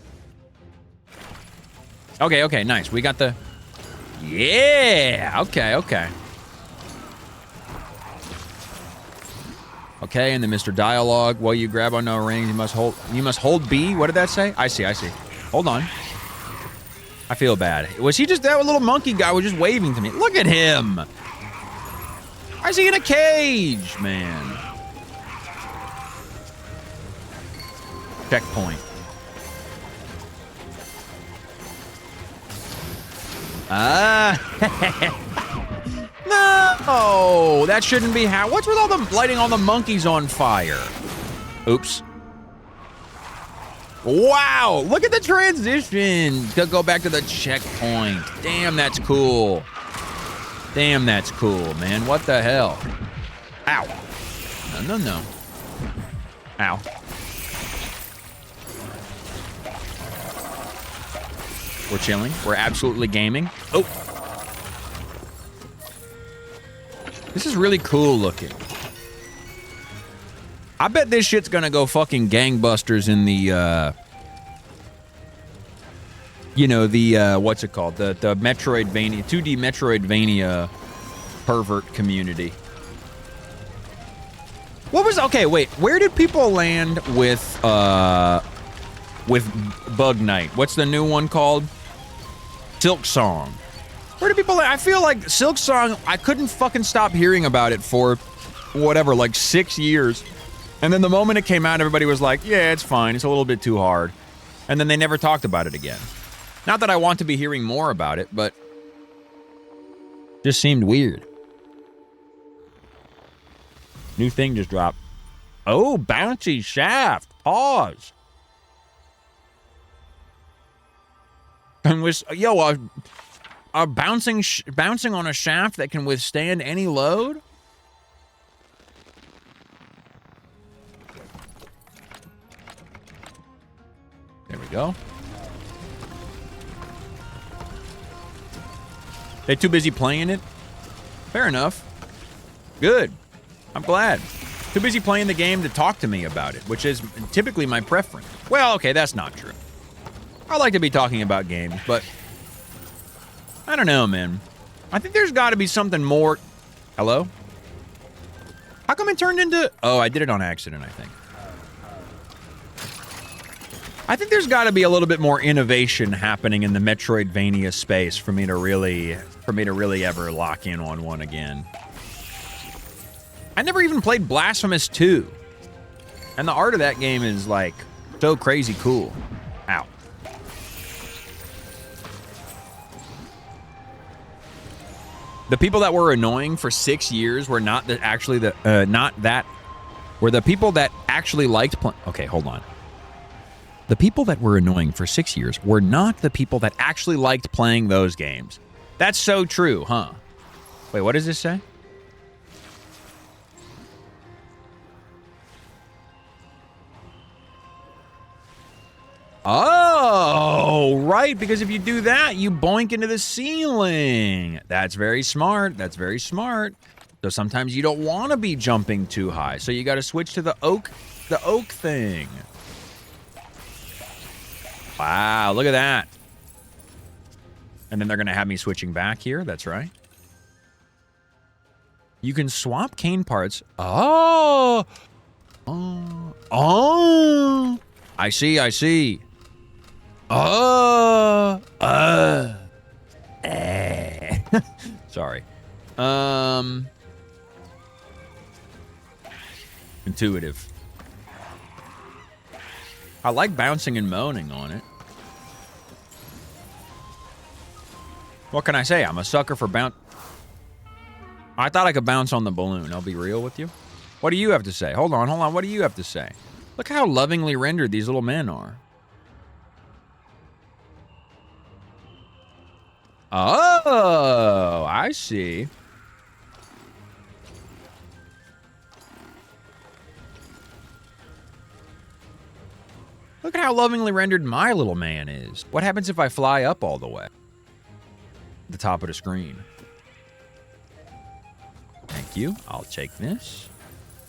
Okay, nice. We got the... Yeah! Okay. Okay, and then Mr. Dialogue. While you grab on no ring, you must hold B. What did that say? I see. Hold on. I feel bad. Was he just... That little monkey guy was just waving to me. Look at him! Why is he in a cage, man? Checkpoint. No, that shouldn't be how. What's with all the lighting all the monkeys on fire? Oops. Wow, look at the transition. Go back to the checkpoint. Damn, that's cool. Damn, that's cool, man. What the hell? Ow. No, no, no. Ow. We're chilling. We're absolutely gaming. Oh. This is really cool looking. I bet this shit's gonna go fucking gangbusters in the, you know, the, what's it called? The Metroidvania, 2D Metroidvania pervert community. What was, okay, wait, where did people land with Bug Knight? What's the new one called? Silk Song. Where do people, I feel like Silk Song, I couldn't fucking stop hearing about it for whatever, like 6 years. And then the moment it came out, everybody was like, yeah, it's fine. It's a little bit too hard. And then they never talked about it again. Not that I want to be hearing more about it, but just seemed weird. New thing just dropped. Oh, bouncy shaft. Pause. And was, yo, bouncing on a shaft that can withstand any load? There we go. They too busy playing it? Fair enough. Good. I'm glad. Too busy playing the game to talk to me about it, which is typically my preference. Well, okay, that's not true. I like to be talking about games, but I don't know, man. I think there's got to be something more. Hello? How come it turned into... Oh, I did it on accident, I think. I think there's got to be a little bit more innovation happening in the Metroidvania space for me to really ever lock in on one again. I never even played Blasphemous 2. And the art of that game is, like, so crazy cool. Ow. The people that were annoying for 6 years were not the were the people that actually liked playing. Okay, hold on. The people that were annoying for 6 years were not the people that actually liked playing those games. That's so true, huh? Wait, what does this say? Oh, right, because if you do that, you boink into the ceiling. That's very smart. That's very smart. So sometimes you don't want to be jumping too high, so you got to switch to the oak thing. Wow, look at that. And then they're going to have me switching back here. That's right. You can swap cane parts. Oh. Oh. I see, I see. Sorry. Intuitive. I like bouncing and moaning on it. What can I say? I'm a sucker for bounce. I thought I could bounce on the balloon. I'll be real with you. What do you have to say? Hold on. What do you have to say? Look how lovingly rendered these little men are. Oh, I see. Look at how lovingly rendered my little man is. What happens if I fly up all the way? The top of the screen. Thank you. I'll take this.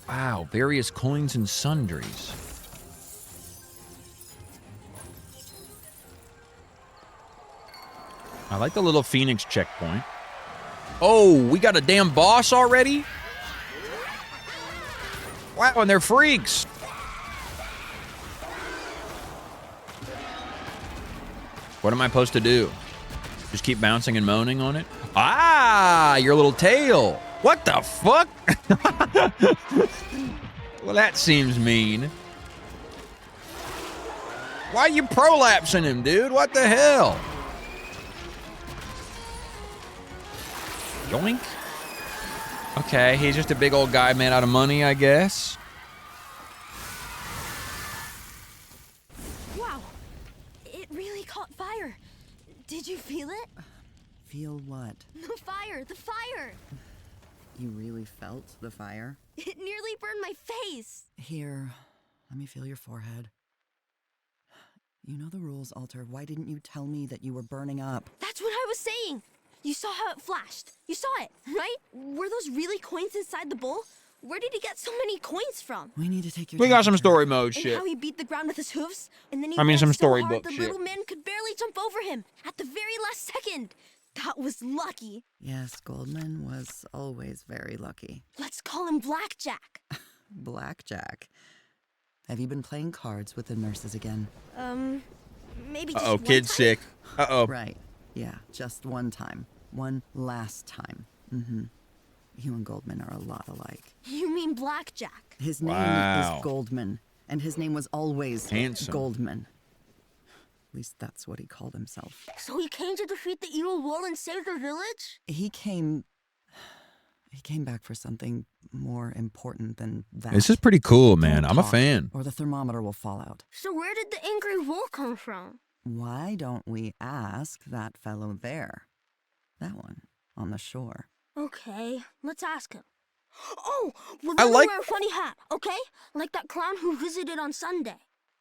Wow, various coins and sundries. I like the little Phoenix checkpoint. Oh, we got a damn boss already? Wow, and they're freaks. What am I supposed to do? Just keep bouncing and moaning on it? Ah, your little tail. What the fuck? Well, that seems mean. Why are you prolapsing him, dude? What the hell? Yoink. Okay, he's just a big old guy made out of money, I guess. Wow, it really caught fire. Did you feel it? Feel what? The fire, the fire. You really felt the fire? It nearly burned my face. Here, let me feel your forehead. You know the rules, Alter. Why didn't you tell me that you were burning up? That's what I was saying. You saw how it flashed. You saw it, right? Were those really coins inside the bowl? Where did he get so many coins from? We need to take your We got some temperature. story mode And shit. how he beat the ground with his hooves? And then he I mean, some fell so hard storybook the shit. little man could barely jump over him at the very last second. That was lucky. Yes, Goldman was always very lucky. Let's call him Blackjack. Blackjack. Have you been playing cards with the nurses again? Maybe just Uh-oh, one kid's time? sick. Uh-oh. Right. Yeah, just one time. One last time. Mm-hmm. You and Goldman are a lot alike. You mean Blackjack? His name Wow. is Goldman, and his name was always Handsome. Goldman. At least that's what he called himself. So he came to defeat the evil wall and save the village? He came back for something more important than that. This is pretty cool, man. Don't I'm a talk, fan. Or the thermometer will fall out. So where did the angry wall come from? Why don't we ask that fellow there? That one, on the shore. Okay, let's ask him. Oh, we'll I let him like- wear a funny hat, okay? Like that clown who visited on Sunday.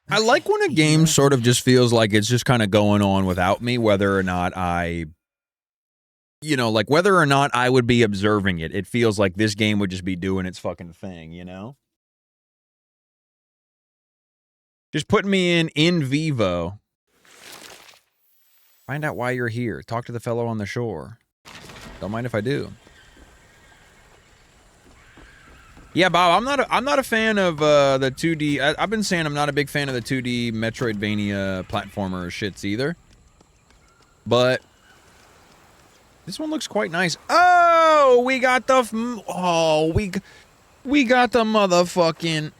I like when a game sort of just feels like it's just kind of going on without me, whether or not I, like whether or not I would be observing it. It feels like this game would just be doing its fucking thing, you know? Just putting me in vivo. Find out why you're here. Talk to the fellow on the shore. Don't mind if I do. Yeah, Bob, I'm not a fan of the 2D. I've been saying I'm not a big fan of the 2D Metroidvania platformer shits either. But this one looks quite nice. Oh, we got the we got the motherfucking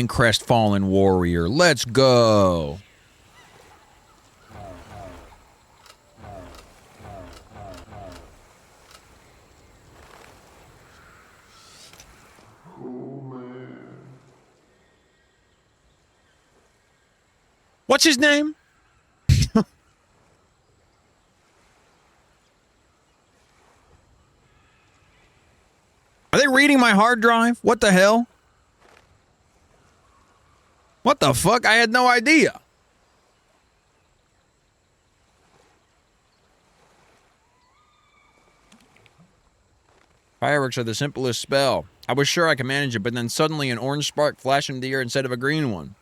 crestfallen warrior. Let's go. What's his name? Are they reading my hard drive? What the hell? What the fuck? I had no idea. Fireworks are the simplest spell. I was sure I could manage it, but then suddenly an orange spark flashed into the air instead of a green one.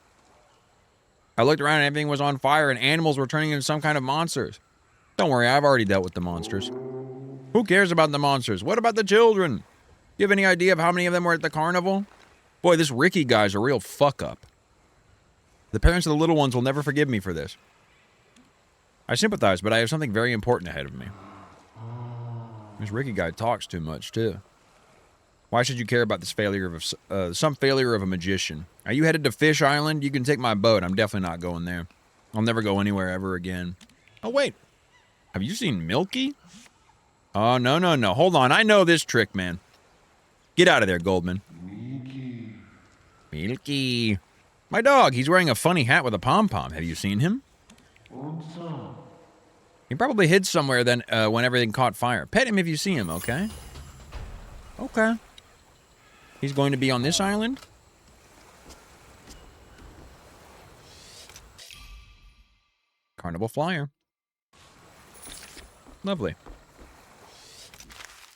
I looked around and everything was on fire and animals were turning into some kind of monsters. Don't worry, I've already dealt with the monsters. Who cares about the monsters? What about the children? Do you have any idea of how many of them were at the carnival? Boy, this Ricky guy's a real fuck-up. The parents of the little ones will never forgive me for this. I sympathize, but I have something very important ahead of me. This Ricky guy talks too much, too. Why should you care about this failure of some failure of a magician? Are you headed to Fish Island? You can take my boat. I'm definitely not going there. I'll never go anywhere ever again. Oh, wait. Have you seen Milky? Oh, no. Hold on. I know this trick, man. Get out of there, Goldman. Milky. My dog. He's wearing a funny hat with a pom-pom. Have you seen him? He probably hid somewhere then when everything caught fire. Pet him if you see him, okay? Okay. He's going to be on this island? Carnival Flyer. Lovely.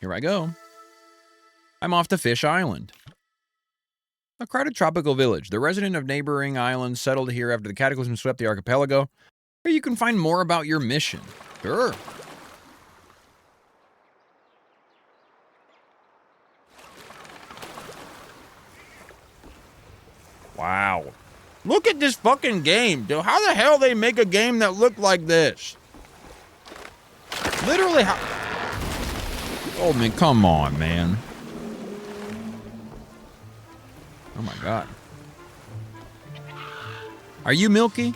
Here I go. I'm off to Fish Island. A crowded tropical village. The resident of neighboring islands settled here after the cataclysm swept the archipelago. Here you can find more about your mission. Sure. Wow. Look at this fucking game, dude. How the hell they make a game that looked like this? Literally, how... Goldman, come on, man. Oh my God. Are you Milky?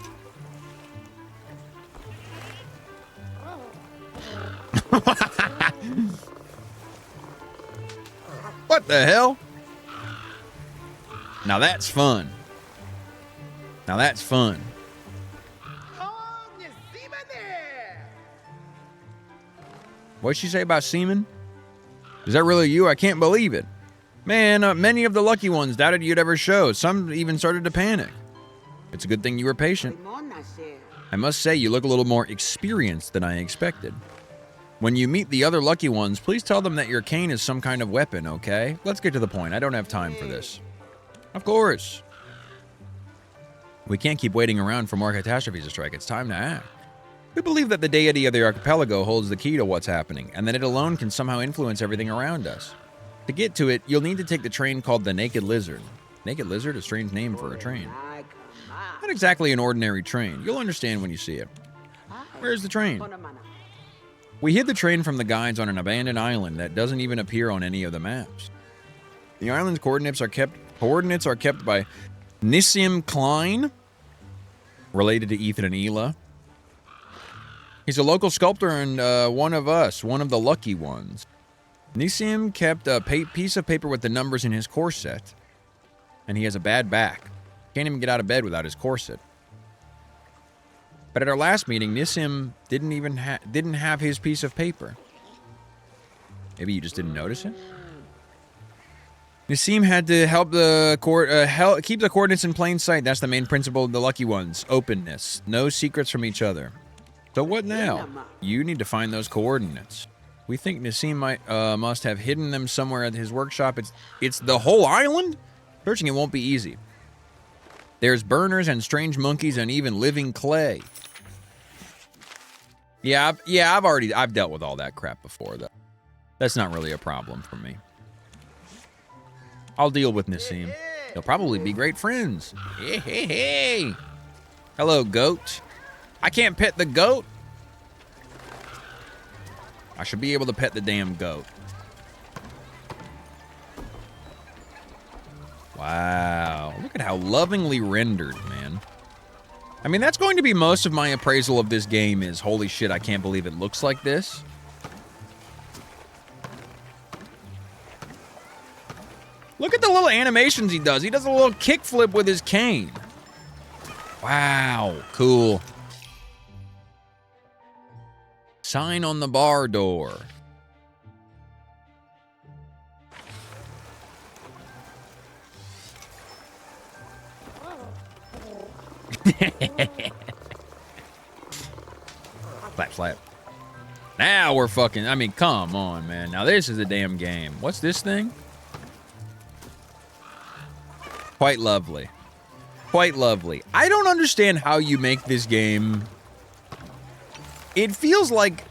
What the hell? Now that's fun. Now that's fun. What'd she say about semen? Is that really you? I can't believe it. Man, many of the lucky ones doubted you'd ever show. Some even started to panic. It's a good thing you were patient. I must say, you look a little more experienced than I expected. When you meet the other lucky ones, please tell them that your cane is some kind of weapon, okay? Let's get to the point. I don't have time for this. Of course. We can't keep waiting around for more catastrophes to strike. It's time to act. We believe that the deity of the archipelago holds the key to what's happening, and that it alone can somehow influence everything around us. To get to it, you'll need to take the train called the Naked Lizard. Naked Lizard? A strange name for a train. Not exactly an ordinary train. You'll understand when you see it. Where's the train? We hid the train from the guides on an abandoned island that doesn't even appear on any of the maps. The island's coordinates are kept by Nissim Klein, related to Ethan and Ela. He's a local sculptor and one of us, one of the lucky ones. Nissim kept a piece of paper with the numbers in his corset, and he has a bad back. Can't even get out of bed without his corset. But at our last meeting, Nissim didn't have his piece of paper. Maybe you just didn't notice it? Nissim had to help keep the coordinates in plain sight. That's the main principle of the lucky ones. Openness. No secrets from each other. So what now? You need to find those coordinates. We think Nissim must have hidden them somewhere at his workshop. It's the whole island? Searching it won't be easy. There's burners and strange monkeys and even living clay. Yeah, I've dealt with all that crap before, though. That's not really a problem for me. I'll deal with Nissim. They'll probably be great friends. Hey. Hello, goat. I can't pet the goat. I should be able to pet the damn goat. Wow. Look at how lovingly rendered, man. I mean, that's going to be most of my appraisal of this game is, holy shit, I can't believe it looks like this. Look at the little animations he does. He does a little kickflip with his cane. Wow, cool. Sign on the bar door. Slap, slap. Now we're fucking, I mean, come on, man. Now this is a damn game. What's this thing? Quite lovely. Quite lovely. I don't understand how you make this game. It feels like,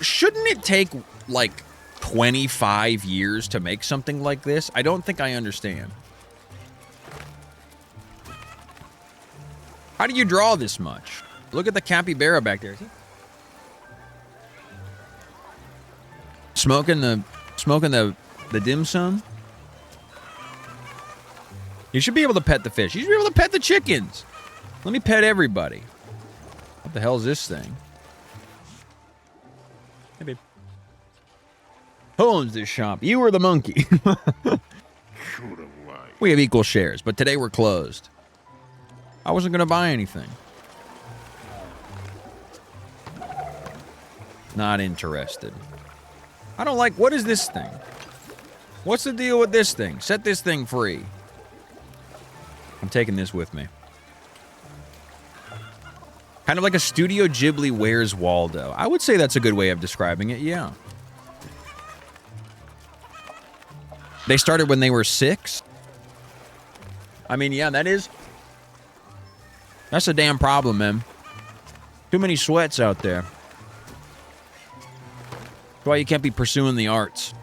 shouldn't it take like 25 years to make something like this? I don't think I understand. How do you draw this much? Look at the capybara back there. Smoking the dim sum. You should be able to pet the fish. You should be able to pet the chickens. Let me pet everybody. What the hell is this thing? Hey, babe. Who owns this shop? You or the monkey? We have equal shares, but today we're closed. I wasn't going to buy anything. Not interested. I don't like... What is this thing? What's the deal with this thing? Set this thing free. I'm taking this with me. Kind of like a Studio Ghibli Where's Waldo. I would say that's a good way of describing it, yeah. They started when they were 6? I mean, yeah, that's a damn problem, man. Too many sweats out there. That's why you can't be pursuing the arts.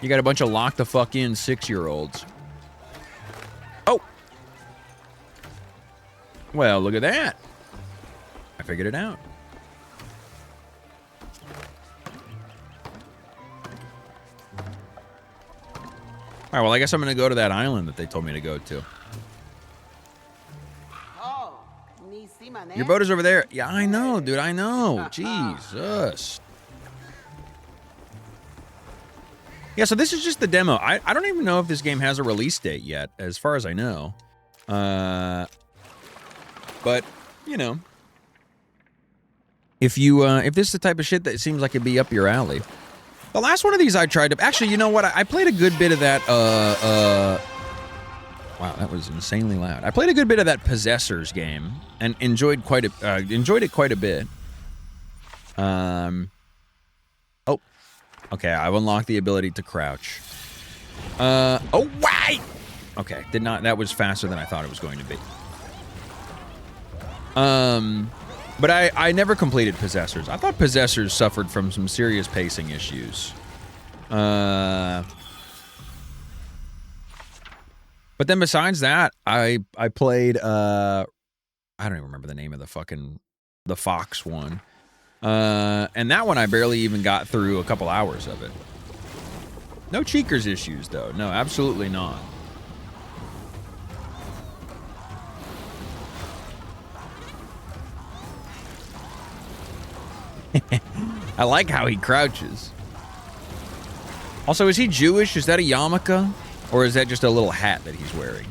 You got a bunch of locked the fuck in 6-year-olds. Oh! Well, look at that. I figured it out. right, well, I guess I'm going to go to that island that they told me to go to. Your boat is over there. Yeah, I know, dude. I know. Jesus. Yeah, so this is just the demo. I don't even know if this game has a release date yet, as far as I know. But, you know. If this is the type of shit that seems like it'd be up your alley. The last one of these I tried to... Actually, you know what? I played a good bit of that, wow, that was insanely loud. I played a good bit of that Possessors game and enjoyed it quite a bit. Oh, okay. I've unlocked the ability to crouch. Oh wait! Okay, that was faster than I thought it was going to be. But I never completed Possessors. I thought Possessors suffered from some serious pacing issues. But then besides that, I played, I don't even remember the name of the Fox one. And that one I barely even got through a couple hours of it. No Cheekers issues, though. No, absolutely not. I like how he crouches. Also, is he Jewish? Is that a yarmulke? Or is that just a little hat that he's wearing?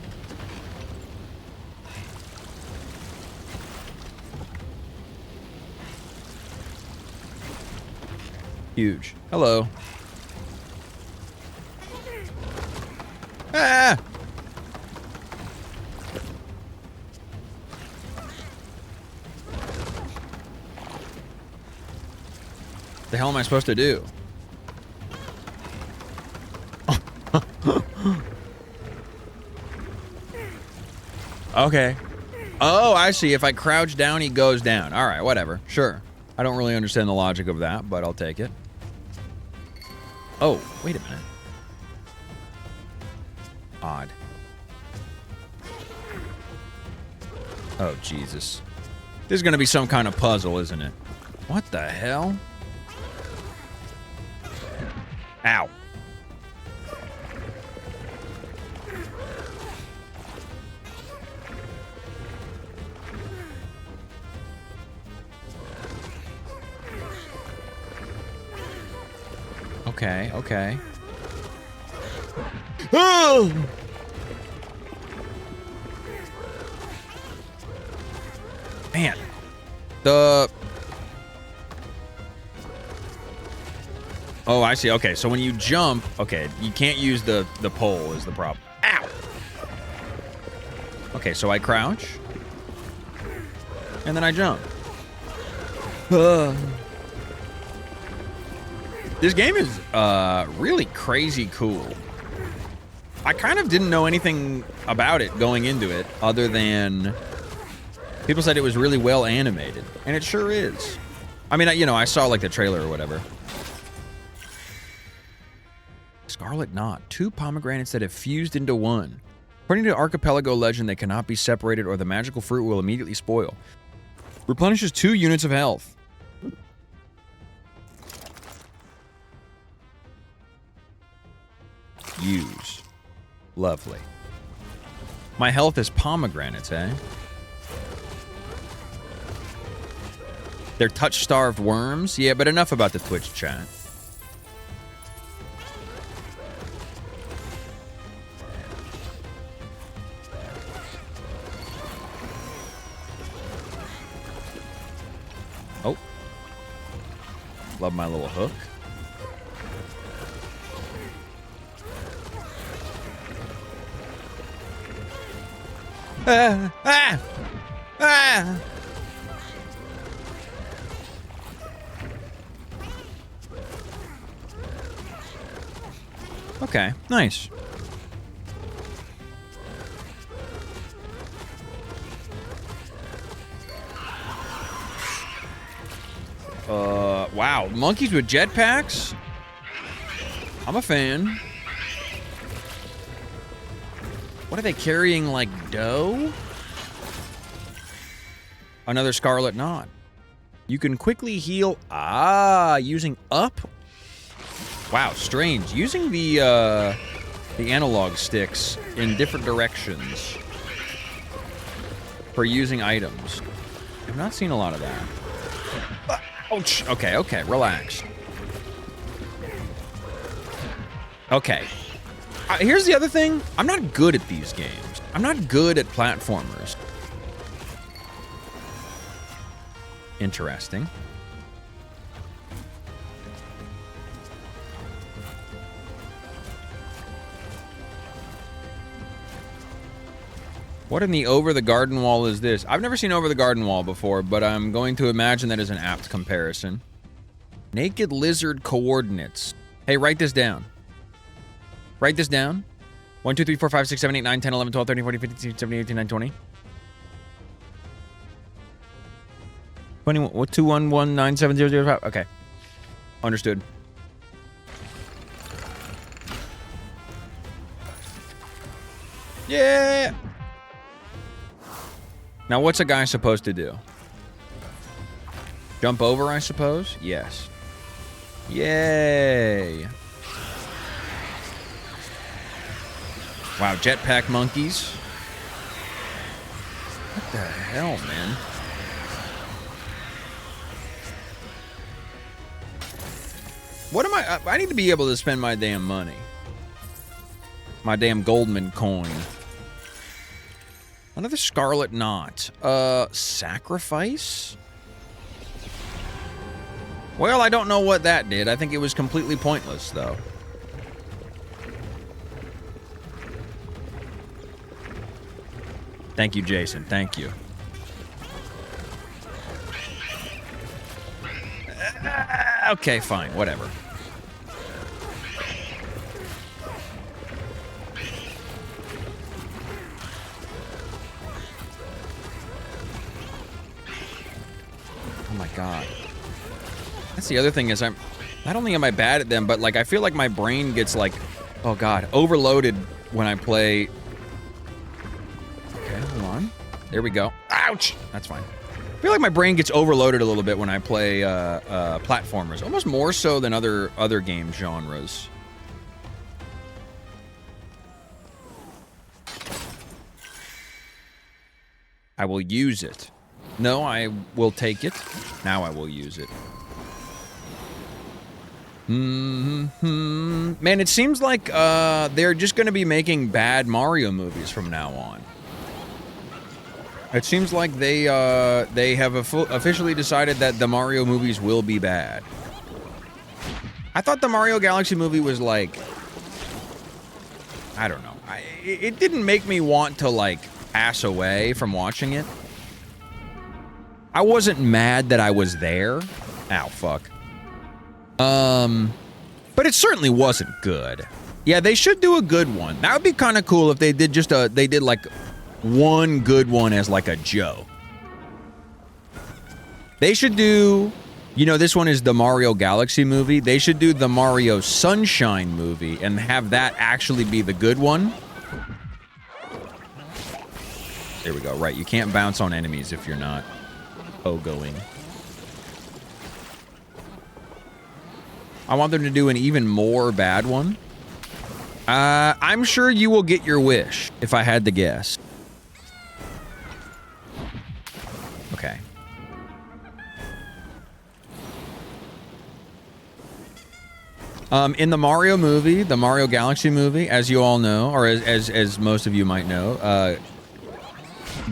Huge. Hello. Ah! The hell am I supposed to do? Okay. Oh, I see. If I crouch down, he goes down. All right, whatever. Sure. I don't really understand the logic of that, but I'll take it. Oh, wait a minute. Odd. Oh, Jesus. This is going to be some kind of puzzle, isn't it? What the hell? Ow. Okay, okay. Oh! Man. Oh, I see. Okay, so when you jump, okay, you can't use the pole is the problem. Ow! Okay, so I crouch. And then I jump. This game is really crazy cool. I kind of didn't know anything about it going into it other than people said it was really well animated, and it sure is. I mean, you know, I saw like the trailer or whatever. Scarlet Knot, 2 pomegranates that have fused into one. According to Archipelago legend, they cannot be separated or the magical fruit will immediately spoil. Replenishes 2 units of health. Use. Lovely. My health is pomegranates, eh? They're touch-starved worms? Yeah, but enough about the Twitch chat. Oh. Love my little hook. Okay, nice. Wow, monkeys with jetpacks? I'm a fan. What are they carrying, like dough? Another Scarlet Knot. You can quickly heal. Ah, using up? Wow, strange. Using the the analog sticks in different directions for using items. I've not seen a lot of that. Ouch. Okay, okay, relax. Okay. Here's the other thing. I'm not good at these games. I'm not good at platformers. Interesting. What in the Over the Garden Wall is this? I've never seen Over the Garden Wall before, but I'm going to imagine that is an apt comparison. Naked lizard coordinates. Hey, write this down. Write this down. 1, 2, 3, 4, 5, 6, 7, 8, 9, 10, 11, 12, 13, 14, 15, 16, 17, 18, 19, 20. 21, 2, 1, 1, 9, 7, 0, 0, 5. Okay. Understood. Yeah! Now, what's a guy supposed to do? Jump over, I suppose? Yes. Yay! Wow, jetpack monkeys. What the hell, man? What am I need to be able to spend my damn money. My damn Goldman coin. Another Scarlet Knot. Sacrifice? Well, I don't know what that did. I think it was completely pointless, though. Thank you, Jason. Thank you. Okay, fine. Whatever. Oh my god. That's the other thing is I'm not only am I bad at them, but like I feel like my brain gets like, oh god, overloaded when I play. Okay, hold on. There we go. Ouch! That's fine. I feel like my brain gets overloaded a little bit when I play platformers, almost more so than other game genres. I will use it. No, I will take it. Now I will use it. Man, it seems like they're just going to be making bad Mario movies from now on. It seems like they have officially decided that the Mario movies will be bad. I thought the Mario Galaxy movie was like, I don't know. It didn't make me want to like pass away from watching it. I wasn't mad that I was there. Ow, fuck. But it certainly wasn't good. Yeah, they should do a good one. That would be kind of cool if they did just they did like one good one as like a joke. They should do, you know, this one is the Mario Galaxy movie. They should do the Mario Sunshine movie and have that actually be the good one. There we go. Right, you can't bounce on enemies if you're not pogoing. I want them to do an even more bad one. I'm sure you will get your wish, if I had to guess. Okay. In the Mario movie, the Mario Galaxy movie, as you all know, or as most of you might know,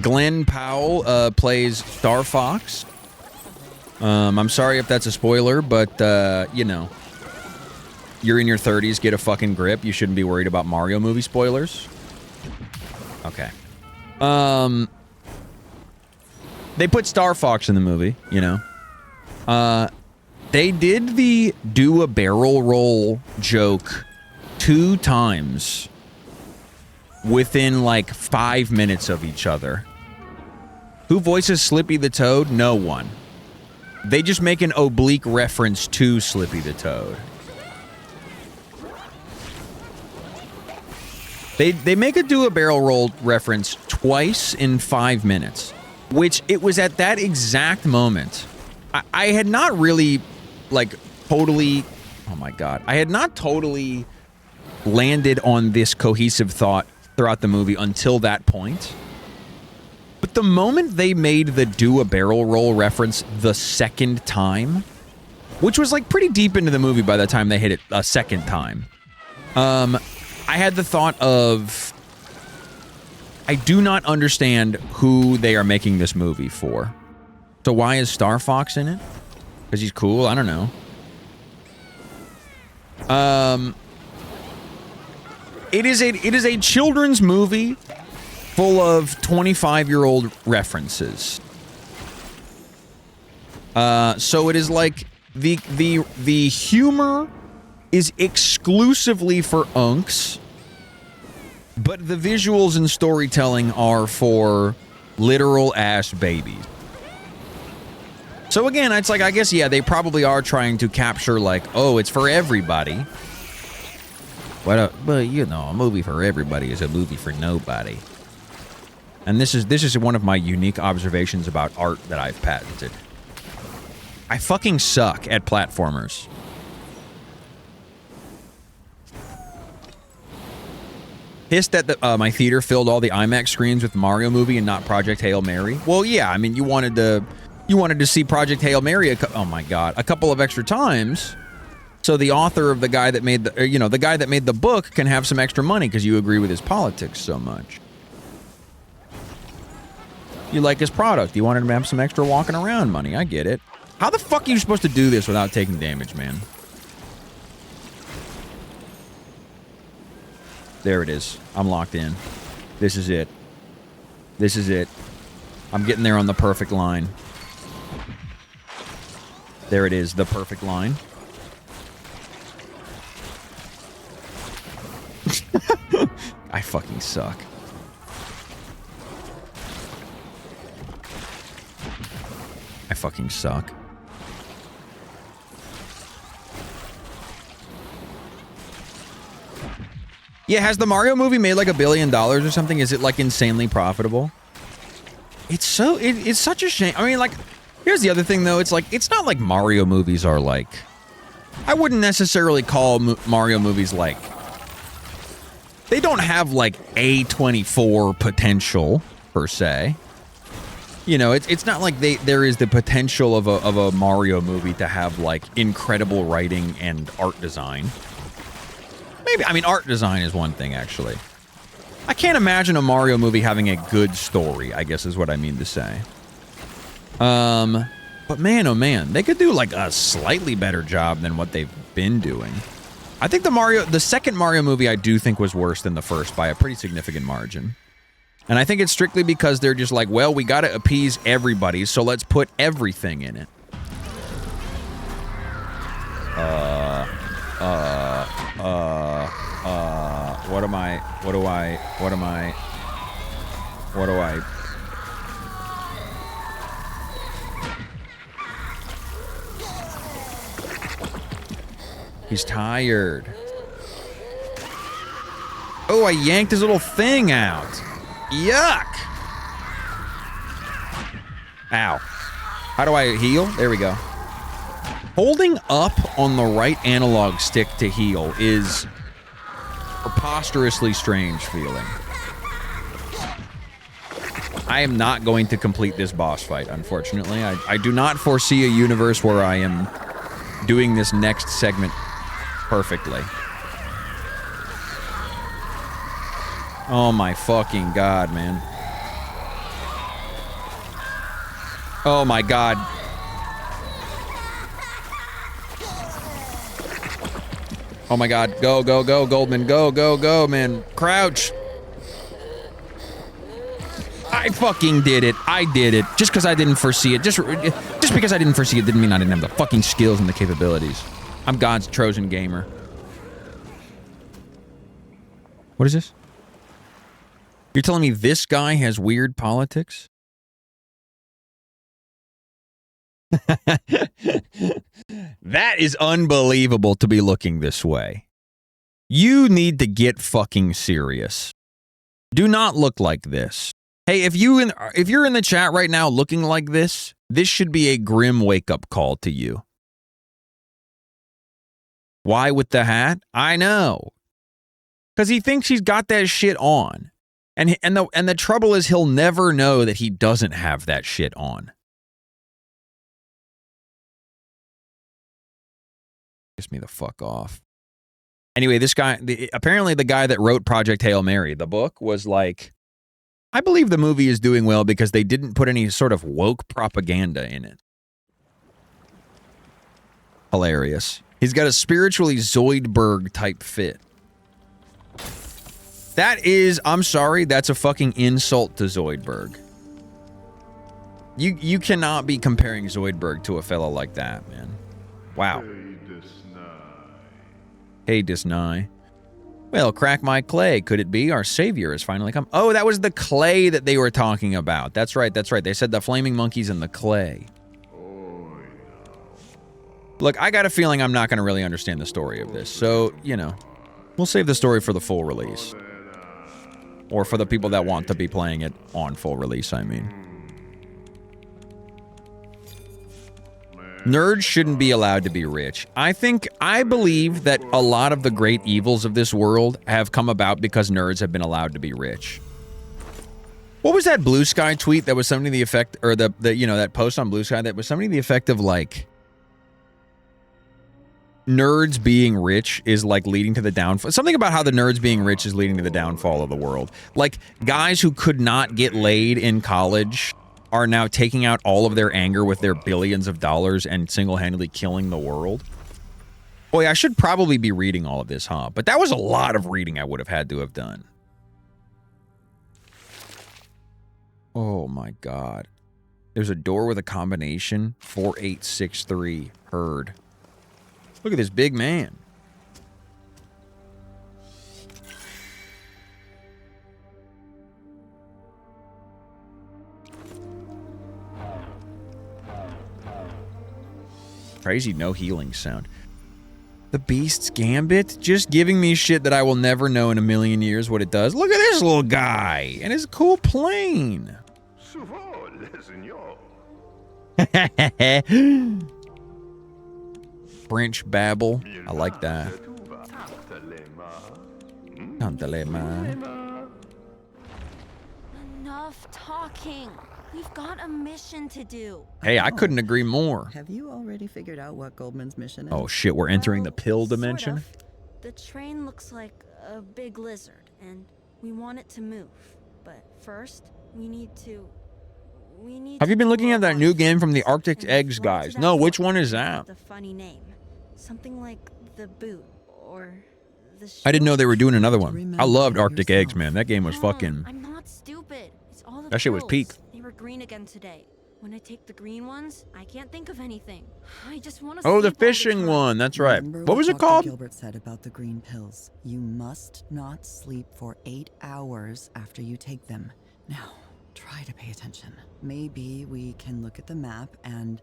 Glenn Powell plays Star Fox. I'm sorry if that's a spoiler, but, you know, you're in your 30s, get a fucking grip. You shouldn't be worried about Mario movie spoilers. Okay. They put Star Fox in the movie, you know. They did the do a barrel roll joke 2 times within like 5 minutes of each other. Who voices Slippy the Toad? No one. They just make an oblique reference to Slippy the Toad. They make a do a barrel roll reference twice in 5 minutes, which it was at that exact moment. I had not really, like, totally, oh my god. I had not totally landed on this cohesive thought throughout the movie until that point. But the moment they made the do a barrel roll reference the second time, which was like pretty deep into the movie by the time they hit it a second time, I had the thought of, I do not understand who they are making this movie for. So why is Star Fox in it? Because he's cool? I don't know. It is a children's movie full of 25-year-old references. So it is like the humor is exclusively for unks, but the visuals and storytelling are for literal ass babies. So again, it's like, I guess, yeah, they probably are trying to capture like, oh, it's for everybody. But you know, a movie for everybody is a movie for nobody. And this is one of my unique observations about art that I've patented. I fucking suck at platformers. Pissed that my theater filled all the IMAX screens with the Mario movie and not Project Hail Mary. Well, yeah, I mean, you wanted to see Project Hail Mary oh my god, a couple of extra times, so the author of the guy that made the the guy that made the book can have some extra money because you agree with his politics so much. You like his product. You wanted him to have some extra walking around money. I get it. How the fuck are you supposed to do this without taking damage, man? There it is. I'm locked in. This is it. This is it. I'm getting there on the perfect line. There it is, the perfect line. I fucking suck. I fucking suck. Yeah, has the Mario movie made like $1 billion or something? Is it like insanely profitable? It's such a shame. I mean, like, here's the other thing though. It's like, it's not like Mario movies are like, I wouldn't necessarily call Mario movies like, they don't have like A24 potential per se. You know, it's not like there is the potential of a Mario movie to have like incredible writing and art design. Maybe, I mean, art design is one thing, actually. I can't imagine a Mario movie having a good story, I guess is what I mean to say. But man, oh man, they could do like a slightly better job than what they've been doing. I think the second Mario movie I do think was worse than the first by a pretty significant margin. And I think it's strictly because they're just like, well, we gotta appease everybody, so let's put everything in it. What do I... He's tired. Oh, I yanked his little thing out. Yuck! Ow. How do I heal? There we go. Holding up on the right analog stick to heal is preposterously strange feeling. I am not going to complete this boss fight, unfortunately. I do not foresee a universe where I am doing this next segment perfectly. Oh my fucking god, man. Oh my god. Oh my god. Go, go, go, Goldman. Go, go, go, man. Crouch. I fucking did it. I did it. Just because I didn't foresee it. Just because I didn't foresee it didn't mean I didn't have the fucking skills and the capabilities. I'm God's chosen gamer. What is this? You're telling me this guy has weird politics? That is unbelievable to be looking this way. You need to get fucking serious. Do not look like this. Hey, if you're in the chat right now looking like this, this should be a grim wake-up call to you. Why with the hat? I know. Because he thinks he's got that shit on. And the trouble is he'll never know that he doesn't have that shit on. Piss me the fuck off. Anyway, this guy, apparently the guy that wrote Project Hail Mary, the book, was like, I believe the movie is doing well because they didn't put any sort of woke propaganda in it. Hilarious. He's got a spiritually Zoidberg type fit. That is, I'm sorry, that's a fucking insult to Zoidberg. You cannot be comparing Zoidberg to a fellow like that, man. Wow. Hey, Disney. Well, crack my clay. Could it be our savior has finally come? Oh, that was the clay that they were talking about. That's right, that's right. They said the flaming monkeys and the clay. Look, I got a feeling I'm not going to really understand the story of this. So, you know, we'll save the story for the full release. Or for the people that want to be playing it on full release, I mean. Nerds shouldn't be allowed to be rich. I believe that a lot of the great evils of this world have come about because nerds have been allowed to be rich. What was that Blue Sky tweet that was something to the effect, or the you know, that post on Blue Sky that was something to the effect of like, nerds being rich is like leading to the downfall. Something about how the nerds being rich is leading to the downfall of the world. Like guys who could not get laid in college are now taking out all of their anger with their billions of dollars and single-handedly killing the world. Boy, I should probably be reading all of this, huh? But that was a lot of reading I would have had to have done. Oh my God. There's a door with a combination. 4863. Heard. Look at this big man. Crazy no healing sound. The Beast's Gambit? Just giving me shit that I will never know in a million years what it does. Look at this little guy and his cool plane. French babble. I like that. Enough talking. We've got a mission to do. Hey, I couldn't agree more. Have you already figured out what Goldman's mission is? Oh shit, we're entering the pill dimension? Sort of. The train looks like a big lizard, and we want it to move. But first, we need to... Have you been looking at that new game from the Arctic Eggs guys? No, which one is that? The funny name. Something like The Boot, or... I didn't know they were doing another one. I loved Arctic Eggs, man. That game was fucking... I'm not stupid. It's all the that shit was peak. They were green again today. When I take the green ones, I can't think of anything. I just want to. Oh, the fishing one. That's right. Remember what was it Dr. called? Gilbert said about the green pills. You must not sleep for 8 hours after you take them. Now, try to pay attention. Maybe we can look at the map and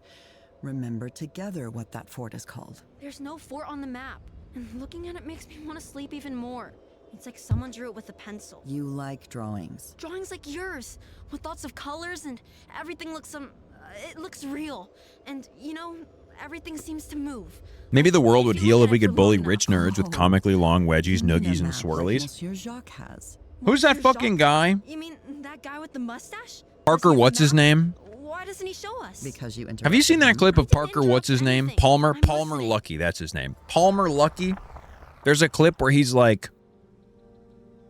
remember together what that fort is called. There's no fort on the map, and looking at it makes me want to sleep even more. It's like someone drew it with a pencil. You like drawings. Drawings like yours, with lots of colors, and everything looks it looks real. And you know, everything seems to move. Maybe the world would heal if we could bully rich nerds with comically long wedgies, noogies, and swirlies. Monsieur Jacques has. Who's that fucking guy? You mean that guy with the mustache? Parker, what's his name? Why doesn't he show us? Because you Have you seen that clip of Parker, what's his name? Palmer Lucky, that's his name. Palmer Lucky. There's a clip where he's like,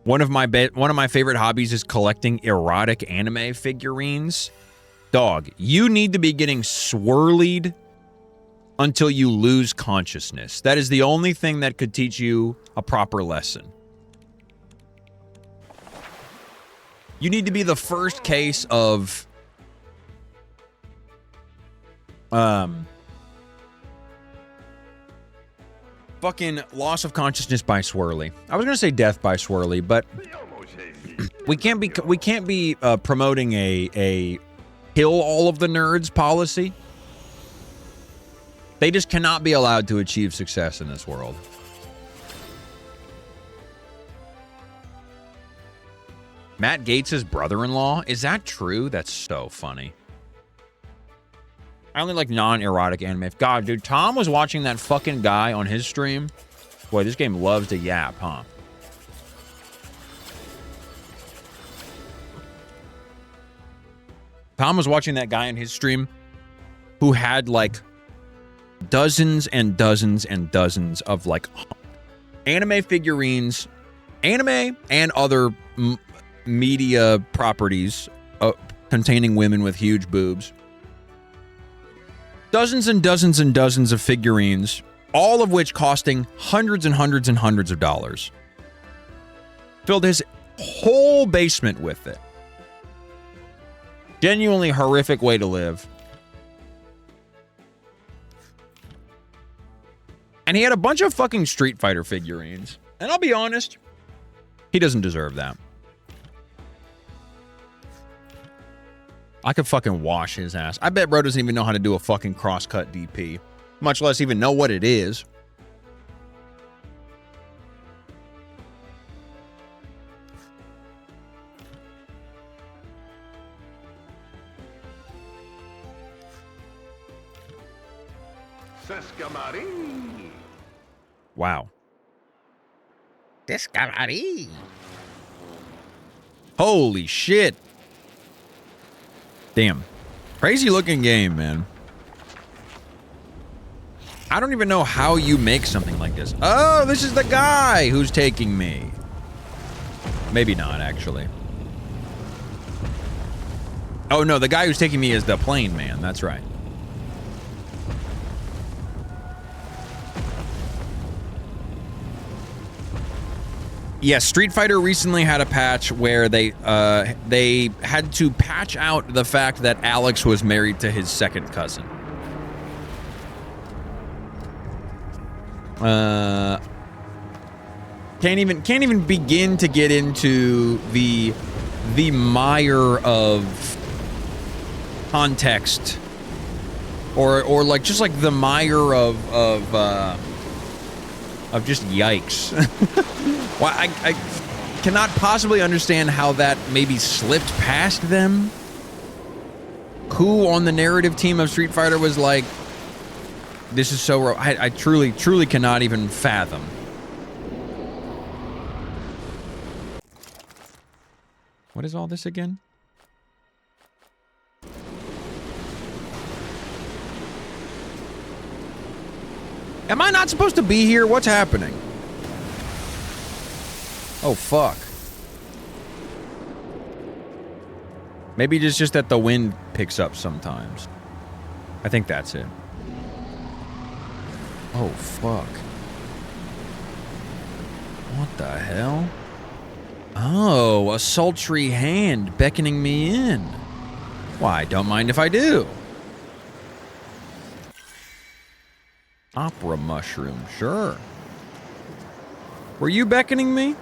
one of my favorite hobbies is collecting erotic anime figurines. Dog, you need to be getting swirlied until you lose consciousness. That is the only thing that could teach you a proper lesson. You need to be the first case of fucking loss of consciousness by swirly. I was gonna say death by swirly, but we can't be promoting a kill all of the nerds policy. They just cannot be allowed to achieve success in this world. Matt Gates' brother-in-law? Is that true? That's so funny. I only like non-erotic anime. God, dude, Tom was watching that fucking guy on his stream. Boy, this game loves to yap, huh? Tom was watching that guy in his stream who had like dozens and dozens and dozens of like anime figurines, anime and other media properties containing women with huge boobs. Dozens and dozens and dozens of figurines, all of which costing hundreds and hundreds and hundreds of dollars. Filled his whole basement with it. Genuinely horrific way to live. And he had a bunch of fucking Street Fighter figurines. And I'll be honest, he doesn't deserve that. I could fucking wash his ass. I bet bro doesn't even know how to do a fucking cross-cut DP. Much less even know what it is. Wow. Discovery. Holy shit. Damn. Crazy looking game, man. I don't even know how you make something like this. Oh, this is the guy who's taking me. Maybe not, actually. Oh, no, the guy who's taking me is the plane man. That's right. Yes, Street Fighter recently had a patch where they had to patch out the fact that Alex was married to his second cousin. Can't even begin to get into the mire of context or like just like the mire of just yikes. Well, I cannot possibly understand how that maybe slipped past them. Who on the narrative team of Street Fighter was like, this is so... I truly cannot even fathom. What is all this again? Am I not supposed to be here? What's happening? Oh, fuck. Maybe it's just that the wind picks up sometimes. I think that's it. Oh, fuck. What the hell? Oh, a sultry hand beckoning me in. Why, don't mind if I do. Opera mushroom, sure. Were you beckoning me?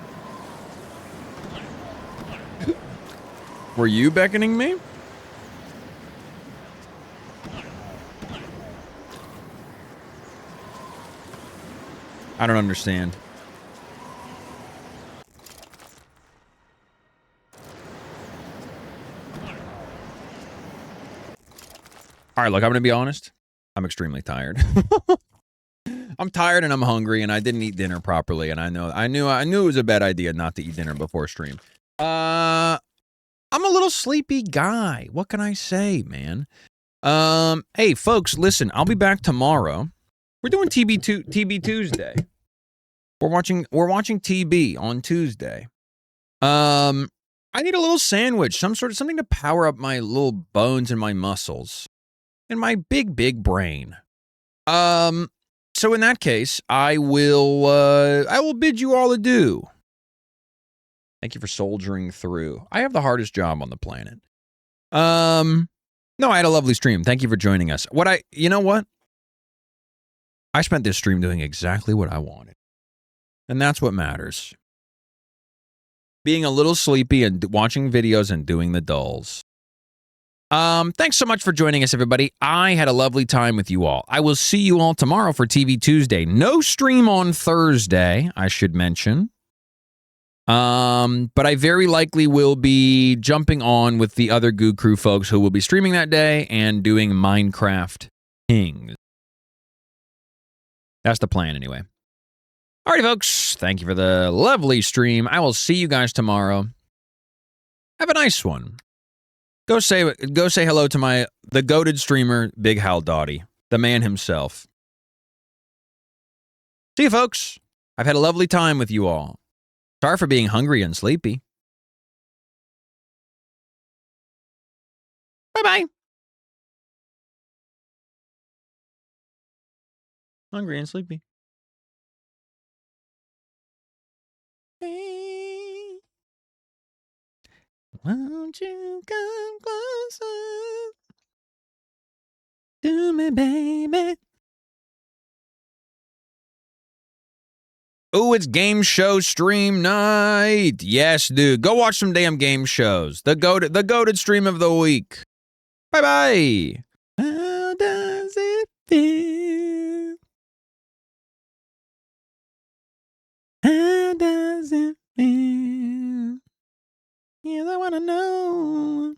Were you beckoning me? I don't understand. All right, look, I'm going to be honest. I'm extremely tired. I'm tired and I'm hungry and I didn't eat dinner properly and I knew it was a bad idea not to eat dinner before stream. I'm a little sleepy guy. What can I say, man? Hey folks, listen, I'll be back tomorrow. We're doing TB Tuesday. We're watching TB on Tuesday. I need a little sandwich, something to power up my little bones and my muscles and my big brain. So in that case, I will bid you all adieu. Thank you for soldiering through. I have the hardest job on the planet. No, I had a lovely stream. Thank you for joining us. You know what? I spent this stream doing exactly what I wanted. And that's what matters. Being a little sleepy and watching videos and doing the dulls. Thanks so much for joining us, everybody. I had a lovely time with you all. I will see you all tomorrow for TV Tuesday. No stream on Thursday, I should mention. But I very likely will be jumping on with the other Goo Crew folks who will be streaming that day and doing Minecraft Kings. That's the plan anyway. Alrighty, folks. Thank you for the lovely stream. I will see you guys tomorrow. Have a nice one. Go say hello to the goated streamer, Big Hal Doughty, the man himself. See you, folks. I've had a lovely time with you all. Sorry for being hungry and sleepy. Bye-bye. Hungry and sleepy. Hey, won't you come closer to me, baby? Oh, it's game show stream night. Yes, dude. Go watch some damn game shows. The goated stream of the week. Bye-bye. How does it feel? How does it feel? Yes, I want to know.